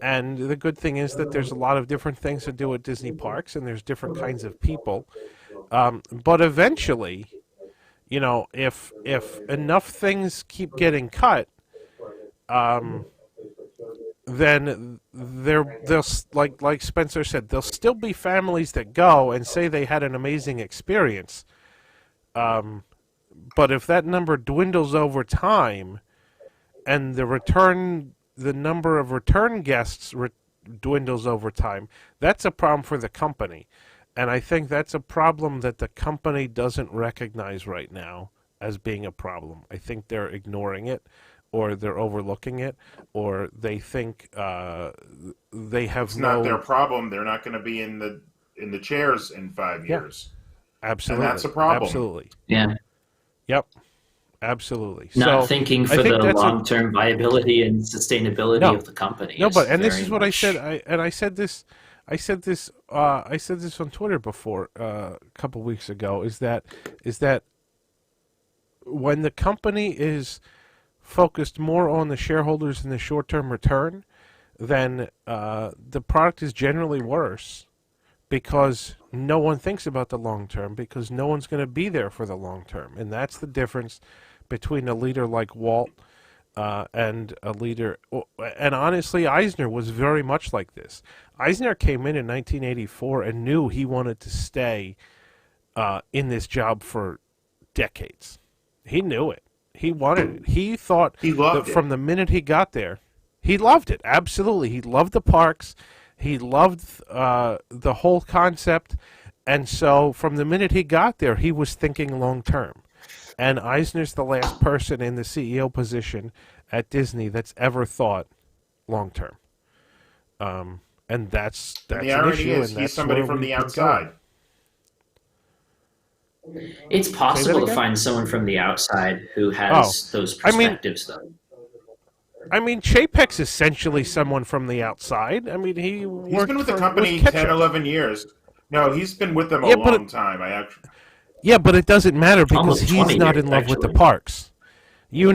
And the good thing is that there's a lot of different things to do at Disney parks, and there's different kinds of people. But eventually, if enough things keep getting cut, then they'll like Spencer said, there'll still be families that go and say they had an amazing experience. But if that number dwindles over time, and the number of return guests dwindles over time, that's a problem for the company. And I think that's a problem that the company doesn't recognize right now as being a problem. I think they're ignoring it, or they're overlooking it, or they think they have It's not their problem. They're not going to be in the chairs in 5 years, Absolutely. and that's a problem. Absolutely. yeah. Yep. Absolutely. Not So thinking I for think the that's long-term viability and sustainability No. of the company. No, but is this very is what I much- said. I said this. I said this on Twitter before a couple weeks ago. Is that when the company is focused more on the shareholders and the short-term return, then the product is generally worse, because no one thinks about the long term, because no one's going to be there for the long term. And that's the difference between a leader like Walt and a leader. And honestly, Eisner was very much like this. Eisner came in 1984 and knew he wanted to stay in this job for decades. He knew it. He wanted it. He thought He loved that from the minute he got there, he loved it. Absolutely. He loved the parks. He loved the whole concept, And so from the minute he got there, he was thinking long term. And Eisner's the last person in the CEO position at Disney that's ever thought long term. And that's And the an irony issue, is, and he's that's somebody where from we've the been outside. It's possible to again? find someone from the outside who has those I mean- perspectives, though. I mean, Chapek's essentially someone from the outside. I mean, He's worked been with the with company Ketchup. 10, 11 years. No, he's been with them a Yeah, but long time. Yeah, but it doesn't matter because Almost he's 20 not years, in love with the actually. parks. You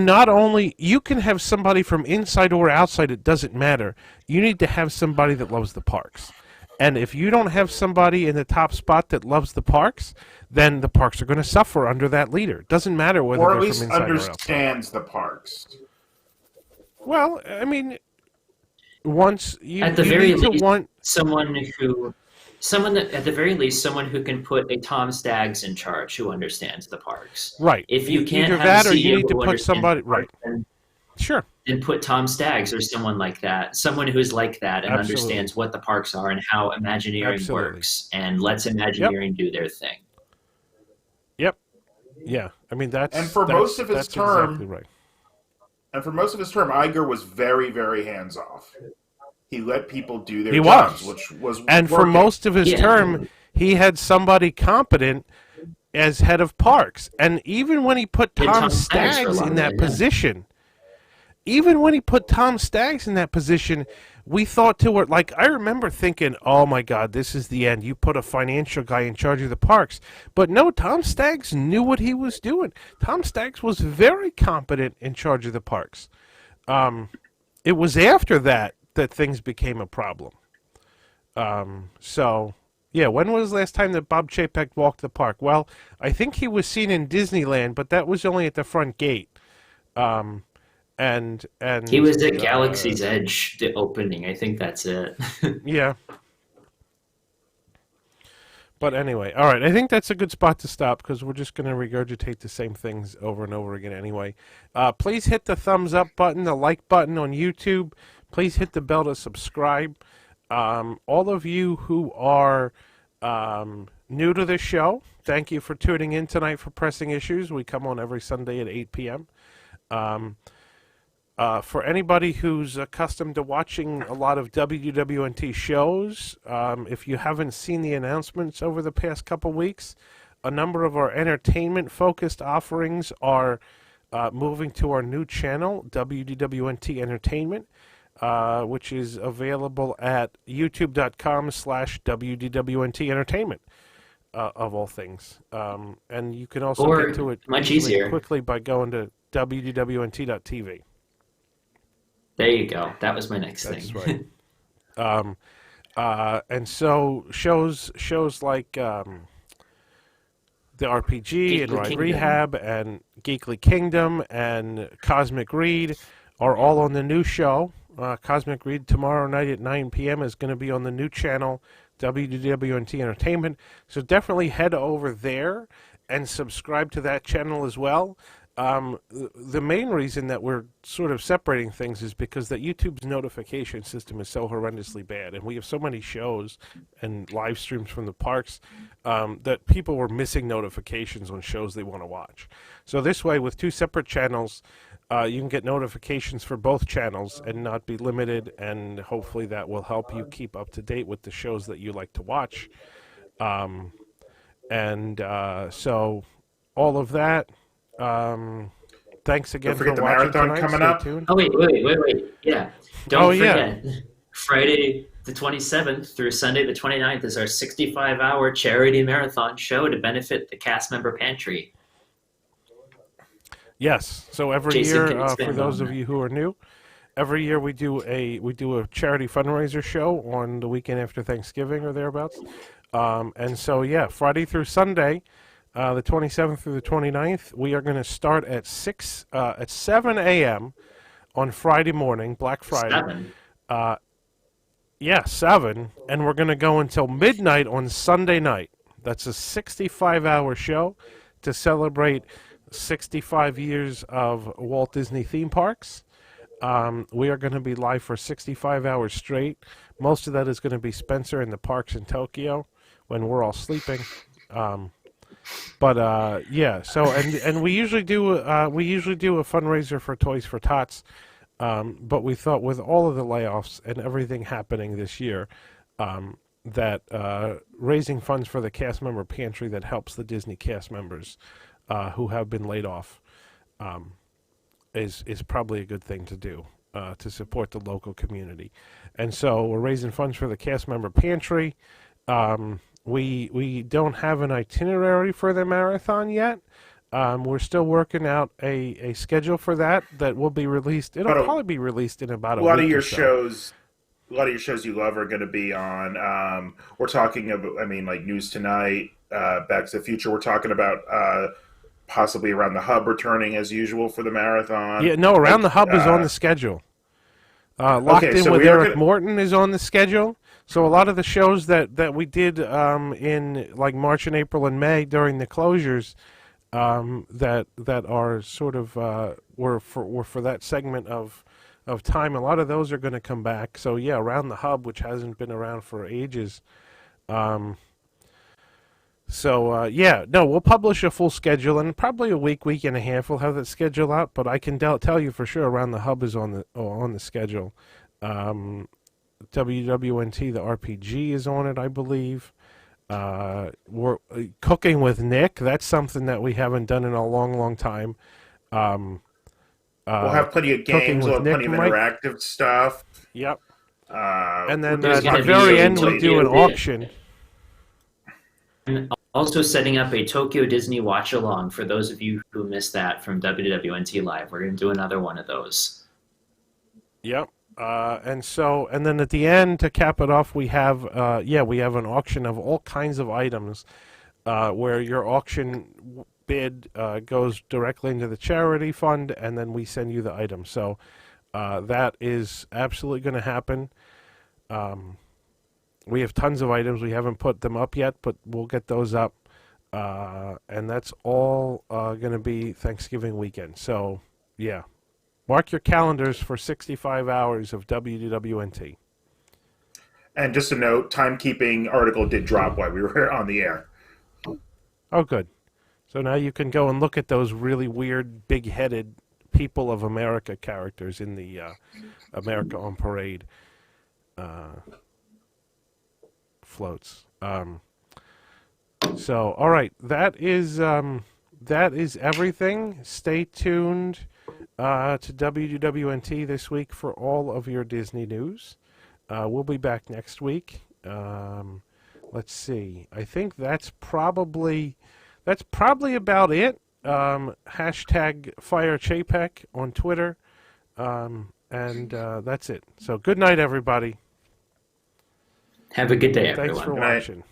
can have somebody from inside or outside, it doesn't matter. You need to have somebody that loves the parks. And if you don't have somebody in the top spot that loves the parks, then the parks are going to suffer under that leader. It doesn't matter whether or they're at least from inside or outside. understands the parks. Well, I mean, once you, At the you very need to least, want... someone that, at the very least, someone who can put a Tom Staggs in charge who understands the parks. Right. If you can't Either have that a or CEO you need to who put understands somebody... the parks, Right. Sure. then put Tom Staggs or someone like that, someone who's like that and Absolutely. understands what the parks are and how Imagineering Absolutely. works, and lets Imagineering do their thing. Yep. Yeah. I mean, that's... And for most of his that's term... exactly right. And for most of his term, Iger was very, very hands-off. He let people do their He jobs, was. which was And for working. most of his Yeah. term, he had somebody competent as head of parks. And even when he put Yeah, Tom Tom Staggs for a Staggs long in that time, yeah. position, we thought to her, like, I remember thinking, oh my God, this is the end. You put a financial guy in charge of the parks. But no, Tom Staggs knew what he was doing. Tom Staggs was very competent in charge of the parks. It was after that things became a problem. So, yeah, when was the last time that Bob Chapek walked the park? Well, I think he was seen in Disneyland, but that was only at the front gate. And He was at Galaxy's Edge, the opening. I think that's it. Yeah. But anyway, all right. I think that's a good spot to stop because we're just going to regurgitate the same things over and over again anyway. Please hit the thumbs up button, the like button on YouTube. Please hit the bell to subscribe. All of you who are new to this show, thank you for tuning in tonight for Pressing Issues. We come on every Sunday at 8 p.m. For anybody who's accustomed to watching a lot of WDWNT shows, if you haven't seen the announcements over the past couple weeks, a number of our entertainment-focused offerings are moving to our new channel, WDWNT Entertainment, which is available at youtube.com/WDWNT Entertainment, of all things. And you can also Or get to it much easily, easier. quickly by going to WDWNT.tv. There you go. That was my next That's thing. right. And so shows like the RPG and Geekly Ride Kingdom. Rehab and Geekly Kingdom and Cosmic Read are all on the new show. Cosmic Read tomorrow night at 9 p.m. is going to be on the new channel, WDWNT Entertainment. So definitely head over there and subscribe to that channel as well. The main reason that we're sort of separating things is because that YouTube's notification system is so horrendously bad, and we have so many shows and live streams from the parks that people were missing notifications on shows they want to watch. So this way, with two separate channels, you can get notifications for both channels and not be limited, and hopefully that will help you keep up to date with the shows that you like to watch. So all of that. Thanks again Don't forget for the watching marathon tonight. coming Stay up. tuned. Oh, wait. Yeah. Don't Oh, yeah. forget. Friday the 27th through Sunday the 29th is our 65-hour charity marathon show to benefit the cast member pantry. Yes. So every Jason can year, for expand those on of that. you who are new, every year we do a charity fundraiser show on the weekend after Thanksgiving or thereabouts. And so yeah, Friday through Sunday, the 27th through the 29th, we are going to start at 7 a.m. on Friday morning, Black Friday. 7. Yeah, 7, and we're going to go until midnight on Sunday night. That's a 65-hour show to celebrate 65 years of Walt Disney theme parks. We are going to be live for 65 hours straight. Most of that is going to be Spencer in the parks in Tokyo. when we're all sleeping. But yeah, so and we usually do a fundraiser for Toys for Tots, but we thought with all of the layoffs and everything happening this year, that raising funds for the cast member pantry that helps the Disney cast members who have been laid off is probably a good thing to do to support the local community. And so we're raising funds for the cast member pantry. We don't have an itinerary for the marathon yet. We're still working out a schedule for that will be released. It'll probably be released in about a week. A lot of your shows you love are going to be on. We're talking about, like News Tonight, Back to the Future. We're talking about possibly Around the Hub returning as usual for the marathon. Yeah, no, Around the Hub is on the schedule. Locked In with Eric Morton is on the schedule. So a lot of the shows that we did in like March and April and May during the closures that are sort of were for that segment of time. A lot of those are going to come back. So yeah, Around the Hub, which hasn't been around for ages. Yeah, no, we'll publish a full schedule in probably a week and a half. We'll have that schedule out, but I can tell you for sure Around the Hub is on the schedule. WWNT, the RPG, is on it, I believe. We're Cooking with Nick. That's something that we haven't done in a long time. We'll have plenty of games. We'll have plenty of interactive stuff. Yep. And then at the very end, we do an auction. And also setting up a Tokyo Disney Watch Along for those of you who missed that from WWNT Live. We're going to do another one of those. Yep. And then at the end, to cap it off, we have an auction of all kinds of items where your auction bid goes directly into the charity fund, and then we send you the item. So that is absolutely going to happen. We have tons of items. We haven't put them up yet, but we'll get those up. And that's all going to be Thanksgiving weekend. So, yeah. Mark your calendars for 65 hours of WWNT. And just a note, timekeeping article did drop while we were on the air. Oh, good. So now you can go and look at those really weird, big-headed People of America characters in the America on Parade floats. So, all right, that is everything. Stay tuned to WWNT this week for all of your Disney news. We'll be back next week. Let's see. I think that's probably about it. Hashtag Fire Chapek on Twitter. And that's it. So good night, everybody. Have a good day, everyone. Thanks for watching.